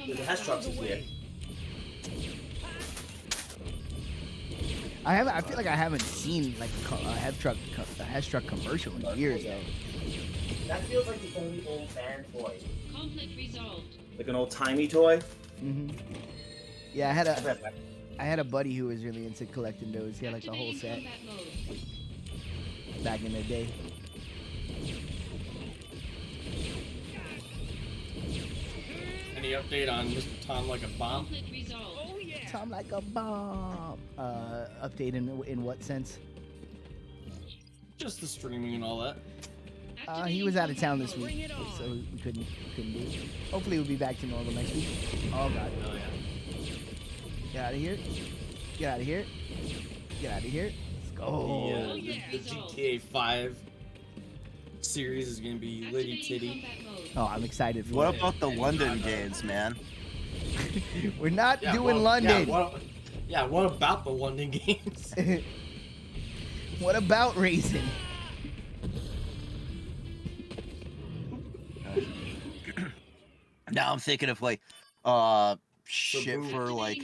The Hush trucks is weird. I feel like I haven't seen like a Hush truck commercial in years though. That feels like the only old man toy. Conflict resolved. Like an old timey toy. Yeah, I had a buddy who was really into collecting those. He had like the whole set back in the day. Any update on Mr. Tom like a bomb? Conflict resolved. Oh yeah. Tom like a bomb. Update in what sense? Just the streaming and all that. He was out of town this week, so we couldn't do it. Hopefully we'll be back to normal next week. Oh god. Oh yeah. Get out of here. Get out of here. Get out of here. Let's go. The GTA 5 series is gonna be Liddy Titty. Oh, I'm excited for What it. about the London games, man? We're not doing well, London. What about the London games? What about racing? Now I'm thinking of like shit for like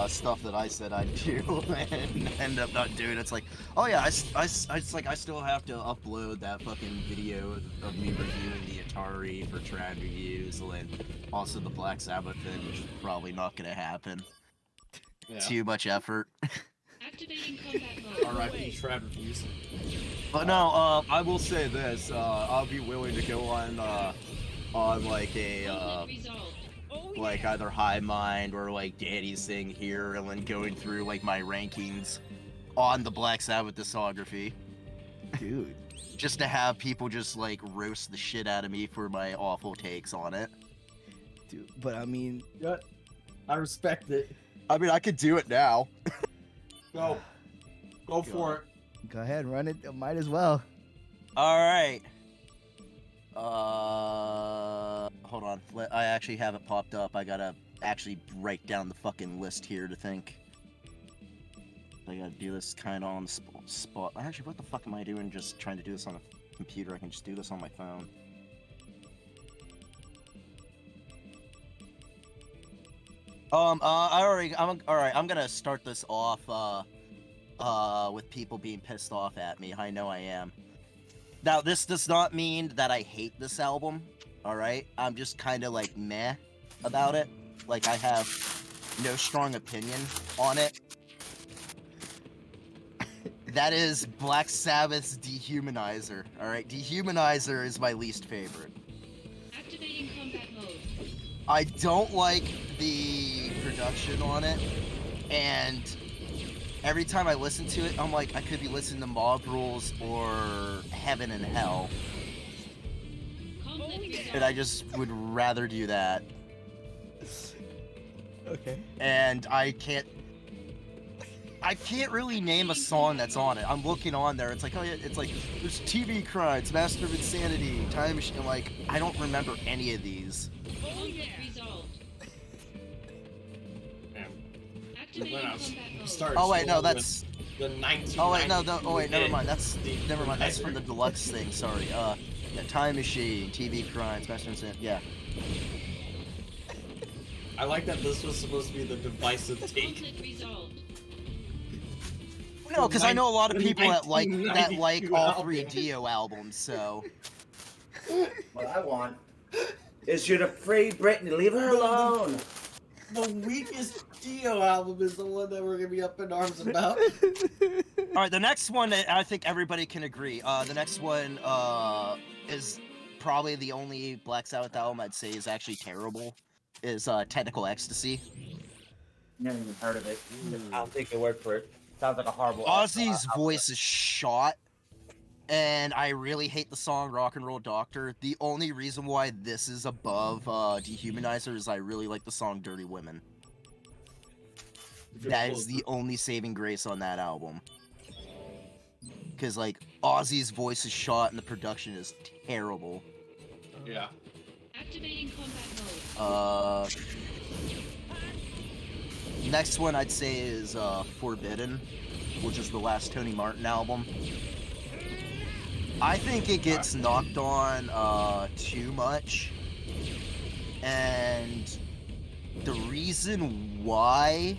stuff that I said I'd do and end up not doing. It's like, oh yeah, it's like I still have to upload that fucking video of me reviewing the Atari for Trad Reviews, and also the Black Sabbath thing, which is probably not gonna happen. Yeah. Too much effort. Activating combat mode. R.I.P. Trad Reviews. But no, I will say this: I'll be willing to go on like a Conflict resolved. like either High Mind or like Danny's thing here, and then going through like my rankings on the Black Sabbath discography, Dude. just to have people just like roast the shit out of me for my awful takes on it. Dude, but I mean, I respect it. I mean, I could do it now. Go for it. go ahead, run it. Might as well. All right. Hold on. I actually have it popped up. I gotta actually write down the fucking list here to think. I gotta do this kind of on the spot. Actually, what the fuck am I doing? Just trying to do this on a computer. I can just do this on my phone. I'm gonna start this off with people being pissed off at me. I know I am. Now, this does not mean that I hate this album, alright? I'm just kind of like meh about it. Like, I have no strong opinion on it. That is Black Sabbath's Dehumanizer, alright? Dehumanizer is my least favorite. Activating combat mode. I don't like the production on it, and every time I listen to it, I'm like, I could be listening to Mob Rules or Heaven and Hell. Conflict resolved. And I just would rather do that. Okay. And I can't really name a song that's on it. I'm looking on there. It's like, oh yeah, it's like, there's TV Crimes, Master of Insanity, Time Machine. I'm like, I don't remember any of these. Conflict resolved. Activating When I combat mode. started Oh wait, no, slow that's. with the 19. Oh wait, no, oh wait, never mind. That's from the deluxe thing. Sorry. Yeah, Time Machine, TV Crimes, Master of Insanity. Yeah. I like that this was supposed to be the divisive take. Conflict resolved. No, because I know a lot of people that like 1992 all three album. Dio albums. So. What I want is you to free Britney. Leave her alone. The weakest Dio album is the one that we're gonna be up in arms about. All right, the next one that I think everybody can agree. The next one is probably the only Black Sabbath album I'd say is actually terrible. Is Technical Ecstasy. Never even heard of it. I'll take your word for it. Sounds like a horrible. Ozzy's voice is shot, and I really hate the song Rock and Roll Doctor. The only reason why this is above Dehumanizer is I really like the song Dirty Women. That is the only saving grace on that album. Because, like, Ozzy's voice is shot and the production is terrible. Yeah. Activating combat mode. Next one I'd say is Forbidden, which is the last Tony Martin album. I think it gets knocked on too much. And the reason why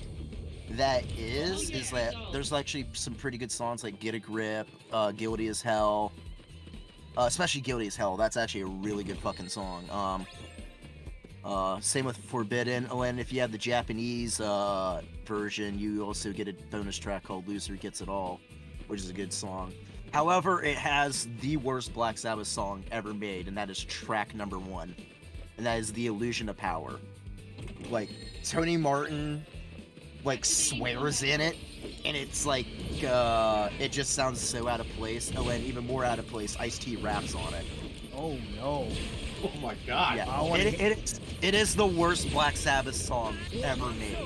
that is that there's actually some pretty good songs like Get a Grip, Guilty as Hell, especially Guilty as Hell. That's actually a really good fucking song. Same with Forbidden. Oh, and if you have the Japanese version, you also get a bonus track called Loser Gets It All, which is a good song. However, it has the worst Black Sabbath song ever made, and that is track number 1. And that is The Illusion of Power. Like, Tony Martin, like, swears in it, and it's like, it just sounds so out of place. Oh, and even more out of place, Ice-T raps on it. Oh, no. Oh my god. Yeah, it is the worst Black Sabbath song ever made.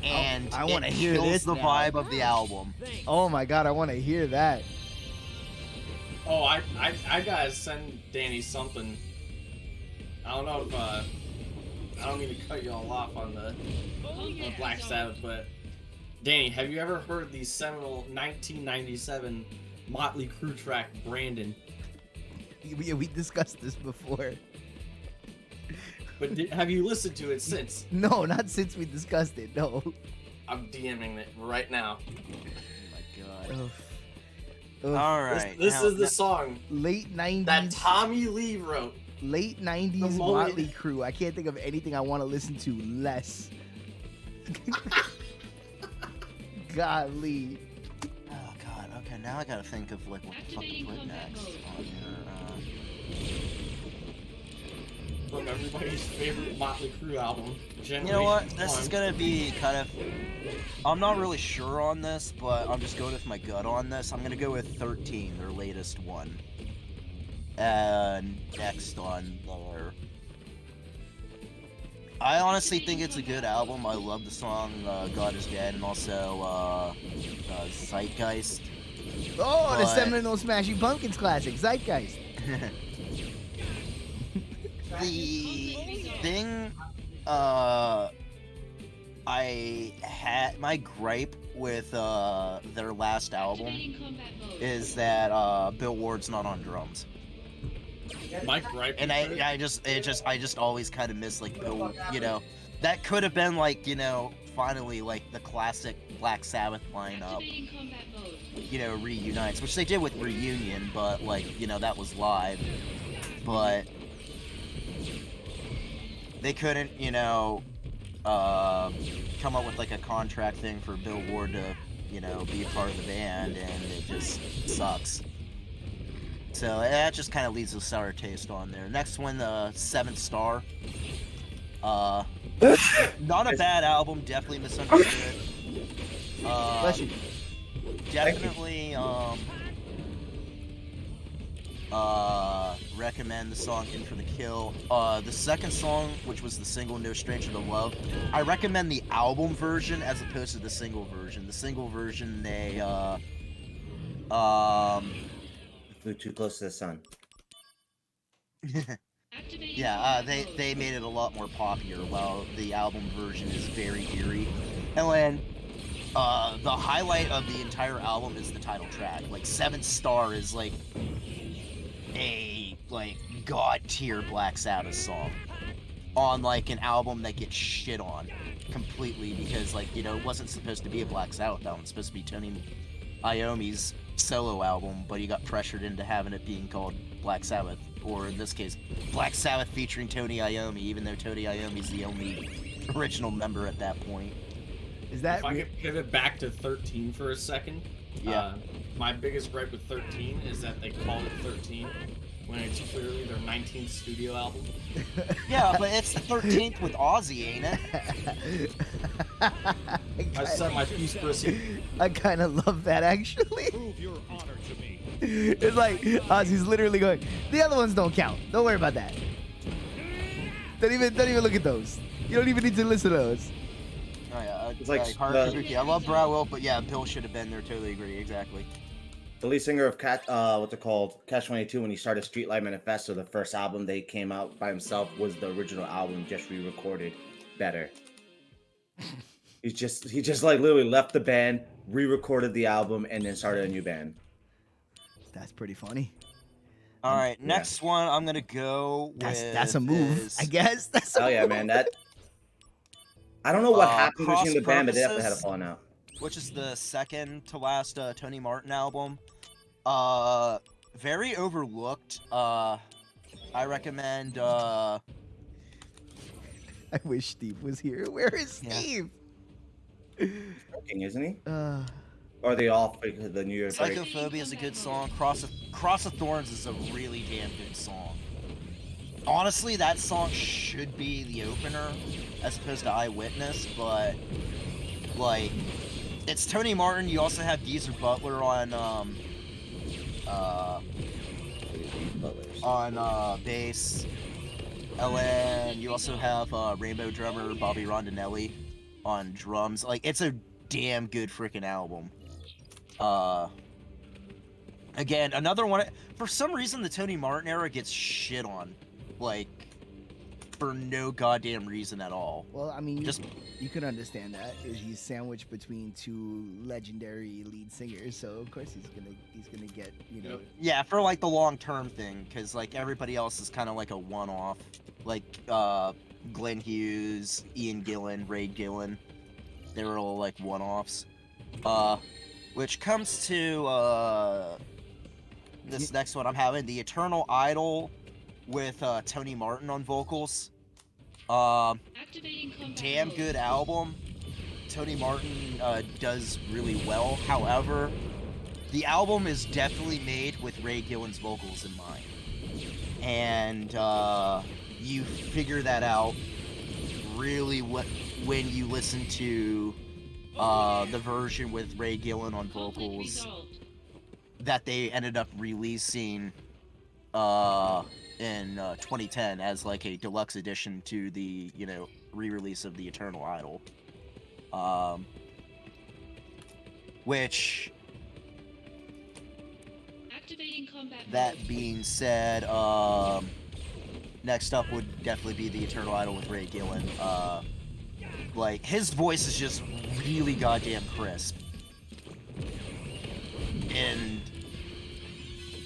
And I want to hear kills this the now. vibe of the album. Oh my god, I want to hear that. Oh, I gotta send Danny something. I don't know if I don't mean to cut you all off on the Black Sabbath, but Danny, have you ever heard the seminal 1997 Motley Crue track "Brandon"? We discussed this before. But have you listened to it since? No, not since we discussed it. No. I'm DMing it right now. Oh my god. Ugh. All right. This is the song Late 90s. that Tommy Lee wrote. Late 90s Motley Crue. I can't think of anything I want to listen to less. Golly. Oh god. Okay, now I gotta think of like what the fuck to put next on here. From everybody's favorite Motley Crue album. You know what? This is gonna be kind of. I'm not really sure on this, but I'm just going with my gut on this. I'm gonna go with 13, their latest one. And next on there. I honestly think it's a good album. I love the song God Is Dead and also Zeitgeist. Oh, the seminal Smashing Pumpkins classic, Zeitgeist. The thing I had my gripe with their last album is that Bill Ward's not on drums. My gripe, and I just always kind of miss like Bill, you know, that could have been like, you know, finally like the classic Black Sabbath lineup, you know, reunites, which they did with Reunion, but like, you know, that was live, but they couldn't, you know, come up with like a contract thing for Bill Ward to, you know, be a part of the band, and it just sucks. So that just kind of leaves a sour taste on there. Next one, Seventh Star. Not a bad album, definitely misunderstood. Definitely, recommend the song In For The Kill. The second song, which was the single No Stranger to Love, I recommend the album version as opposed to the single version. The single version, they, Flew Too Close to the Sun. Yeah, they made it a lot more popular, while the album version is very eerie. And then, the highlight of the entire album is the title track. Like, Seventh Star is, like, a, like, god-tier Black Sabbath song on, like, an album that gets shit on completely because, like, you know, it wasn't supposed to be a Black Sabbath album. It's supposed to be Tony Iommi's solo album, but he got pressured into having it being called Black Sabbath, or in this case, Black Sabbath featuring Tony Iommi, even though Tony Iommi's the only original member at that point. Is that? If I could pivot back to 13 for a second. Yeah. My biggest gripe with 13 is that they called it 13 when it's clearly their 19th studio album. Yeah, but it's the 13th with Ozzy, ain't it? I said my piece, pussy. I kind of love that, actually. Prove your honor to me. It's like Ozzy's literally going, the other ones don't count. Don't worry about that. Don't even look at those. You don't even need to listen to those. Oh yeah, It's like Kabuki. I love Browell, but yeah, Bill should have been there. Totally agree. Exactly. The lead singer of what's it called? Catch-22, when he started Streetlight Manifesto, the first album they came out by himself was the original album, just re-recorded better. He just like literally left the band, re-recorded the album, and then started a new band. That's pretty funny. All right, next one I'm gonna go That's a with move, I guess. That's a Oh yeah, move. man. That I don't know what happened Cross between the band, but they definitely had a Purposes, falling out. which is the second to last Tony Martin album. Very overlooked. I recommend. I wish Steve was here. Where is Steve? Working, isn't he? Or are they off because of the New Year's break? Psychophobia is a good song. Cross of Thorns is a really damn good song. Honestly, that song should be the opener as opposed to Eyewitness, but like it's Tony Martin. You also have Geezer Butler on bass. And you also have Rainbow drummer Bobby Rondinelli on drums. Like it's a damn good freaking album. Again, another one. For some reason, the Tony Martin era gets shit on, like, for no goddamn reason at all. Well, I mean, you can understand that. He's sandwiched between two legendary lead singers, so of course he's gonna get, you know. Yeah, for like the long term thing, because like everybody else is kind of like a one off, like Glenn Hughes, Ian Gillan, Ray Gillan. They were all like one offs. Which comes to this next one I'm having, The Eternal Idol with Tony Martin on vocals. Damn good album. Tony Martin does really well. However, the album is definitely made with Ray Gillan's vocals in mind. And you figure that out really when you listen to the version with Ray Gillan on vocals that they ended up releasing in 2010 as like a deluxe edition to the, you know, re-release of The Eternal Idol. Which, that being said, next up would definitely be The Eternal Idol with Ray Gillan. Like, his voice is just really goddamn crisp. And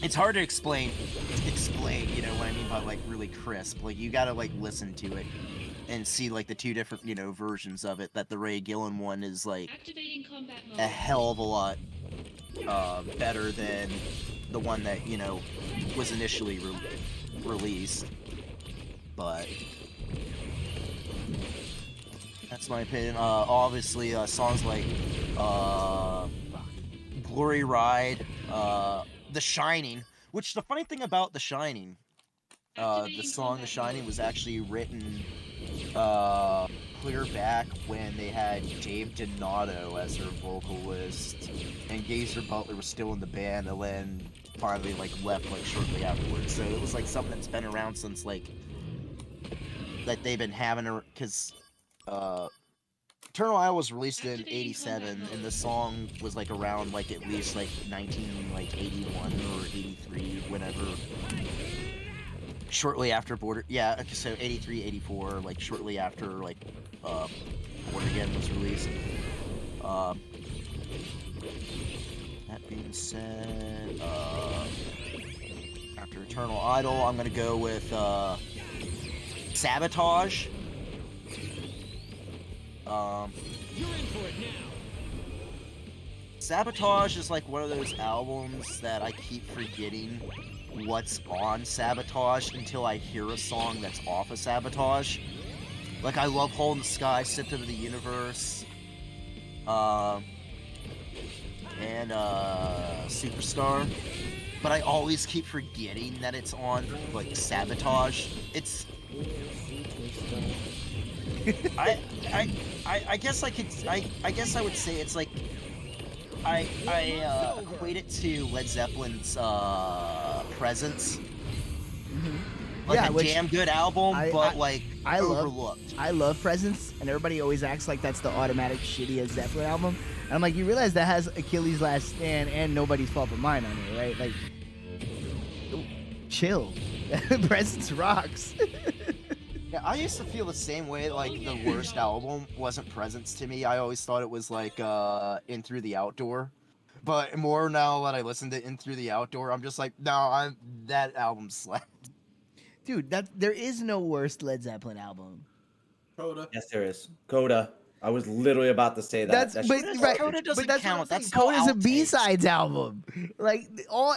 it's hard to explain, you know what I mean by, like, really crisp. Like, you gotta, like, listen to it and see, like, the two different, you know, versions of it. That the Ray Gillan one is, like, a hell of a lot better than the one that, you know, was initially released. But that's my opinion. Obviously, songs like Glory Ride, The Shining, which the funny thing about The Shining, the song The Shining was actually written clear back when they had Dave Donato as their vocalist, and Geezer Butler was still in the band, and then finally like left like shortly afterwards. So it was like something that's been around since like that they've been having, because Eternal Idol was released in '87, and the song was like around like at least like 1981 or '83, whenever. Shortly after Border, yeah, okay, so '83, '84, like shortly after like Born Again was released. That being said, after Eternal Idol, I'm gonna go with Sabotage. You're in for it now. Sabotage is like one of those albums that I keep forgetting what's on Sabotage until I hear a song that's off of Sabotage. Like, I love Hole in the Sky, Symptom of the Universe, and Superstar. But I always keep forgetting that it's on, like, Sabotage. It's... I guess I could... I guess I would say it's like... I equate it to Led Zeppelin's Presence. Like Yeah, a which damn good album, but like overlooked. I love Presence, and everybody always acts like that's the automatic shittiest Zeppelin album. And I'm like, you realize that has Achilles' Last Stand and Nobody's Fault But Mine on it, right? Like, chill. Presence rocks. Yeah, I used to feel the same way. Like the worst album wasn't Presence to me. I always thought it was like In Through the Outdoor. But more now that I listen to In Through the Outdoor, I'm just like, no, that album slapped. Dude, there is no worst Led Zeppelin album. Coda. Yes, there is. Coda. I was literally about to say that. That's That but shit right, Coda but doesn't that's what I'm count. saying. That's all Coda's a outtakes. B-sides album. Like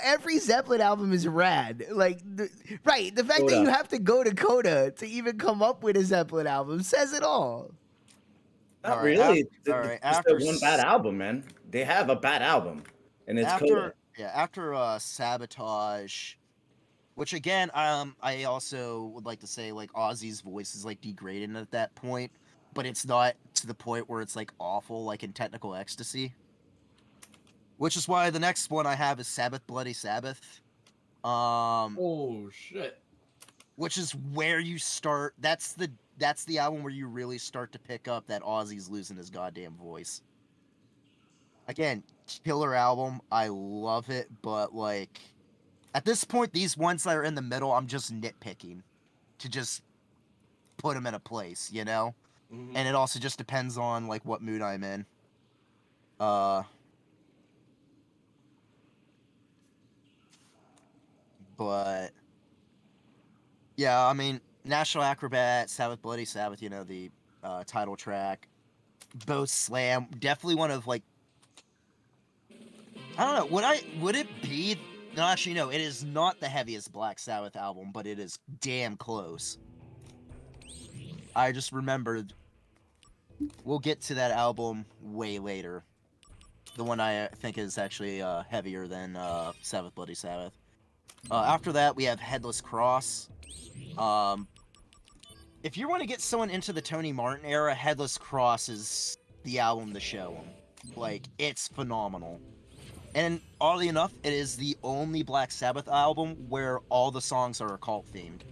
every Zeppelin album is rad. Like the fact that Coda. you have to go to Coda to even come up with a Zeppelin album says it all. Not All right, really. all right, It's after their one bad album, man. They have a bad album, and it's Coda. after Sabotage, which again, I also would like to say like Ozzy's voice is like degraded at that point, but it's not to the point where it's like awful, like in Technical Ecstasy. Which is why the next one I have is Sabbath Bloody Sabbath. Oh shit. Which is where you start. That's the album where you really start to pick up that Ozzy's losing his goddamn voice. Again, killer album. I love it, but like at this point, these ones that are in the middle, I'm just nitpicking to just put them in a place, you know? Mm-hmm. And it also just depends on like what mood I'm in. But yeah, I mean, National Acrobat, Sabbath Bloody Sabbath, you know, the title track, both slam. Definitely one of like, I don't know. Would it be? No, actually, no. It is not the heaviest Black Sabbath album, but it is damn close. I just remembered. We'll get to that album way later. The one I think is actually heavier than Sabbath Bloody Sabbath. After that, we have Headless Cross. If you want to get someone into the Tony Martin era, Headless Cross is the album to show them. Like, it's phenomenal. And oddly enough, it is the only Black Sabbath album where all the songs are occult themed.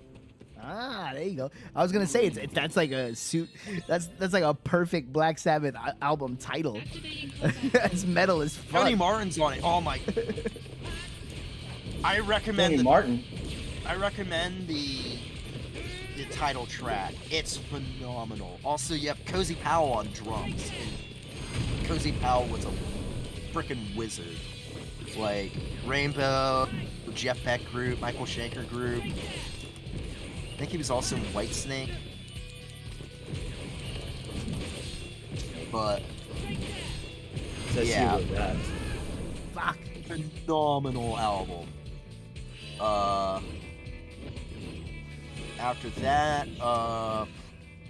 Ah, there you go. I was gonna say that's like a suit. That's like a perfect Black Sabbath album title. That's metal as fuck. Tony Martin's on it. Oh my! I recommend Tony Martin. I recommend the title track. It's phenomenal. Also, you have Cozy Powell on drums. And Cozy Powell was a freaking wizard. Like Rainbow, Jeff Beck group, Michael Schenker group. I think he was also in Whitesnake. But yeah, fuck, phenomenal album. After that,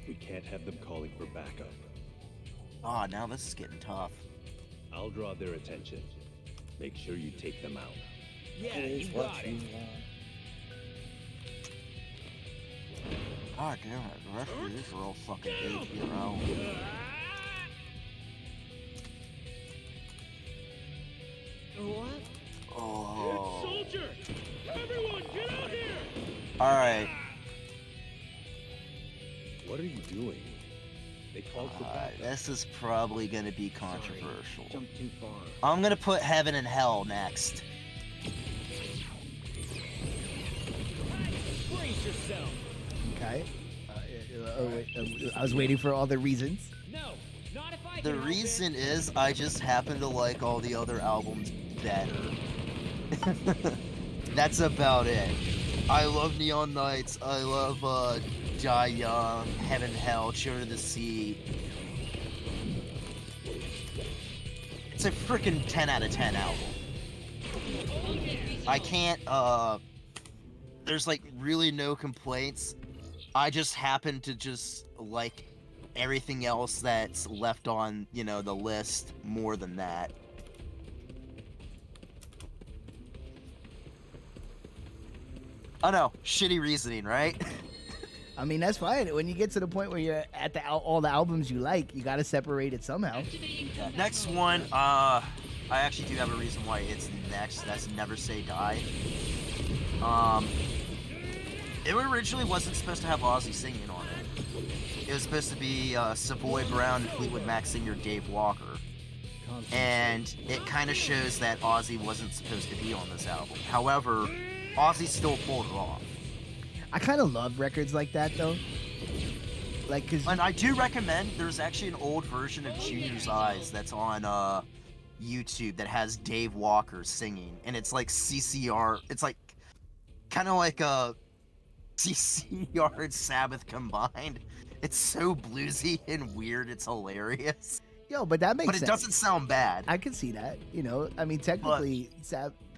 we can't have them calling for backup. oh, now this is getting tough. I'll draw their attention. Make sure you take them out. Yeah, you got it. God damn it, the rest of these are all fucking 8-year-old. What? Oh. Soldier! Everyone, get out here! Alright. What are you doing? They called for backup. This is probably gonna be controversial. Jumped too far. I'm gonna put Heaven and Hell next. Brace yourself. Okay. I was waiting for all the reasons. No, not if I The can help reason is I just happen to like all the other albums better. That's about it. I love Neon Nights. I love Die Young, Heaven, Hell, Children of the Sea. It's a freaking 10 out of 10 album. I can't, there's like really no complaints. I just happen to just like everything else that's left on, you know, the list more than that. Oh no, shitty reasoning, right? I mean, that's fine. When you get to the point where you're at all the albums you like, you gotta separate it somehow. Next one, I actually do have a reason why it's next. That's Never Say Die. It originally wasn't supposed to have Ozzy singing on it. It was supposed to be Savoy Brown and Fleetwood Mac singer Dave Walker. And it kind of shows that Ozzy wasn't supposed to be on this album. However, Ozzy still pulled it off. I kind of love records like that, though. Like, cause And I do recommend. There's actually an old version of Junior's Eyes that's on YouTube that has Dave Walker singing, and it's like CCR. It's like kind of like a CCR and Sabbath combined. It's so bluesy and weird. It's hilarious. yo, but that makes But it sense. doesn't sound bad. I can see that. You know, I mean, technically,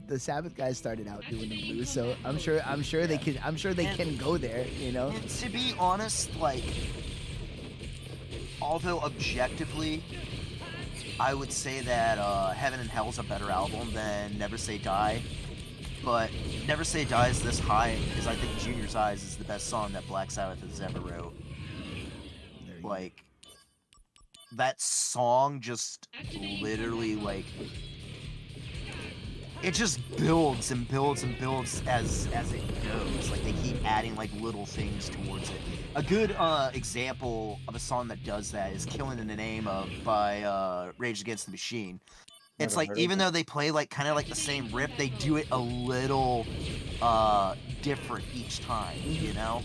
the Sabbath guys started out doing the blues, so I'm sure they can. I'm sure they can go there. You know. And to be honest, like, although objectively, I would say that Heaven and Hell's a better album than Never Say Die. But Never Say Die is this high because I think Junior's Eyes is the best song that Black Sabbath has ever wrote. Like, that song just literally, like, it just builds and builds and builds as it goes. Like, they keep adding, like, little things towards it. A good example of a song that does that is Killing in the Name of by Rage Against the Machine. It's Never like, heard of even it. though they play like kind of like the same rip, they do it a little different each time, you know?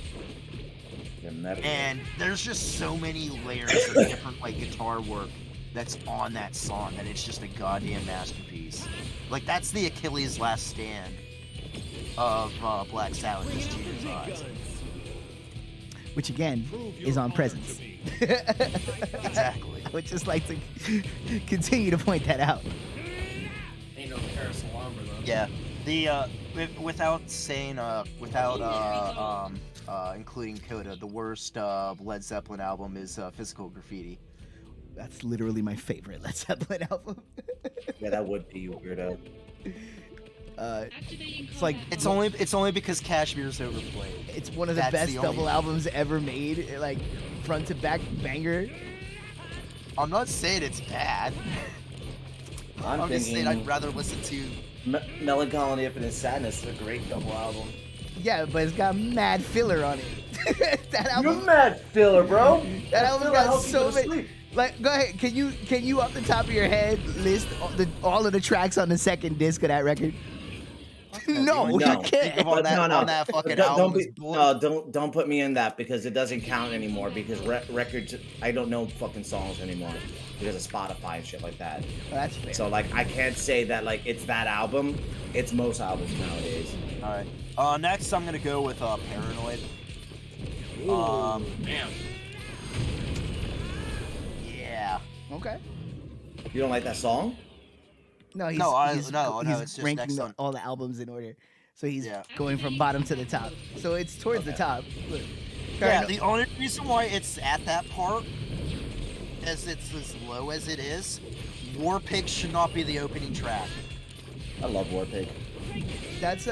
And there's just so many layers of different like guitar work that's on that song that it's just a goddamn masterpiece. Like, that's the Achilles' last stand of Black Sabbath, is Junior's Eyes. Which again is on Presence. Exactly. I would just like to continue to point that out. Ain't no Paris Alarmer though. Yeah. The without saying without including Coda, the worst Led Zeppelin album is Physical Graffiti. That's literally my favorite Led Zeppelin album. Yeah, that would be, you weirdo. It's like it's only because Kashmir's overplayed. It's one of the That's best the double only- albums ever made. Like front to back banger. I'm not saying it's bad. I'm just saying I'd rather listen to Melancholy Infinite Sadness is a great double album. Yeah, but it's got mad filler on it. That album. You're mad filler, bro. That album filler got helps you so go to many. sleep. Like, go ahead. Can you off the top of your head list all of the tracks on the second disc of that record? No, you can't. Think of on that fucking album is don't put me in that because it doesn't count anymore because records, I don't know fucking songs anymore because of Spotify and shit like that. Well, that's fair. So like I can't say that like it's that album. It's most albums nowadays. All right. Next I'm gonna go with Paranoid. Damn. Yeah. Okay. You don't like that song? No, he's it's just ranking next on. all the albums in order. So he's going from bottom to the top. So it's towards the top. Look. Yeah, the only reason why it's at that part, as it's as low as it is, War Pig should not be the opening track. I love War Pig. That's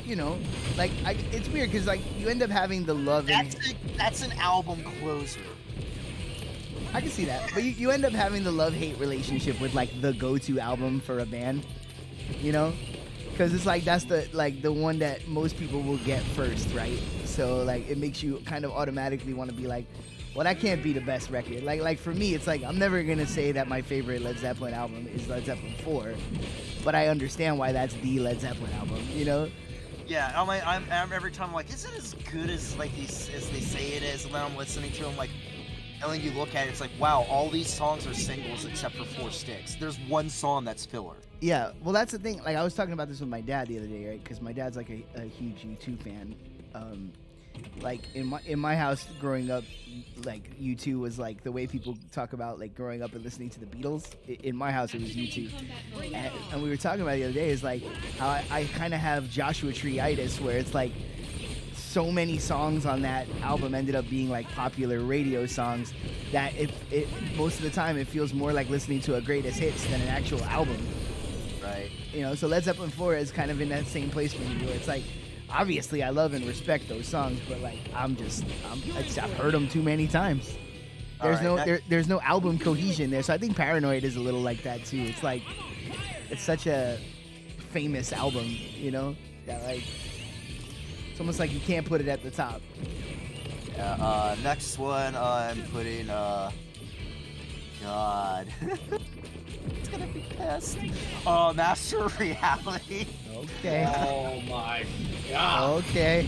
you know, like it's weird because like you end up having the love. That's an album closer. I can see that, but you end up having the love-hate relationship with like the go-to album for a band, you know, because it's like that's the one that most people will get first, right? So like it makes you kind of automatically want to be like, well, that can't be the best record. Like for me, it's like I'm never gonna say that my favorite Led Zeppelin album is Led Zeppelin 4, but I understand why that's the Led Zeppelin album, you know? Yeah, I'm every time I'm like, is it as good as like as they say it is? And then I'm listening to them like. And then you look at it, it's like, wow, all these songs are singles except for 4 Sticks. There's one song that's filler. Yeah, well, that's the thing. Like, I was talking about this with my dad the other day, right? Because my dad's like a huge U2 fan. Like in my house growing up, like U2 was like the way people talk about like growing up and listening to the Beatles. In my house, it was U2, and we were talking about it the other day. Is like how I kind of have Joshua Tree-itis, where it's like. So many songs on that album ended up being like popular radio songs that it most of the time it feels more like listening to a greatest hits than an actual album. Right. You know, so Led Zeppelin 4 is kind of in that same place for me where it's like, obviously I love and respect those songs, but like I've heard them too many times. There's no album cohesion there, so I think Paranoid is a little like that too. It's like it's such a famous album, you know, that like. It's almost like you can't put it at the top. Yeah, next one I'm putting, God. It's gonna be pissed. Master of Reality. Okay. Oh my god. Okay.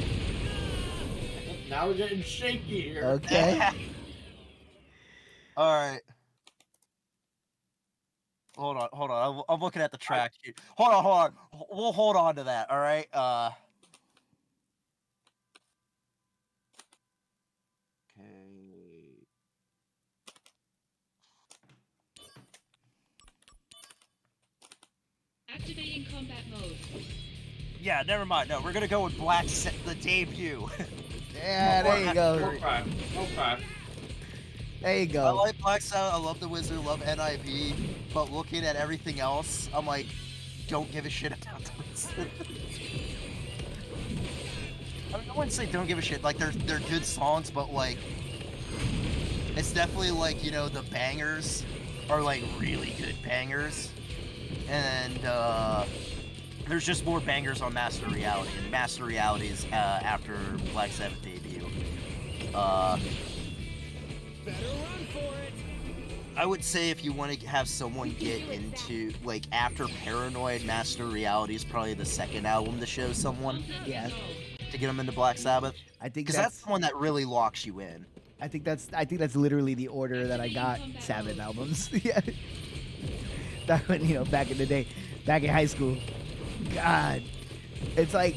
Now we're getting shaky here. Okay. All right. Hold on. I'm looking at the track sheet. Hold on. We'll hold on to that. All right. Okay. Activating combat mode. Yeah, never mind. No, we're gonna go with the debut. Yeah, there you go. Okay. There you I go. like Black Sabbath. I love the Wizard. Love NIB. But looking at everything else, I'm like, don't give a shit about the Wizard. I mean, I wouldn't say don't give a shit. Like they're good songs, but like it's definitely like, you know, the bangers are like really good bangers, and there's just more bangers on Master Reality, and Master Reality is after Black Sabbath debut. Better run for it. I would say if you want to have someone get into, like, after Paranoid, Master Reality is probably the second album to show someone. Yeah. To get them into Black Sabbath. I think because that's the one that really locks you in. I think that's literally the order that I got Sabbath albums. Yeah. Back when, you know, back in the day, back in high school. God. It's like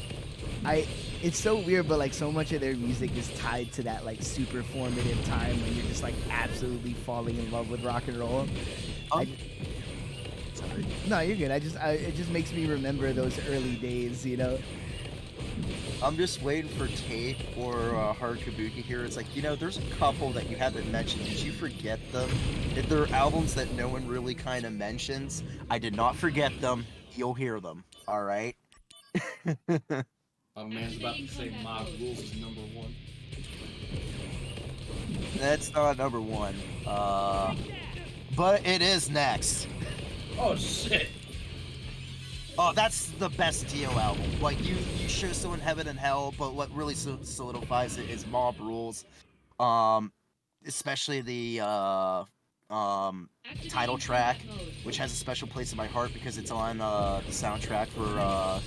it's so weird, but like so much of their music is tied to that like super formative time when you're just like absolutely falling in love with rock and roll. Sorry. No, you're good. It just makes me remember those early days, you know. I'm just waiting for Tape or Hard Kabuki here. It's like, you know, there's a couple that you haven't mentioned. Did you forget them? If there are albums that no one really kind of mentions, I did not forget them. You'll hear them. All right. My man's about to say Mob Rules is number one. That's not number one. But it is next. Oh shit. Oh, that's the best Dio album. Like, you show someone Heaven and Hell, but what really solidifies it is Mob Rules. Especially the title track, which has a special place in my heart because it's on the soundtrack for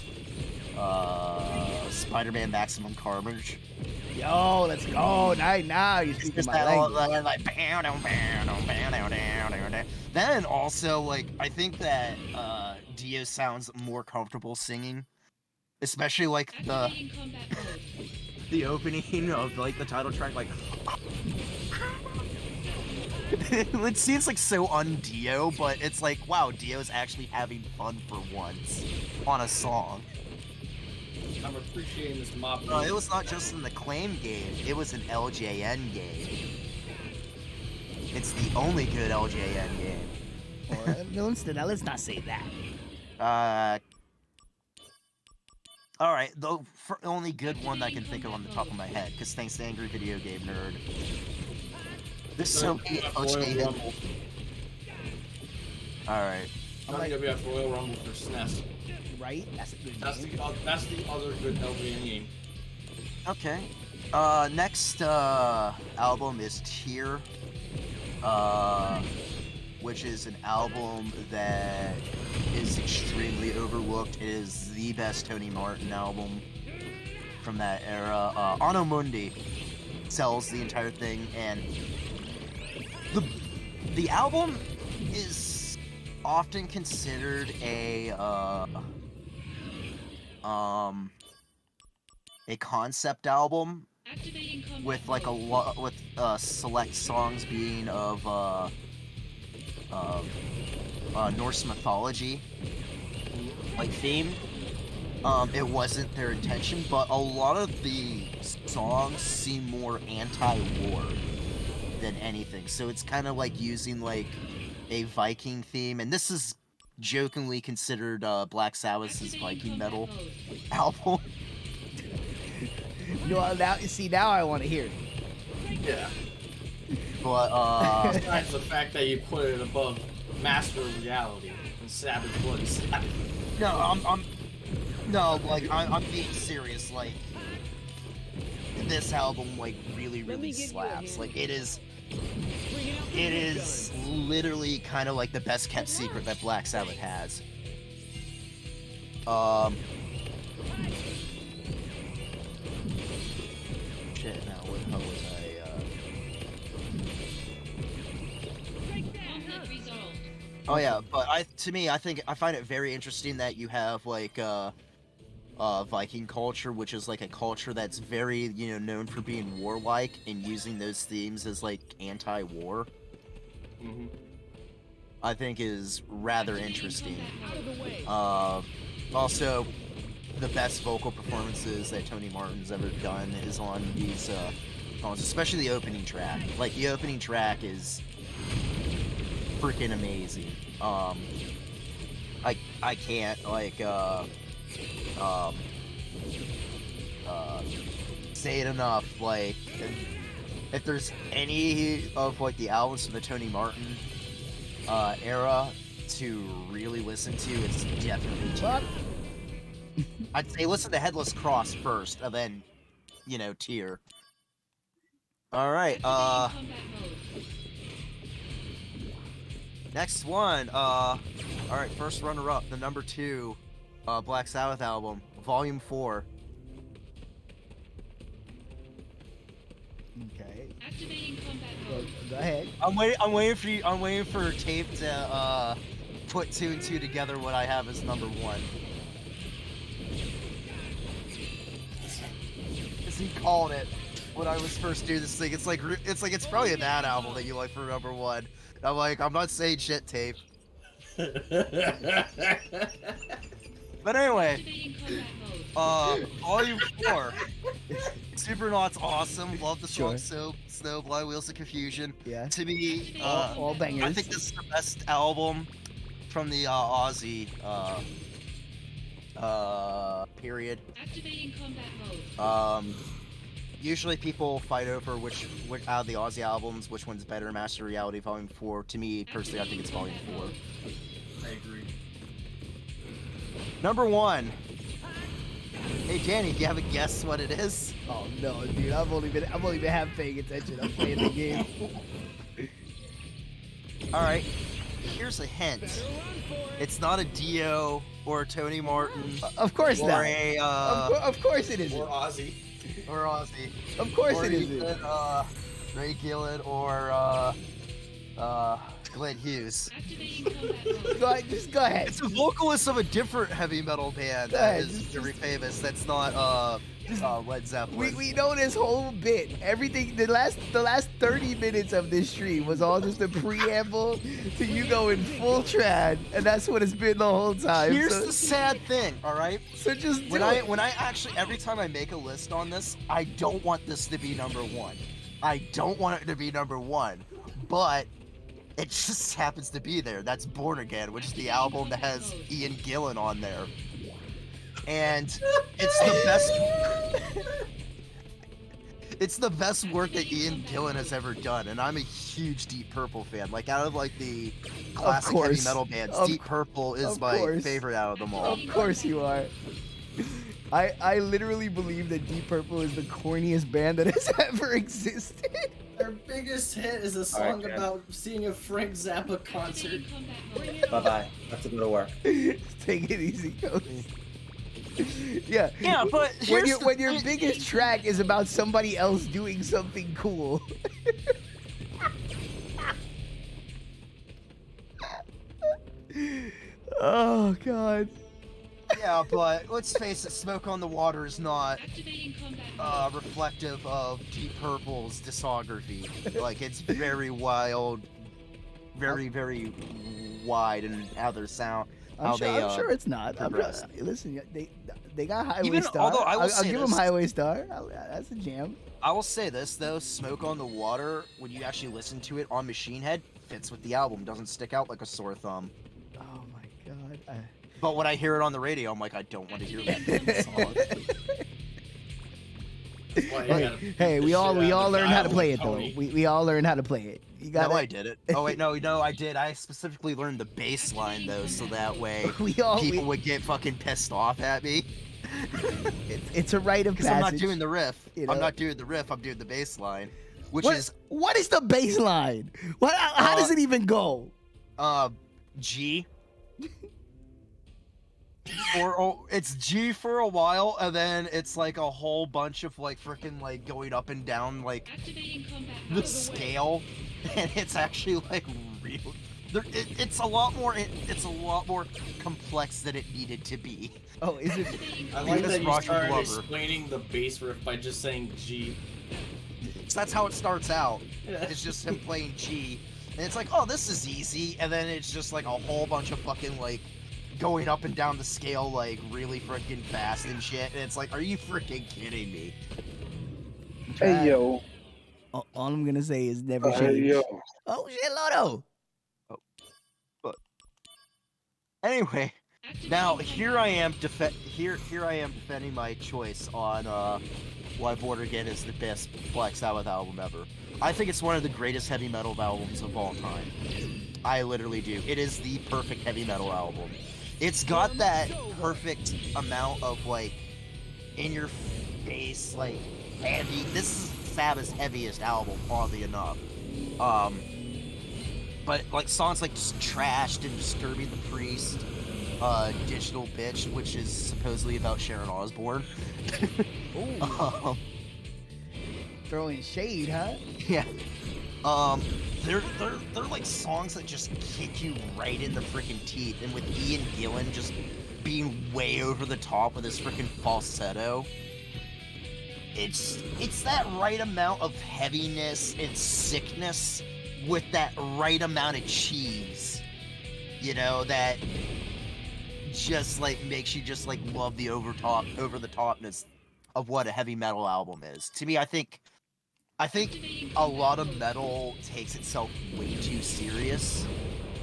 Spider-Man Maximum Carnage. Yo, let's go. Now you're speaking my language. Like, then also, like, I think that Dio sounds more comfortable singing, especially like the opening of like the title track. Like, it seems like so un-Dio, but it's like, wow, Dio's actually having fun for once on a song. I'm appreciating this Mob. No, it was not just an Acclaim game, it was an LJN game. It's the only good LJN game. Well, now let's not say that. Alright, the only good one that I can think of on the top of my head, because thanks to Angry Video Game Nerd. There's so many Alright. WWF Royal Rumble for SNES. Right? That's a good game. That's the other good LJN game. Okay. Next album is Tear, which is an album that is extremely overlooked. It is the best Tony Martin album from that era. Anno Mundi sells the entire thing, and the album is often considered a concept album with like a lot with select songs being of Norse mythology like theme. It wasn't their intention, but a lot of the songs seem more anti-war than anything. So it's kind of like using like a Viking theme, and this is jokingly considered Black Sabbath's Viking metal album. No, now I want to hear it. Yeah. But besides the fact that you put it above Master of Reality and Sabbath Blood Sabbath. No, I'm being serious. Like, this album like really slaps. Like, it is literally kind of like the best kept secret that Black Sabbath has. shit. Now, what the hell was I? Conflict resolved. Oh yeah, but to me, I find it very interesting that you have like Viking culture, which is like a culture that's very, known for being warlike and using those themes as like anti-war. Mm-hmm. I think is rather interesting. Also, the best vocal performances that Tony Martin's ever done is on these songs, especially the opening track. Like the opening track is freaking amazing. I can't say it enough. Like, if there's any of like the albums from the Tony Martin era to really listen to, it's definitely Tear. I'd say listen to Headless Cross first, and then, Tear. All right. Next one. All right. First runner-up, the number 2, Black Sabbath album, Volume 4. Okay. Activating combat mode. Go ahead. I'm waiting for Tape to put 2 and 2 together. What I have as number 1. Because he called it when I was first doing this thing. It's probably that album that you like for number 1. I'm like, I'm not saying shit, Tape. But anyway, Volume 4. Supernauts awesome. Love the song Snow, Blind Wheels of Confusion. Yeah. To me, all bangers. I think this is the best album from the Aussie period. Activating combat mode. Usually people fight over which out of the Aussie albums, which one's better, Master Reality Volume 4. To me, personally, I think it's Volume 4. I agree. Number 1. Hey, Danny, do you have a guess what it is? Oh no, dude! I've only been half paying attention. I'm playing the game. All right. Here's a hint. It's not a Dio or a Tony Martin. Of course not. Of course it isn't. Or Ozzy. Or Ozzy. Of course or it isn't. Even, Ray Gillen or Glenn Hughes. Just go ahead. It's a vocalist of a different heavy metal band that is very famous. That's not Led Zeppelin. We know this whole bit. Everything. The last 30 minutes of this stream was all just a preamble to you going full trad, and that's what it's been the whole time. Here's the sad thing, all right? So just when I actually every time I make a list on this, I don't want this to be number 1. I don't want it to be number 1, but it just happens to be there. That's Born Again, which is the album that has Ian Gillan on there. And it's the best it's the best work that Ian Gillan has ever done, and I'm a huge Deep Purple fan. Like, out of like the classic heavy metal bands, Deep Purple is my favorite out of them all. Of course you are. I literally believe that Deep Purple is the corniest band that has ever existed. Their biggest hit is a song about seeing a Frank Zappa concert. Bye-bye. Have to go to work. Take it easy, Coach. Yeah. Yeah, but when your biggest track is about somebody else doing something cool. Oh God. Yeah, but let's face it, Smoke on the Water is not reflective of Deep Purple's discography. Like, it's very wild, very wide in how their sound. I'm sure it's not. Listen, they got Highway Star. Although I'll give them Highway Star. That's a jam. I will say this though: Smoke on the Water, when you actually listen to it on Machine Head, fits with the album. Doesn't stick out like a sore thumb. Oh my God. But when I hear it on the radio, I'm like, I don't want to hear that song. Hey, we all learned how to play it though. We all learned how to play it. You got I did it. Oh wait, no, I did. I specifically learned the bass line though, so that way people would get fucking pissed off at me. It's a rite of passage. Because I'm not doing the riff. You know? I'm not doing the riff. I'm doing the bass line, what is the bass line? How does it even go? G. Or it's G for a while, and then it's like a whole bunch of like freaking like going up and down like the scale, and it's actually like real. It's a lot more. It's a lot more complex than it needed to be. Oh, is it? I like Because that you Roger started Glover. explaining the bass riff by just saying G. So that's how it starts out. It's just him playing G, and it's like, oh, this is easy, and then it's just like a whole bunch of fucking like going up and down the scale like really freaking fast and shit, and it's like, are you freaking kidding me? Hey yo. All I'm gonna say is never Hey change. yo. Oh shit, Loto. But anyway, now here I am defending my choice on why Born Again is the best Black Sabbath album ever. I think it's one of the greatest heavy metal albums of all time. I literally do. It is the perfect heavy metal album. It's got that perfect amount of like in your face, like heavy. This is Sabbath's heaviest album, oddly enough. But like songs like just Trashed and Disturbing the Priest, Digital Bitch, which is supposedly about Sharon Osbourne. Throwing shade, huh? Yeah. They're like songs that just kick you right in the freaking teeth, and with Ian Gillan just being way over the top with his freaking falsetto, it's that right amount of heaviness and sickness with that right amount of cheese, you know, that just like makes you just like love the over the topness of what a heavy metal album is. To me, I think a lot of metal takes itself way too serious,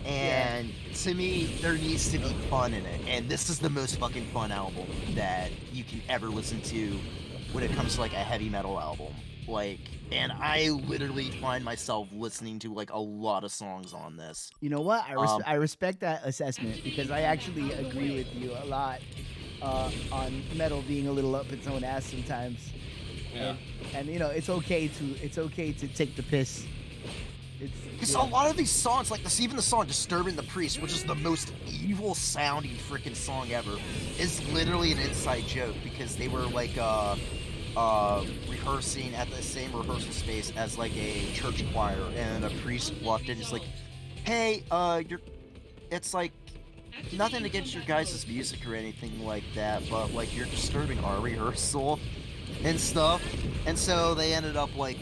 and to me, there needs to be fun in it, and this is the most fucking fun album that you can ever listen to when it comes to like a heavy metal album. Like, and I literally find myself listening to like a lot of songs on this. You know what? I respect that assessment, because I actually agree with you a lot on metal being a little up its own ass sometimes. Yeah. And you know, it's okay to take the piss. Because a lot of these songs, like this, even the song "Disturbing the Priest," which is the most evil sounding freaking song ever, is literally an inside joke, because they were like rehearsing at the same rehearsal space as like a church choir, and a priest walked in, just like, hey, it's like nothing against your guys' music or anything like that, but like you're disturbing our rehearsal and stuff. And so they ended up like,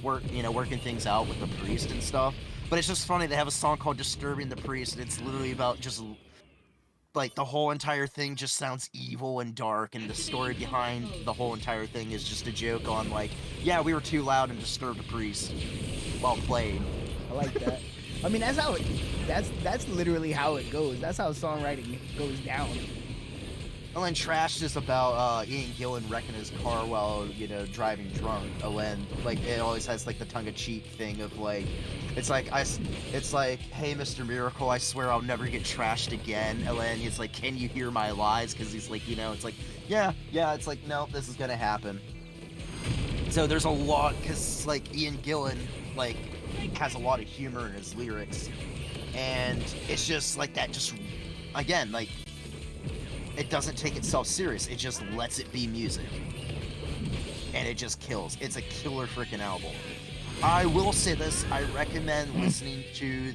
working things out with the priest and stuff. But it's just funny, they have a song called "Disturbing the Priest," and it's literally about just like the whole entire thing just sounds evil and dark, and the story behind the whole entire thing is just a joke on like, yeah, we were too loud and disturbed the priest while playing. I like that. I mean, that's literally how it goes. That's how songwriting goes down. Oh, and Trashed is about Ian Gillan wrecking his car while, driving drunk. Oh, and like it always has like the tongue-in-cheek thing of like, it's like, hey, Mr. Miracle, I swear I'll never get trashed again. And then he's like, can you hear my lies? Because he's like, it's like, yeah, it's like, no, this is gonna happen. So there's a lot, because like Ian Gillan like has a lot of humor in his lyrics, and it's just like that. Just again, like, it doesn't take itself serious. It just lets it be music. And it just kills. It's a killer freaking album. I will say this, I recommend listening to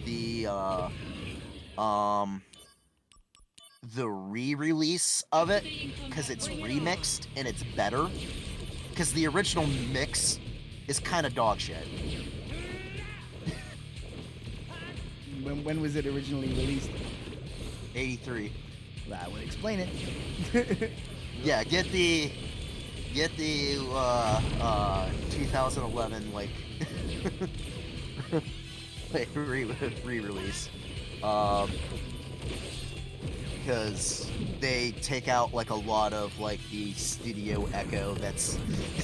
the re-release of it, because it's remixed and it's better. Because the original mix is kind of dog shit. When was it originally released? 83. That would explain it. Yeah, get the 2011 like re-release, because they take out like a lot of like the studio echo that's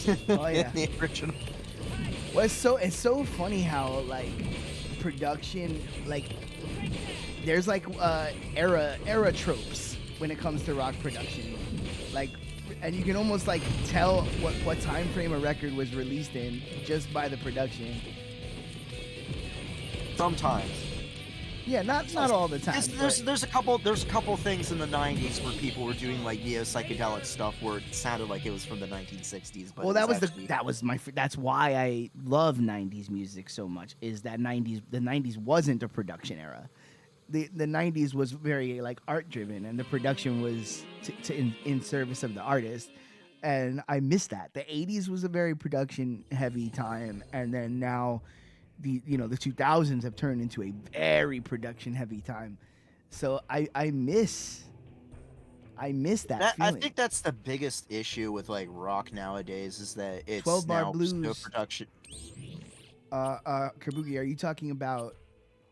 in the original. Well, it's so funny how like production, like there's like era tropes when it comes to rock production, like, and you can almost like tell what time frame a record was released in just by the production. Sometimes. Yeah, not all the time. There's a couple things in the 90s where people were doing like neo psychedelic stuff where it sounded like it was from the 1960s. But Well, actually... that's why I love 90s music so much. Is that the 90s wasn't a production era. The 90s was very like art driven, and the production was in service of the artist. And I miss that. The 80s was a very production heavy time, and then now the 2000s have turned into a very production heavy time. So I miss that feeling. I think that's the biggest issue with like rock nowadays is that it's 12 Bar now Blues. no production. Kabuki, are you talking about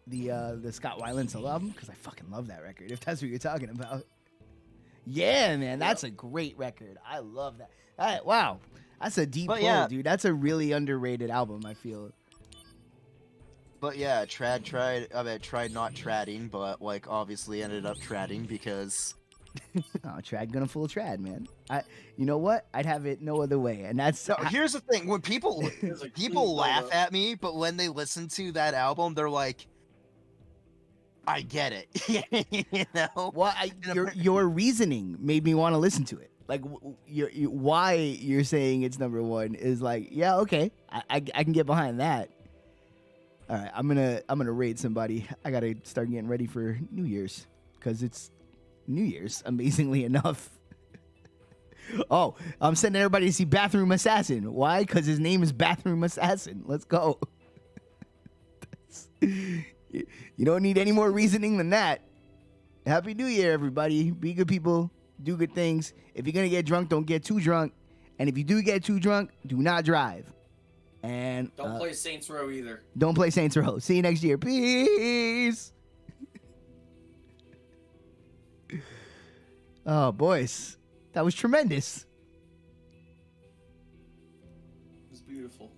the Scott Weiland solo album? Because I fucking love that record, if that's what you're talking about. Yeah, man, that's a great record. I love that. Wow, that's a deep pull, dude. That's a really underrated album, I feel. But yeah, tried not tradding, but like obviously ended up tradding because oh, trad gonna full trad, man. You know what? I'd have it no other way, and that's. No, here's the thing: when people laugh at me, but when they listen to that album, they're like, "I get it," you know. Well, your reasoning made me want to listen to it. Like, why you're saying it's number one is like, yeah, okay, I can get behind that. All right, I'm gonna raid somebody. I gotta start getting ready for New Year's because it's New Year's. Amazingly enough. Oh, I'm sending everybody to see Bathroom Assassin. Why? Because his name is Bathroom Assassin. Let's go. You don't need any more reasoning than that. Happy New Year, everybody. Be good people. Do good things. If you're going to get drunk, don't get too drunk. And if you do get too drunk, do not drive. And don't play Saints Row either. Don't play Saints Row. See you next year. Peace. Oh, boys. That was tremendous. It was beautiful.